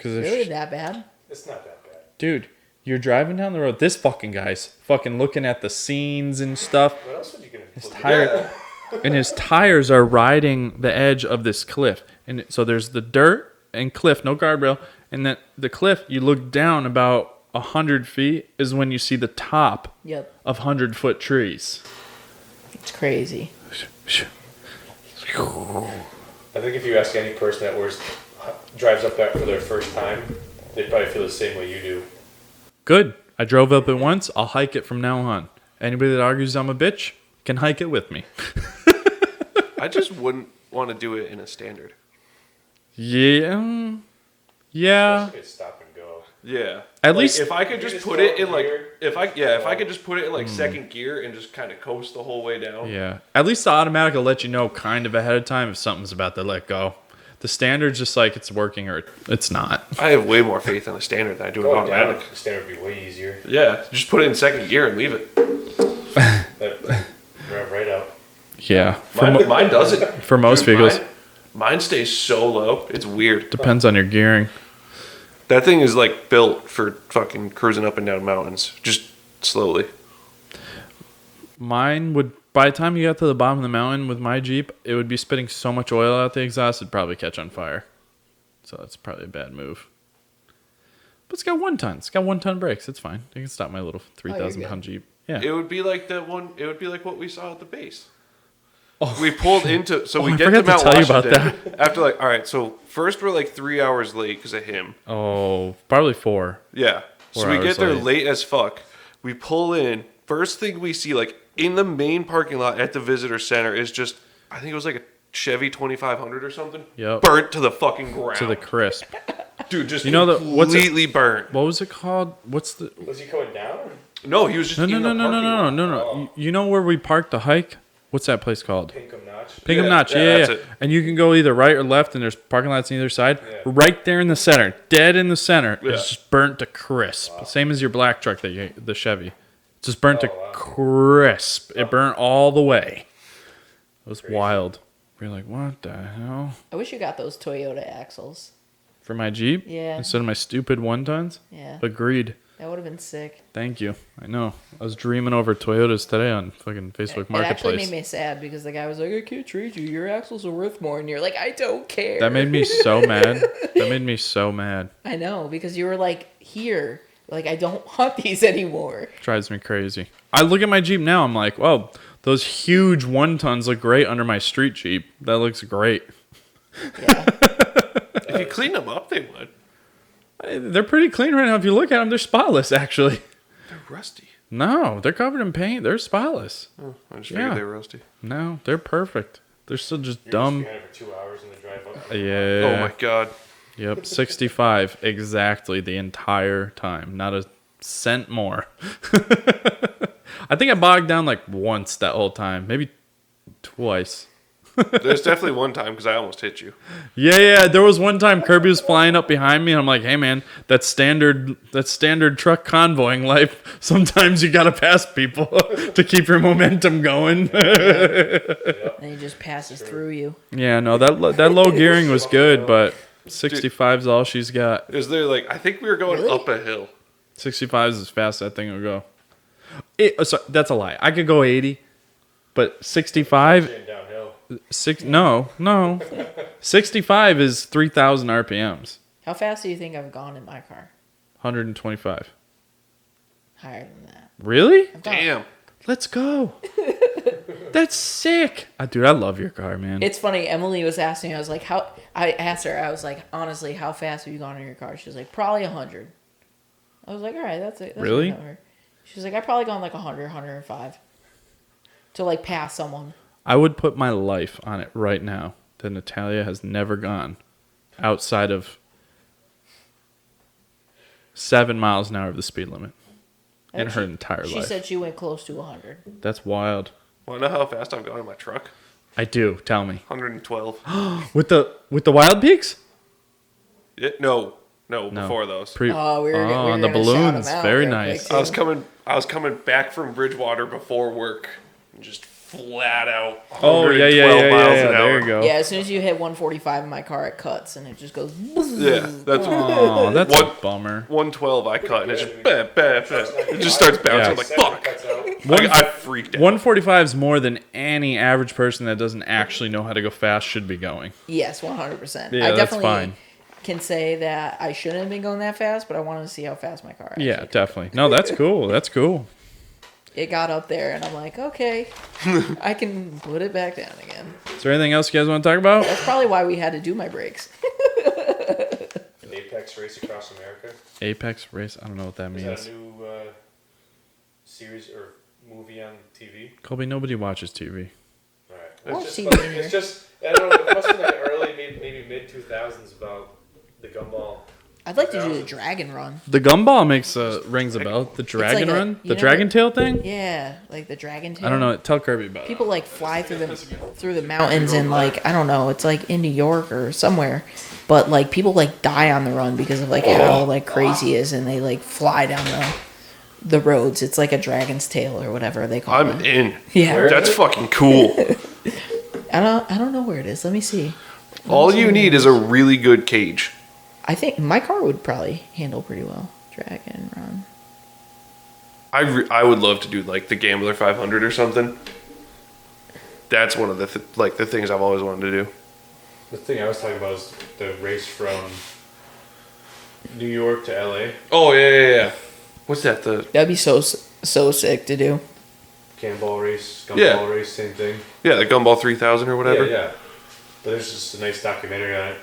Really that bad? It's not that bad. Dude, you're driving down the road. This fucking guy's fucking looking at the scenes and stuff. What else would you get? His tire, and his tires are riding the edge of this cliff. And so there's the dirt and cliff, no guardrail. And then the cliff, you look down about 100 feet is when you see the top Yep. of 100-foot trees. It's crazy. I think if you ask any person that drives up that for their first time, they'd probably feel the same way you do. Good. I drove up it once. I'll hike it from now on. Anybody that argues I'm a bitch can hike it with me. I just wouldn't want to do it in a standard. Yeah. Yeah. Especially if it's stop and go. Yeah. At Like, least if I could You just just put go it in up like here. if I could just put it in like second gear and just kind of coast the whole way down. Yeah. At least the automatic will let you know kind of ahead of time if something's about to let go. The standard's just like it's working or it's not. I have way more faith in a standard than I do an Going down, automatic. the standard would be way easier. Yeah, just put it in second gear and leave it. That, right out. Yeah. Mine doesn't. For most Dude, vehicles. mine stays so low. It's weird. Depends on your gearing. That thing is like built for fucking cruising up and down mountains, just slowly. Mine would, by the time you got to the bottom of the mountain with my Jeep, it would be spitting so much oil out the exhaust, it'd probably catch on fire. So that's probably a bad move. But it's got 1 ton. It's got 1 ton brakes. It's fine. You can stop my little 3,000 pound Jeep. Yeah. It would be like that one. It would be like what we saw at the base. We pulled into, so Oh, we I get to forgot to Mount tell you about Washington after like, all right. So first we're like 3 hours late because of him. Oh, probably 4. Yeah. So 4 we hours get there late. late as fuck. We pull in. First thing we see, like in the main parking lot at the visitor center, is just I think it was like a Chevy 2500 or something. Yep. Burnt to the fucking ground. To the crisp. Dude, just You know the- what's it- completely burnt. What was it called? What's the... Was he coming down? No, he was just No, in no, the no, no, no, parking no, lot. no, no. You know where we parked the hike? What's that place called? Pinkham Notch. Pinkham Yeah, Notch, yeah, yeah, that's yeah. it. And you can go either right or left, and there's parking lots on either side. Yeah. Right there in the center, dead in the center, Yeah. it's just burnt to crisp. Same as your black truck, the Chevy. It's just burnt to wow. crisp. It burnt all the way. It was wild. We're like, what the hell? I wish you got those Toyota axles. For my Jeep? Yeah. Instead of my stupid 1 tons? Yeah. Agreed. That would have been sick. Thank you. I know. I was dreaming over Toyotas today on fucking Facebook It actually Marketplace. made me sad because the guy was like, I can't trade you. Your axles are worth more. And you're like, I don't care. That made me so mad. That made me so mad. I know, because you were like, here. Like, I don't want these anymore. Drives me crazy. I look at my Jeep now. I'm like, whoa, those huge 1 tons look great under my street Jeep. That looks great. Yeah. If you clean them up, they would. They're pretty clean right now. If you look at them, they're spotless, actually. They're rusty. No, they're covered in paint. They're spotless. Oh, I just figured Yeah. they were rusty. No, they're perfect. They're still just You're dumb. just behind it for 2 hours in the drive up. Yeah. Oh my god. Yep, 65 exactly the entire time. Not a cent more. I think I bogged down like once that whole time, maybe twice. There's definitely one time because I almost hit you. Yeah. There was one time Kirby was flying up behind me, and I'm like, "Hey, man, that's standard truck convoying life. Sometimes you gotta pass people to keep your momentum going." And he just passes through you. Yeah, no, that low gearing was good, but 65 is all she's got. Is there like I think we were going Really? up a hill. 65 is as fast as that thing will go. Sorry, that's a lie. I could go 80, but 65. Downhill. No. 65 is 3,000 RPMs. How fast do you think I've gone in my car? 125. Higher than that. Really? I've gone- Damn. Let's go. That's sick. Dude, I love your car, man. It's funny. Emily was asking me. I was like, "How?" I asked her. I was like, "Honestly, how fast have you gone in your car?" She was like, "Probably 100." I was like, "All right, that's it." Really? She was like, "I probably gone like 100, 105 to like pass someone." I would put my life on it right now that Natalia has never gone outside of 7 miles an hour of the speed limit in her entire She life. said she went close to 100. That's wild. Want to know how fast I've gone in my truck? I do. Tell me. 112. With the Wild Peaks? No, No. before those. We were on the gonna shout 'em balloons. out Very real nice. quick, too. I was coming back from Bridgewater before work, and just flat out. Oh, yeah. 112 miles an hour. There you go. Yeah, as soon as you hit 145 in my car, it cuts and it just goes. Yeah, that's Oh, that's What? a bummer. 112. I cut, and it's just it just starts bouncing. Yeah. I'm like, fuck. Cuts out. I freaked out. 145 is more than any average person that doesn't actually know how to go fast should be going. Yes, 100%. Yeah, I that's definitely fine. can say that I shouldn't have been going that fast, but I wanted to see how fast my car. Yeah, actually- definitely. No, that's cool. That's cool. It got up there, and I'm like, okay, I can put it back down again. Is there anything else you guys want to talk about? That's probably why we had to do my brakes. An Apex race across America. Apex Race? I don't know what that Is means. that a new series or movie on TV? Colby, nobody watches TV. Alright. Watch It's TV just, in here. it's just I don't know. It must have been like early, maybe mid 2000s about the gumball. I'd like to do the dragon run. The gumball rings a bell. The dragon like a- run? you The know dragon what- tail thing? Yeah, like the dragon tail. I don't know. Tell Kirby about it. People like fly through the mountains and like I don't know. It's like in New York or somewhere, but like people like die on the run because of like how like crazy it is, and they like fly down the roads. It's like a dragon's tail or whatever they call I'm it. in. Yeah, That's fucking cool. I don't know where it is. Let me see. All you need is a really good cage. I think my car would probably handle pretty well. Dragon run. I would love to do like the Gambler 500 or something. That's one of the the things I've always wanted to do. The thing I was talking about is the race from New York to LA. Oh yeah. What's that? That'd be so sick to do. Cannonball race, gumball Yeah. race, same thing. The Gumball 3000 or whatever. Yeah. But there's just a nice documentary on it.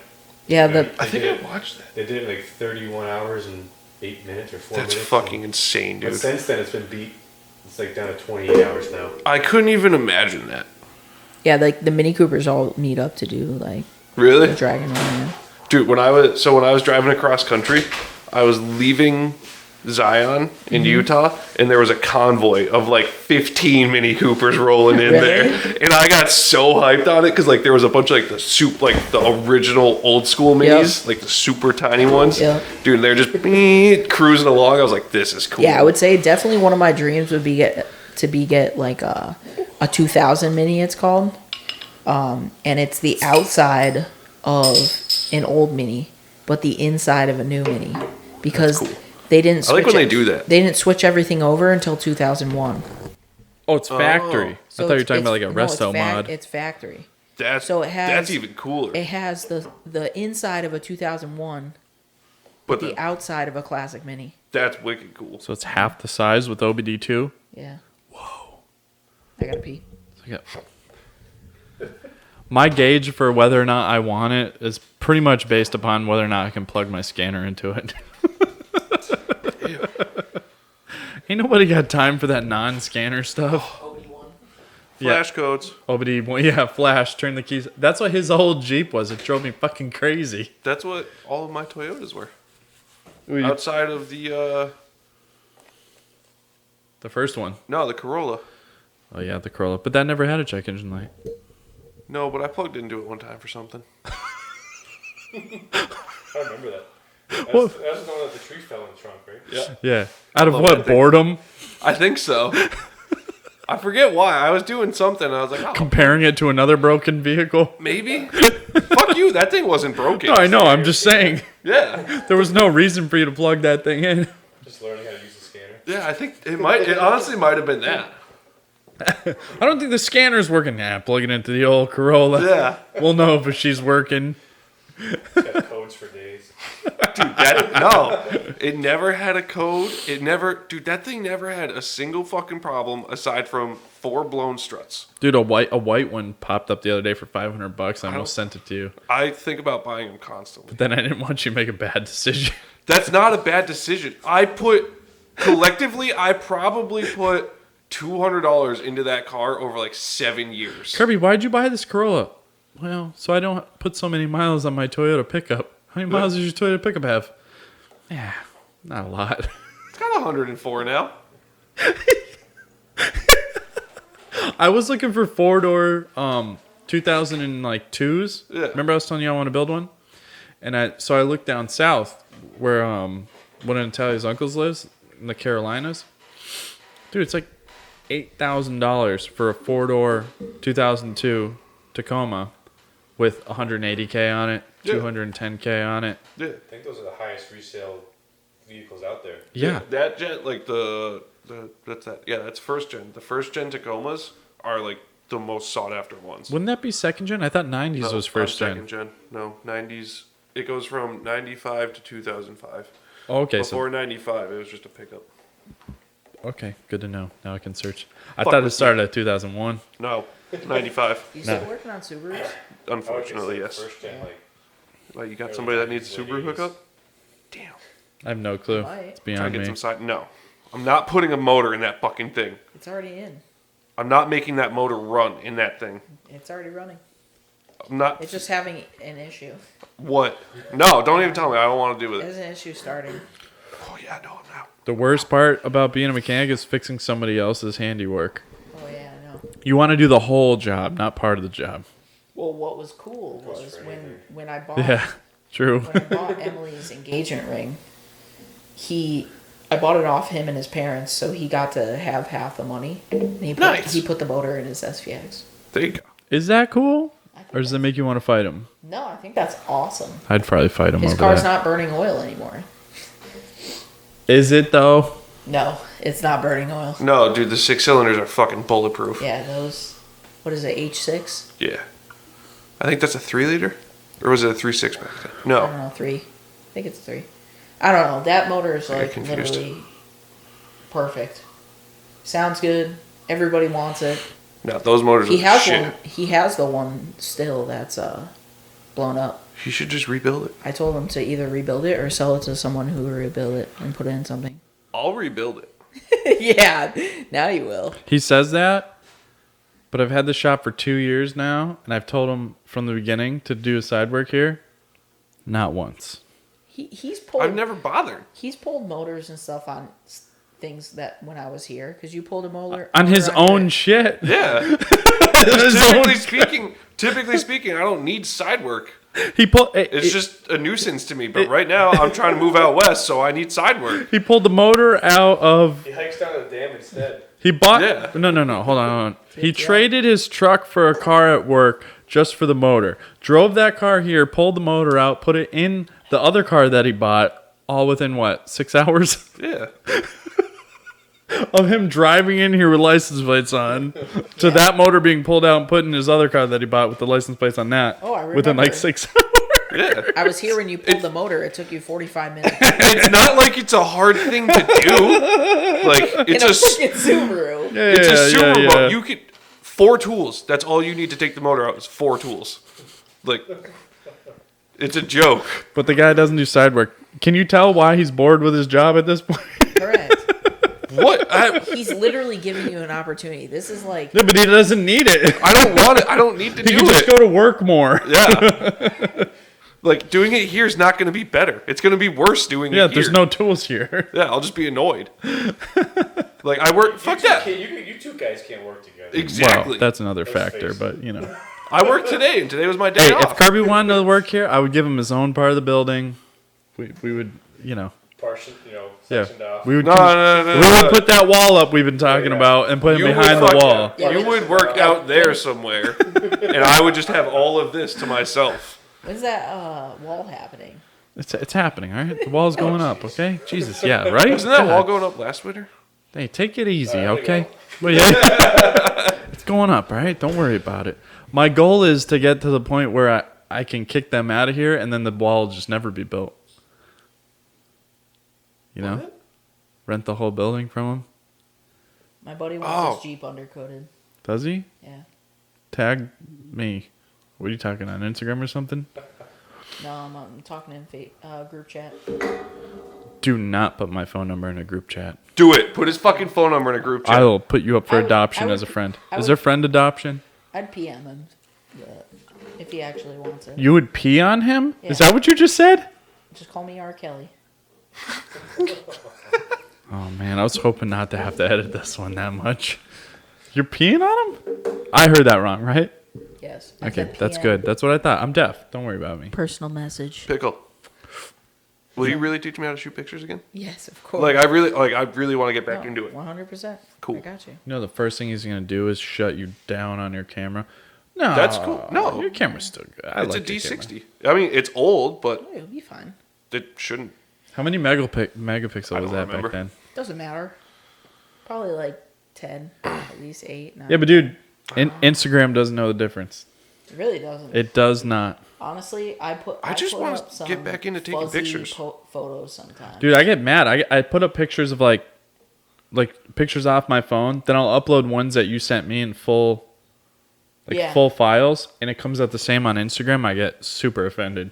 Yeah, Yeah. the I think I watched that. They did it in like 31 hours and 8 minutes or 4 That's minutes. fucking insane, But dude. since then, it's been beat. It's like down to 28 hours now. I couldn't even imagine that. yeah, like the Mini Coopers all meet up to do like the Really? dragon run. Yeah. Dude, when I was driving across country, I was leaving Zion in Utah, and there was a convoy of like 15 Mini Coopers rolling in Really? there, and I got so hyped on it because like there was a bunch of like the original old school minis, like the super tiny ones. Yep. Dude, and they're just cruising along. I was like, this is cool. Yeah, I would say definitely one of my dreams would be get like a 2000 Mini. It's called, and it's the outside of an old Mini, but the inside of a new Mini, because That's cool. they didn't. I like switch when they do that. They didn't switch everything over until 2001. Oh, it's factory. So I thought you were it's- talking about like a no, it's resto mod. It's factory. That's So it has- that's even cooler. It has the inside of a 2001, But the outside of a classic Mini. that's wicked cool. So it's half the size with OBD2. Yeah. Whoa. I gotta pee. My gauge for whether or not I want it is pretty much based upon whether or not I can plug my scanner into it. Ain't nobody got time for that non-scanner stuff. Flash codes. Oh, but flash, turn the keys. That's what his old Jeep was. It drove me fucking crazy. That's what all of my Toyotas were. Ooh, Outside of the first one. no, the Corolla. Oh, yeah, the Corolla. But that never had a check engine light. No, but I plugged into it one time for something. I remember that. That's the one that the tree fell in the trunk, right? Yeah. Yeah. Out of love what? that thing. Boredom? I think so. I forget why. I was doing something. I was like, oh, Comparing it to another broken vehicle? maybe. Fuck you. That thing wasn't broken. No, I know. I'm just saying. Yeah. There was no reason for you to plug that thing in. Just learning how to use the scanner. Yeah, I think it might. It honestly might have been that. I don't think the scanner's working. Nah, plug it into the old Corolla. Yeah. We'll know if she's working. Got codes for days. Dude, it never had a code. Dude, that thing never had a single fucking problem aside from 4 blown struts. Dude, a white one popped up the other day for $500. I almost sent it to you. I think about buying them constantly. Then I didn't want you to make a bad decision. That's not a bad decision. Collectively, I probably put $200 into that car over like 7 years. Kirby, why'd you buy this Corolla? Well, so I don't put so many miles on my Toyota pickup. How many miles does your Toyota pickup have? Yeah, not a lot. It's got 104 now. I was looking for 4-door 2002s. Yeah. Remember I was telling you I want to build one? And I looked down south where one of Natalia's uncles lives in the Carolinas. Dude, it's like $8,000 for a 4-door 2002 Tacoma with 180K on it, Yeah. 210K on it. Yeah. I think those are the highest resale vehicles out there. Yeah. That jet, like that's that. Yeah, that's first gen. The first gen Tacomas are like the most sought after ones. Wouldn't that be second gen? I thought 90s No, was first gen. Second gen. No, 90s. It goes from 95 to 2005. Oh, okay, Before 95, it was just a pickup. okay, good to know. Now I can search. I Fuck thought it with started at 2001. No, 95. You still working on Subarus? Unfortunately, yes. First gen, like, Well, you got somebody that needs a Subaru hookup? Damn. I have no clue. Might. It's Try to beyond get me. some side. No, I'm not putting a motor in that fucking thing. It's already in. I'm not making that motor run in that thing. It's already running. I'm not. It's just having an issue. What? No, don't even tell me. I don't want to do with it. There's an issue starting. Oh yeah, no, I'm out. The worst part about being a mechanic is fixing somebody else's handiwork. Oh yeah, I know. You want to do the whole job, not part of the job. Well, what was cool was when I bought Yeah, true. when I bought Emily's engagement ring, I bought it off him and his parents, so he got to have half the money. And Nice. He put the motor in his SVX. There you go. Is that cool? I think Or does it make you want to fight him? No, I think that's awesome. I'd probably fight him His over car's that. not burning oil anymore. Is it though? No, it's not burning oil. No, dude, the 6 cylinders are fucking bulletproof. Yeah, those. What is it? H6? Yeah. I think that's a 3 liter, or was it a 3.6 back then? I No. don't know. 3. I think it's 3. I don't know. That motor is I get like confused. literally perfect. Sounds good. Everybody wants it. No, those motors He are has shit. one. He has the one still that's blown up. You should just rebuild it. I told him to either rebuild it or sell it to someone who will rebuild it and put it in something. I'll rebuild it. Yeah, now you will. He says that, but I've had the shop for 2 years now, and I've told him from the beginning to do his side work here. Not once. He's pulled. I've never bothered. He's pulled motors and stuff on things that when I was here, because you pulled a motor On his motor own your- shit. Yeah. His own- typically speaking, I don't need side work. He pulled. It's just a nuisance to me. But right now, I'm trying to move out west, so I need side work. He pulled the motor out of. he hikes down to the dam instead. He bought. Yeah. No. Hold on. He Yeah. traded his truck for a car at work just for the motor. Drove that car here, pulled the motor out, put it in the other car that he bought, all within what, 6 hours Yeah. of him driving in here with license plates on, to that motor being pulled out and put in his other car that he bought with the license plates on that. Oh, I within like remember. 6 hours. Yeah. I was here when you pulled the motor. It took you 45 minutes. It's not like it's a hard thing to do. Like, In it's a a freaking Subaru. it's a super yeah. boat. You could 4 tools. That's all you need to take the motor out. Is 4 tools. Like, it's a joke. But the guy doesn't do side work. Can you tell why he's bored with his job at this point? Correct. What? He's literally giving you an opportunity. This is like Yeah, but he doesn't need it. I don't want it. I don't need to He do can just it. go to work more. Yeah. Like, doing it here is not going to be better. It's going to be worse doing it Yeah, here. there's no tools here. Yeah, I'll just be annoyed. Like, I work... Fuck that. You two guys can't work together. Exactly. Well, that's another Let's factor, face but you know. I worked today, and today was my day Hey, off. if Kirby wanted to work here, I would give him his own part of the building. We would, you know, Partial, yeah. sectioned off. We would, No. we would put that wall up we've been talking Yeah. about and put him You would behind the fuck- wall. Yeah, you would work out there somewhere, and I would just have all of this to myself. when's that wall happening? It's happening, all right? The wall's going up, okay? Jesus, yeah, right? Wasn't that God. wall going up last winter? Hey, take it easy, There we okay? go. Well, yeah. It's going up, all right? Don't worry about it. My goal is to get to the point where I can kick them out of here and then the wall will just never be built. You know? What? Rent the whole building from them. My buddy wants Oh. his Jeep undercoated. Does he? Yeah. Tag me. What are you talking on Instagram or something? No, I'm talking in group chat. Do not put my phone number in a group chat. Do it. Put his fucking phone number in a group chat. I will put you up for I would- adoption I would- as a friend. I Is would- there friend adoption? I'd PM him if he actually wants it. You would pee on him? Is Yeah. that what you just said? Just call me R. Kelly. Oh man, I was hoping not to have to edit this one that much. You're peeing on him? I heard that wrong, right? Yes. I Okay, said that's PM. good. That's what I thought. I'm deaf. Don't worry about me. Personal message. Pickle. Will you really teach me how to shoot pictures again? Yes, of course. Like, I really want to get back into it. 100%. Cool. I got you. You know the first thing he's gonna do is shut you down on your camera. No, That's cool. No. your camera's still good. I It's like a your camera. D60. I mean, it's old, but Oh, it'll be fine. it shouldn't. How many megapixel I was don't that remember. back then? Doesn't matter. Probably like 10, at least 8, 9. Yeah, but dude, Instagram doesn't know the difference. It really doesn't. It does not. Honestly, I just put wanna up some get back into taking fuzzy pictures. Photos sometimes. Dude, I get mad. I put up pictures of like pictures off my phone. Then I'll upload ones that you sent me in full, Yeah. full files, and it comes out the same on Instagram. I get super offended.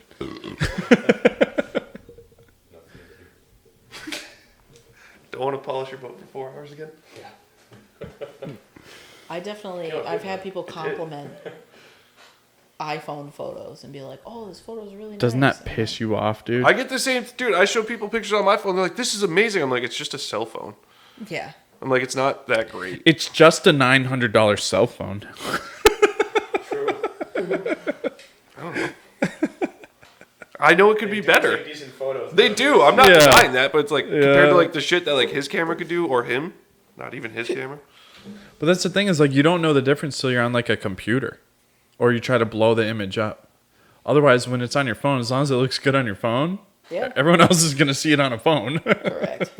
Don't want to polish your boat for 4 hours again? I've had people compliment iPhone photos and be like, "Oh, this photo's really Doesn't nice." that piss you off, dude? I get the same, dude. I show people pictures on my phone. They're like, "This is amazing." I'm like, "It's just a cell phone." Yeah. I'm like, "It's not that great." It's just a $900 cell phone. I know it could be better. Take decent photos. They do. I'm not Yeah. denying that, but it's like compared Yeah. to like the shit that like his camera could do or him, not even his camera. But that's the thing is like you don't know the difference till you're on like a computer, or you try to blow the image up. Otherwise, when it's on your phone, as long as it looks good on your phone, Yeah. everyone else is gonna see it on a phone. Correct.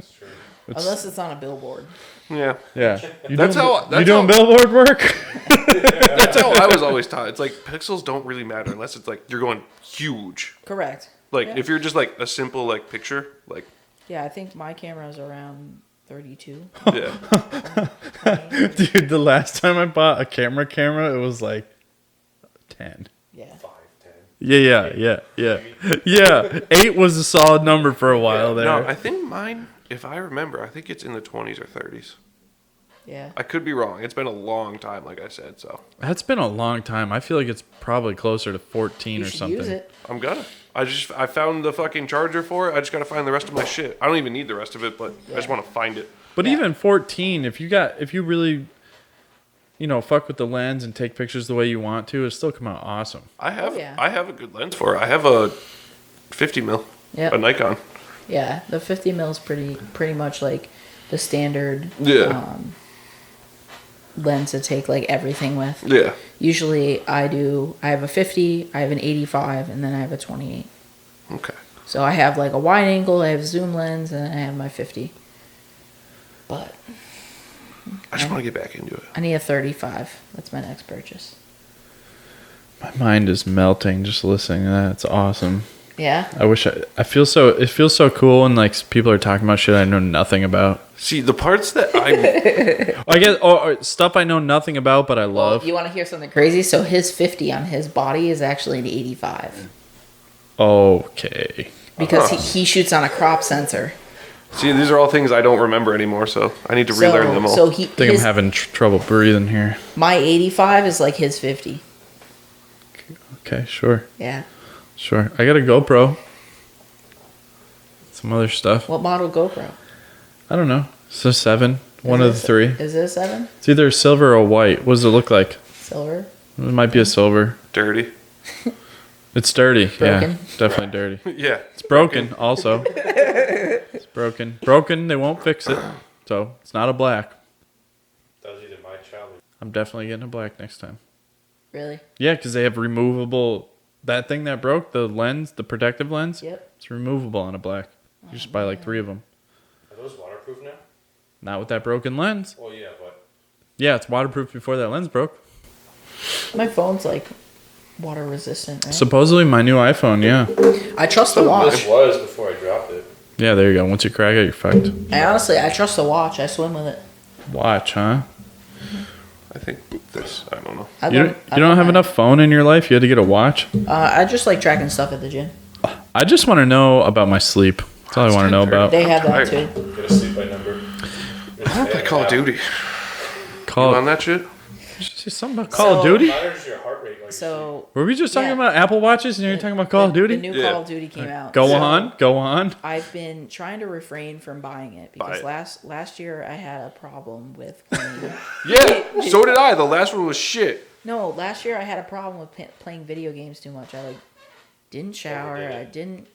Unless it's on a billboard. Yeah, Yeah, you That's doing, how- that's you doing how- billboard work. that's how I was always taught. It's like pixels don't really matter unless it's like you're going huge. Correct. Like Yeah. if you're just like a simple like picture, like Yeah, I think my camera is around 32. yeah, Dude, the last time I bought a camera, it was like 10. Yeah. 5, 10. Yeah. 8 was a solid number for a while there. no, I think mine. If I remember, I think it's in the 20s or 30s. Yeah. I could be wrong. It's been a long time, like I said. So That's been a long time. I feel like it's probably closer to 14 You or should something. use it. I'm gonna. I found the fucking charger for it. I just gotta find the rest of my shit. I don't even need the rest of it, but I just want to find it. But Yeah. even 14, if you really, fuck with the lens and take pictures the way you want to, it'll still come out awesome. I have yeah. I have a good lens for it. I have a 50 mil, Yep. a Nikon. Yeah. The 50 mil is pretty much like the standard Yeah. lens to take like everything with. Yeah. Usually I have a 50, I have an 85, and then I have a 28. Okay. So I have like a wide angle, I have a zoom lens, and I have my 50. But I just want to get back into it. I need a 35. That's my next purchase. My mind is melting just listening to that. It's awesome. Yeah. I wish it feels so cool and like people are talking about shit I know nothing about. See, the parts that I I guess or stuff I know nothing about but I love. Well, you want to hear something crazy? So his 50 on his body is actually an 85 Okay. because he shoots on a crop sensor. See, these are all things I don't remember anymore, so I need to relearn them all. So I think I'm having trouble breathing here. my 85 is like his 50. Okay, sure. Yeah. Sure. I got a GoPro. Some other stuff. What model GoPro? I don't know. It's a 7. One of the 3. Is it a 7? It's either silver or white. What does it look like? Silver? It might be a silver. Dirty. It's dirty. Broken. Yeah, definitely dirty. Yeah. It's broken also. It's broken. Broken, they won't fix it. So, it's not a black. That was either my child. I'm definitely getting a black next time. Really? Yeah, because they have removable... That thing that broke, the lens, the protective lens, Yep. it's removable on a black. You just buy like 3 of them. Are those waterproof now? Not with that broken lens. Well, yeah, but Yeah, it's waterproof before that lens broke. My phone's like water resistant, right? Supposedly my new iPhone, yeah. I trust the watch. it was before I dropped it. Yeah, there you go. Once you crack it, you're fucked. I trust the watch. I swim with it. Watch, huh? I think this. I don't know. You don't have enough phone in your life? You had to get a watch? I just like tracking stuff at the gym. I just want to know about my sleep. That's all I want to know about. They have that tired. too. Get a sleep by number. I don't play Call of Duty. You on Call that shit? something about Call of Duty? Monitors your heart rate. Like So Were we just talking Yeah. about Apple Watches and you're talking about Call of the Duty? new Yeah. Call of Duty came out. Go So on, go on. I've been trying to refrain from buying it Buy because it. last year I had a problem with playing. Yeah, so did I. The last one was shit. No, last year I had a problem with playing video games too much. I didn't shower. I didn't.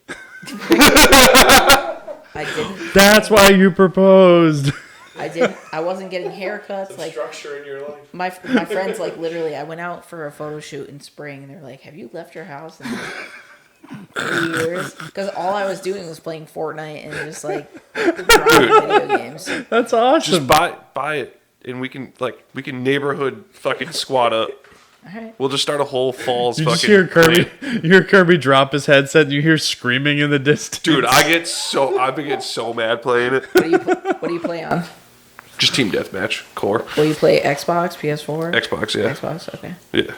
I didn't. That's why you proposed. I didn't. I wasn't getting haircuts. some Like structure in your life. my friends, like literally, I went out for a photo shoot in spring, and they're like, "Have you left your house in like 3 years?" Because all I was doing was playing Fortnite and just like driving video games. That's awesome. Just buy it, and we can neighborhood fucking squad up. All right. We'll just start a whole falls You fucking. just hear Kirby. plan. You hear Kirby drop his headset, and you hear screaming in the distance. Dude, I've been getting so mad playing it. What do you play on? Just team deathmatch, core, Will you play Xbox, PS4? Xbox, yeah, Xbox, okay. yeah.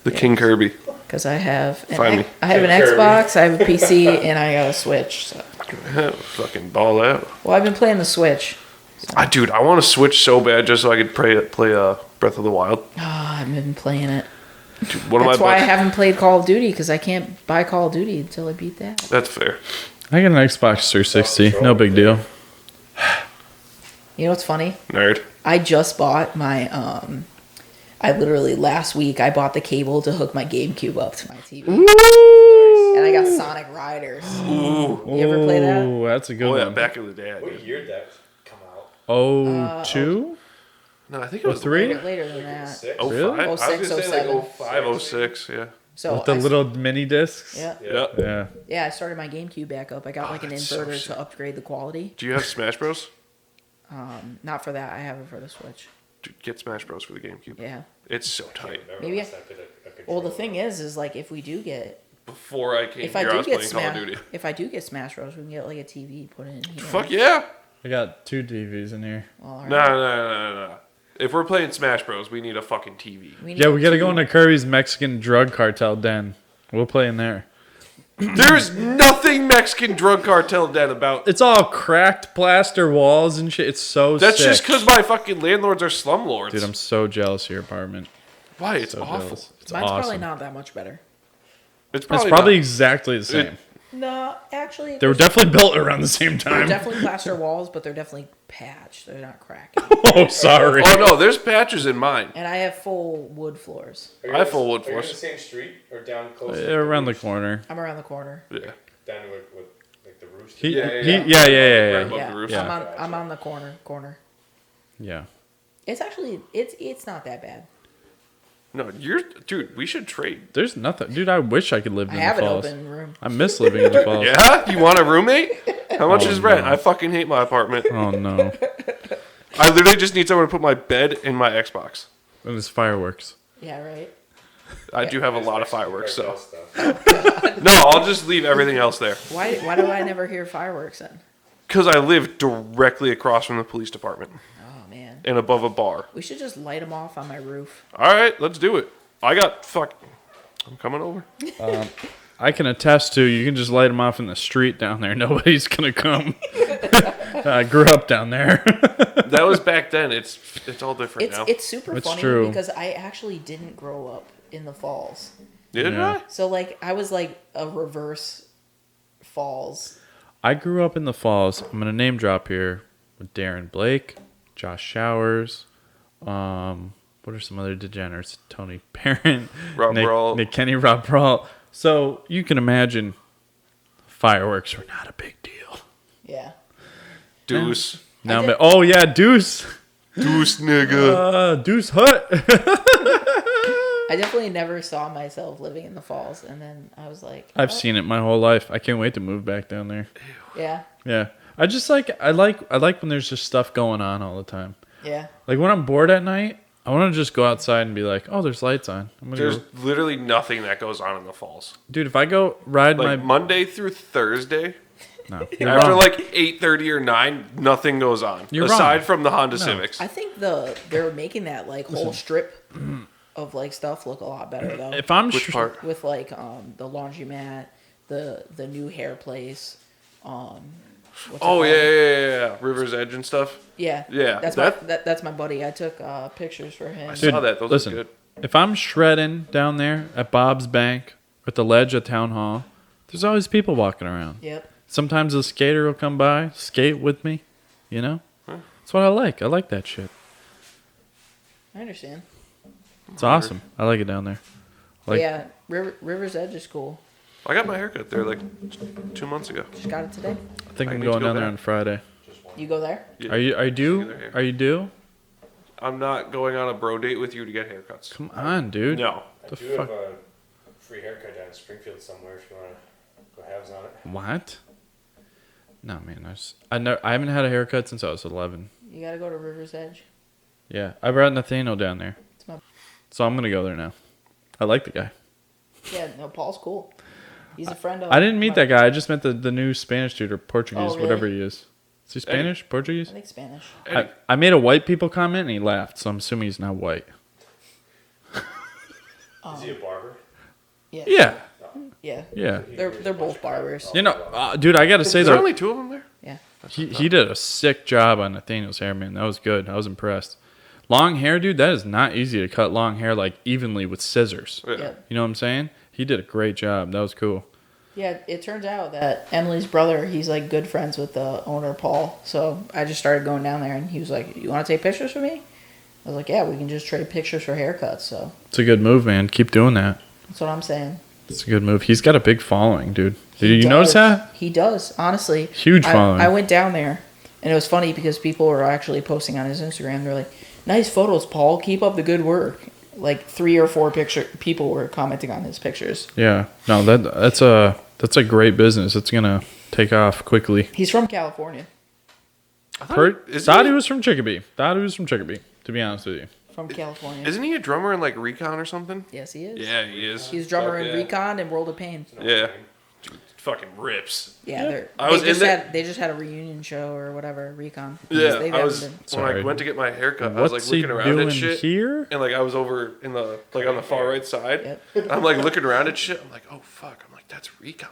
The King Kirby. Because I have Find me. I have an Kirby. Xbox, I have a PC, and I got a Switch. So. Fucking ball out. Well, I've been playing the Switch. Dude, I want to switch so bad just so I could play Breath of the Wild. Oh, I've been playing it. Dude, one That's of my why I buddies. haven't played Call of Duty, because I can't buy Call of Duty until I beat that. That's fair. I got an Xbox 360. No big deal. You know what's funny? Nerd. I just bought my I literally last week I bought the cable to hook my GameCube up to my TV. And I got Sonic Riders. Ooh. You ever play that? Oh, that's a good Oh yeah, one. back in the day. I What did. year did that come out? Oh, 2? No, I think it was 3? Later than that. 6? Oh, Really? five? I was 06, gonna say like 07. 05, 06, yeah. So With the little mini discs? yeah. Yeah. Yeah. Yeah, I started my GameCube back up. I got like an that's so inverter sick. to upgrade the quality. Do you have Smash Bros? Not for that. I have it for the Switch. Dude, get Smash Bros for the GameCube. Yeah. It's so tight. Maybe I Well, the thing is like if we do get Before I came if here, I I do was get playing Call of Smash Duty. if I do get Smash Bros, we can get like a TV put in here. Fuck yeah! I got 2 TVs in here. Well, all right. No. If we're playing Smash Bros, we need a fucking TV. need Yeah, we gotta two- go into Kirby's Mexican drug cartel den. We'll play in there. There's nothing Mexican drug cartel den about. It's all cracked plaster walls and shit. It's so That's sick. just because my fucking landlords are slumlords. Dude, I'm so jealous of your apartment. Why? It's So awful. jealous. It's Mine's probably awesome. not that much better. It's It's probably, probably not. exactly the same. No, actually, They were definitely built around the same they're time. definitely plaster walls, but they're definitely patched. They're not cracking. Oh, sorry. Oh no, there's patches in mine. And I have full wood floors. I have full wood Are you in the floors. same street or down close? Around the corner. I'm around the corner. Yeah. Down with like the roost. Yeah. Yeah. Yeah. Above Yeah, the roof. Yeah. I'm on the corner. Yeah. It's actually it's not that bad. No, dude. We should trade. There's nothing. Dude, I wish I could live I in have the an falls. open room. I miss living in the falls. Yeah, you want a roommate? How much Oh, is rent? no. I fucking hate my apartment. Oh, no. I literally just need someone to put my bed in my Xbox. And there's fireworks. Yeah, right. I do have a lot of fireworks, so Stuff. no, I'll just leave everything else there. Why do I never hear fireworks then? Because I live directly across from the police department Oh man, and above a bar. we should just light them off on my roof. All right, let's do it. I'm coming over. I can attest to you can just light them off in the street down there. Nobody's gonna come. I grew up down there. That was back then. It's all different now. It's super It's funny true. because I actually didn't grow up in the falls. Did Yeah. I? So like I was like a reverse falls. I grew up in the falls. I'm gonna name drop here with Darren Blake, Josh Showers. What are some other degenerates? Tony Parent, Rob Brawl. Nick Kenny, Rob Brawl. So you can imagine fireworks were not a big deal. Yeah. Deuce. Now, did- oh yeah, Deuce, Deuce, nigga. Deuce Hut. I definitely never saw myself living in the falls, and then I was like, I've oh, seen it my whole life. I can't wait to move back down there. Yeah, Yeah, I like when there's just stuff going on all the time. yeah. Like when I'm bored at night, I want to just go outside and be like, oh, there's lights on. I'm gonna There's go. literally nothing that goes on in the falls. Dude, if I go ride Like my Monday through Thursday, no, you're after wrong. like 8:30 or 9, nothing goes on. You're aside wrong. from the Honda No. Civics. I think they're making that like whole strip of like stuff look a lot better though. if I'm Which part? With like the laundromat, the new hair place. What's it Oh called? yeah. River's Edge and stuff. Yeah. Yeah, That's my buddy. I took pictures for him. I Dude, saw that. Those listen, are good. if I'm shredding down there at Bob's Bank or at the ledge at Town Hall, there's always people walking around. Yep. Sometimes a skater will come by, skate with me, you know? That's what I like. I like that shit. I understand. It's awesome. I like it down there. Like, Yeah, River's Edge is cool. I got my haircut there like 2 months ago. Just got it today. I think I I'm need to going go down there back. on Friday. You go there? Yeah. Are you Either here. Are you due? I'm not going on a bro date with you to get haircuts. Come on, dude. No. The I do fuck? have a free haircut down in Springfield somewhere if you want to go halves on it. What? No, man. I haven't had a haircut since I was 11. You gotta go to River's Edge. Yeah, I brought Nathaniel down there, It's my so I'm gonna go there now. I like the guy. Yeah, no, Paul's cool. He's a friend of. I didn't meet that guy. I just met the new Spanish dude or Portuguese, Oh, really? whatever he is. Is he Spanish? Portuguese? I think Spanish. I made a white people comment and he laughed, so I'm assuming he's not white. Is he a barber? Yeah. Yeah, Yeah. yeah. They're both barbers. You know, dude, I gotta say Is there though, only 2 of them there? Yeah. he did a sick job on Nathaniel's hair, man. That was good. I was impressed. Long hair, dude, that is not easy to cut long hair like evenly with scissors. Yeah. Yeah. You know what I'm saying? He did a great job. That was cool. Yeah, it turns out that Emily's brother, he's like good friends with the owner, Paul. So I just started going down there and he was like, "You want to take pictures for me?" I was like, "Yeah, we can just trade pictures for haircuts." So It's a good move, man. Keep doing that. that's what I'm saying. It's a good move. He's got a big following, dude. Did He you notice does. that? He does, honestly. Huge following. I went down there and it was funny because people were actually posting on his Instagram. They're like, "Nice photos, Paul. Keep up the good work." Like 3 or 4 people were commenting on his pictures. Yeah. No, that's a great business. It's gonna take off quickly. He's from California. Thought he was from Chicopee. To be honest with you. From California. Isn't he a drummer in like Recon or something? Yes, he is. Yeah, he is. He's drummer Fuck in yeah. Recon and World of Pain. Yeah. Dude, fucking rips. Yeah, they just had a reunion show or whatever, Recon. Yeah, They I was haven't when I Sorry. went to get my haircut. I was What's like he looking around doing at shit, here? and like I was over in the like on the far right side. Yep. I'm like looking around at shit. I'm like, oh fuck. I'm like, that's Recon.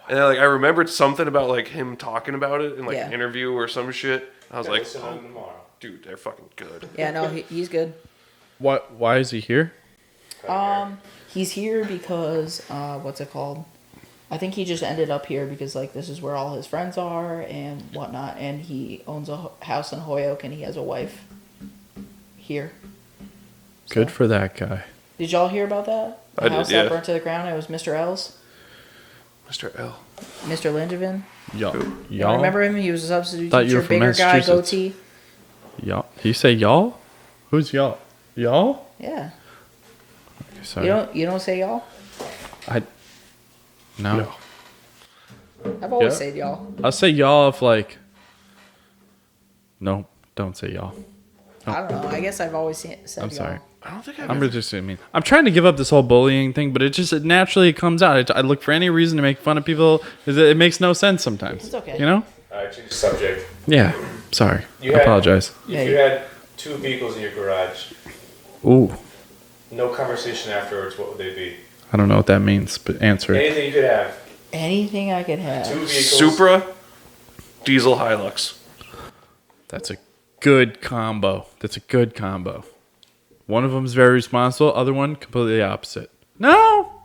And then like I remembered something about like him talking about it in like an Yeah. interview or some shit. I was like, Listen to oh, him tomorrow. dude, they're fucking good. Yeah, no, he's good. Why is he here? He's here because what's it called? I think he just ended up here because like this is where all his friends are and whatnot, and he owns a house in Holyoke and he has a wife here. Good So- for that guy. Did y'all hear about that? The I did, house yeah. that burnt to the ground. It was Mr. L's, Mr. L. Mr. Langevin. Y'all. Y'all remember him? He was a substitute Thought you teacher, were from bigger guy, Massachusetts. goatee. Y'all. Did you say y'all? Who's y'all? Y'all? Yeah. Okay, sorry. You don't say y'all. No. I've always Yeah. said y'all. I'll say y'all if like. No, don't say y'all. I don't know. I guess I've always said I'm y'all. sorry. I don't think I've I'm ever- just mean. I'm trying to give up this whole bullying thing, but it naturally comes out. I look for any reason to make fun of people. It makes no sense sometimes. It's okay. You know? Change the subject. Yeah. Sorry. You I had- apologize. If Yeah, you had 2 vehicles in your garage, Ooh. no conversation afterwards, what would they be? I don't know what that means, but answer it. Anything you could have. Anything I could have. 2 vehicles. Supra, diesel Hilux. That's a good combo. One of them is very responsible. Other one, completely opposite. No!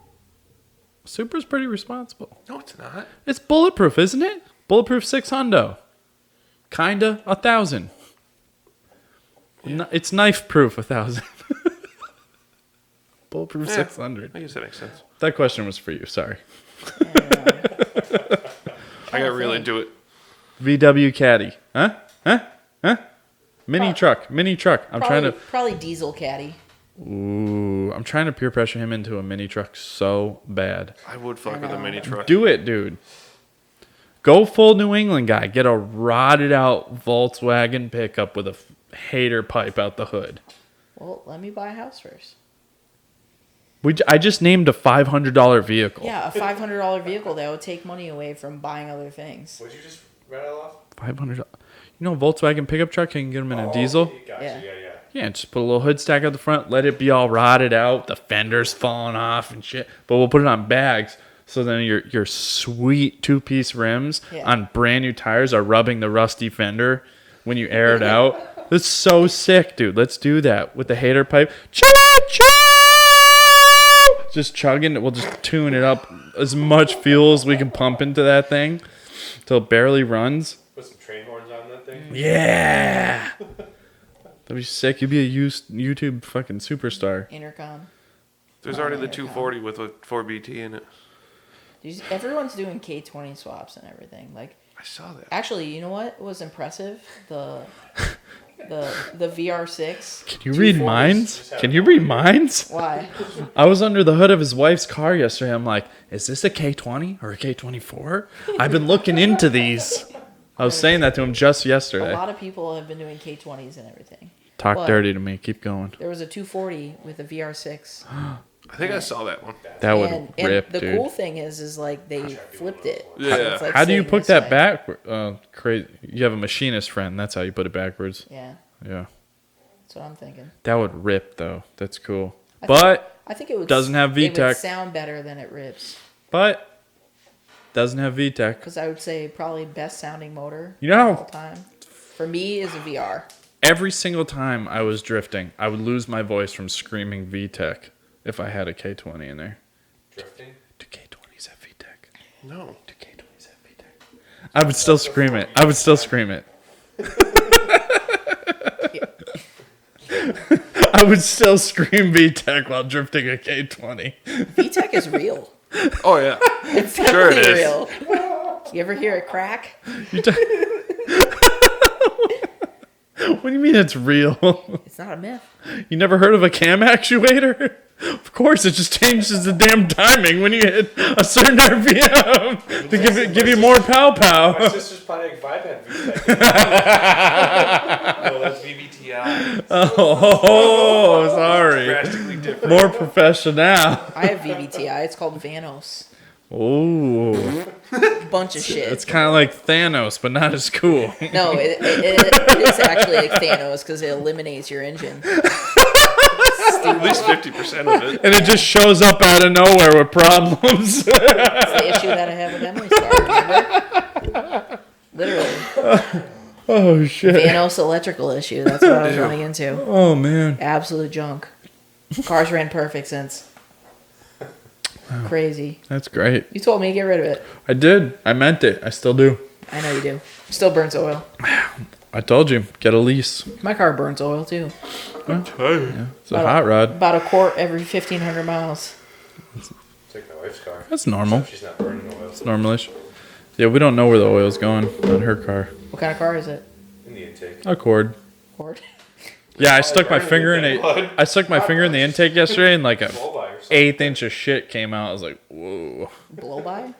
Supra's pretty responsible. No, it's not. It's bulletproof, isn't it? Bulletproof 600. Kinda 1,000. It's knife proof 1,000. Bulletproof 600. I guess that makes sense. That question was for you. Sorry. I got really into it. VW Caddy. Huh? Mini truck. I'm Probably diesel caddy. I'm trying to peer pressure him into a mini truck so bad. I would fuck with a mini truck. Do it, dude. Go full New England guy. Get a rotted out Volkswagen pickup with a hater pipe out the hood. Well, let me buy a house first. I just named a $500 vehicle. Yeah, a $500 vehicle that would take money away from buying other things. What'd you just rattle off? $500. You know, a Volkswagen pickup truck, you can get them in a diesel. Gotcha. Yeah. Yeah. Yeah, just put a little hood stack out the front, let it be all rotted out, the fenders falling off and shit. But we'll put it on bags, so then your sweet 2-piece rims on brand new tires are rubbing the rusty fender when you air it out. That's so sick, dude. Let's do that with the hater pipe. Just chugging. We'll just tune it up as much fuel as we can pump into that thing till it barely runs. Put some train horns on that thing. Yeah. That'd be sick. You'd be a YouTube fucking superstar. Intercom. There's already the 240 with a 4BT in it. Everyone's doing K20 swaps and everything. Like, I saw that. actually, you know what was impressive? The VR6. Can you read minds? Why? I was under the hood of his wife's car yesterday. I'm like, is this a K20 or a K24? I've been looking into these. I was saying that to him just A yesterday. lot of people have been doing K20s and everything. Talk But dirty to me. Keep going. There was a 240 with a VR6. I think I saw that one. That would and rip, the dude. cool thing is like they flipped it. So Yeah. it's like How do you sitting put this that way. back? Crazy. You have a machinist friend. That's how you put it backwards. Yeah, Yeah. that's what I'm thinking. That would rip, though. That's cool. I But think it would doesn't have It VTEC. would sound better than it rips. Doesn't have VTEC. Because I would say probably best sounding motor You know- of all time. For me is a VR. Every single time I was drifting, I would lose my voice from screaming VTEC if I had a K20 in there. Drifting? Do K20s have VTEC? No. Do K20s have VTEC? I would still scream it. I would still scream VTEC while drifting a K20. VTEC is real. Oh, yeah. It's Sure it definitely is. real. You ever hear it crack? What do you mean it's real? It's not a myth. You never heard of a cam actuator? Of course, it just changes the damn timing when you hit a certain RPM to give you more pow My pow. sister's Pontiac 5 had VTEC. No, that's VVTI. Oh, sorry. Drastically different. More professional. I have VVTI. It's called Vanos. Oh, Bunch of shit. it's kind of like Thanos, but not as cool. No, it is actually like Thanos because it eliminates your engine. At least 50% of it. And it just shows up out of nowhere with problems. That's the issue that I have with Emily's car, remember? Literally. Oh, shit. Vanos electrical issue. That's what I was running into. Oh, man. Absolute junk. Cars ran perfect since. Crazy. That's great. You told me to get rid of it. I did. I meant it. I still do. I know you do. Still burns oil. I told you, get a lease. My car burns oil too. It's a hot rod. About a quart every 1,500 miles. It's like my wife's car. That's normal. She's not burning oil. It's normalish. Yeah, we don't know where the oil's going on her car. What kind of car is it? In the intake. A cord. Ford? Yeah, I stuck my burning finger in with that it. I stuck my finger in the intake yesterday, and like a Blow by or something. 1/8 inch of shit came out. I was like, whoa. Blow by?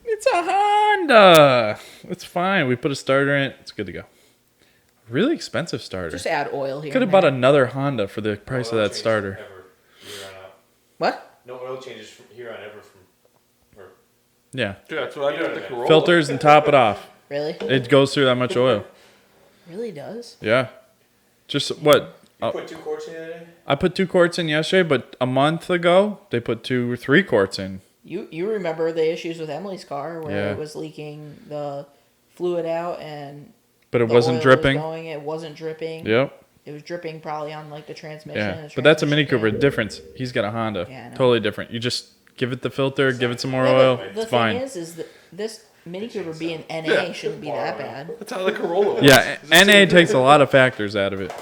It's a Honda. It's fine. We put a starter in it. It's good to go. Really expensive starter. Just add oil here. Could have and bought there. another Honda for the price of No oil that changes starter. Ever, here on out. What? No oil changes from here on ever from. Or, Yeah. Dude, that's what I did with the Corolla. Filters and top it off. Really? It goes through that much oil. Really does? Yeah. Just what? put 2 quarts in it? I put 2 quarts in yesterday, but a month ago they put 2 or 3 quarts in. You remember the issues with Emily's car where Yeah. it was leaking the fluid out and But it the wasn't oil dripping. Was going, it wasn't dripping. Yep. It was dripping probably on like the transmission. Yeah. The But that's a Mini transmission Cooper. came. Difference. He's got a Honda. Yeah, I know. Totally different. You just give it the filter, give it some more Yeah, oil. but the It's thing fine. is that this Mini Cooper being NA Yeah. shouldn't be that bad. That's how the Corolla was. Yeah, It's the same NA thing. takes a lot of factors out of it.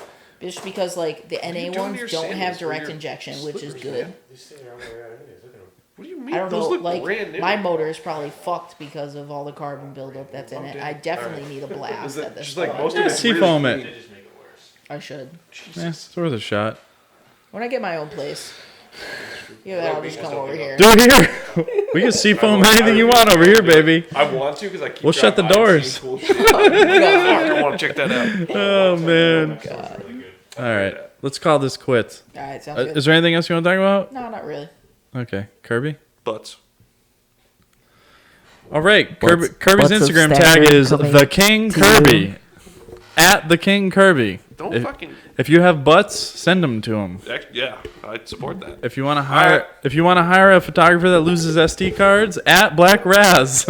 Just because like the you NA doing to ones your don't have sandals or direct your injection, which is slippers, good. man? These things are on the way out anyways. Look at them. What do you mean? I don't Those know, look like brand new. my motor is probably fucked because of all the carbon buildup that's in it. I definitely need a blast Is it at this just like point. most Yeah, of it's seafoam really it. They just make it worse. I should. Yeah, it's worth a shot. When I get my own place, I'll just come over here. Do it here. We can seafoam anything you want over here, baby. I want to because I keep. We'll shut the driving by and doors. seeing Cool shit. I want to check that out. Oh man. God. Really good. All right, let's call this quits. All right, sounds good. Is there anything else you want to talk about? No, not really. Okay, Kirby. Butts. All right, Kirby's butts of Instagram stature tag is coming the King to Kirby. At the King Kirby. Don't If- fucking. If you have butts, send them to him. Yeah, I'd support that. If you want to hire, a photographer that loses SD cards, at Black Raz.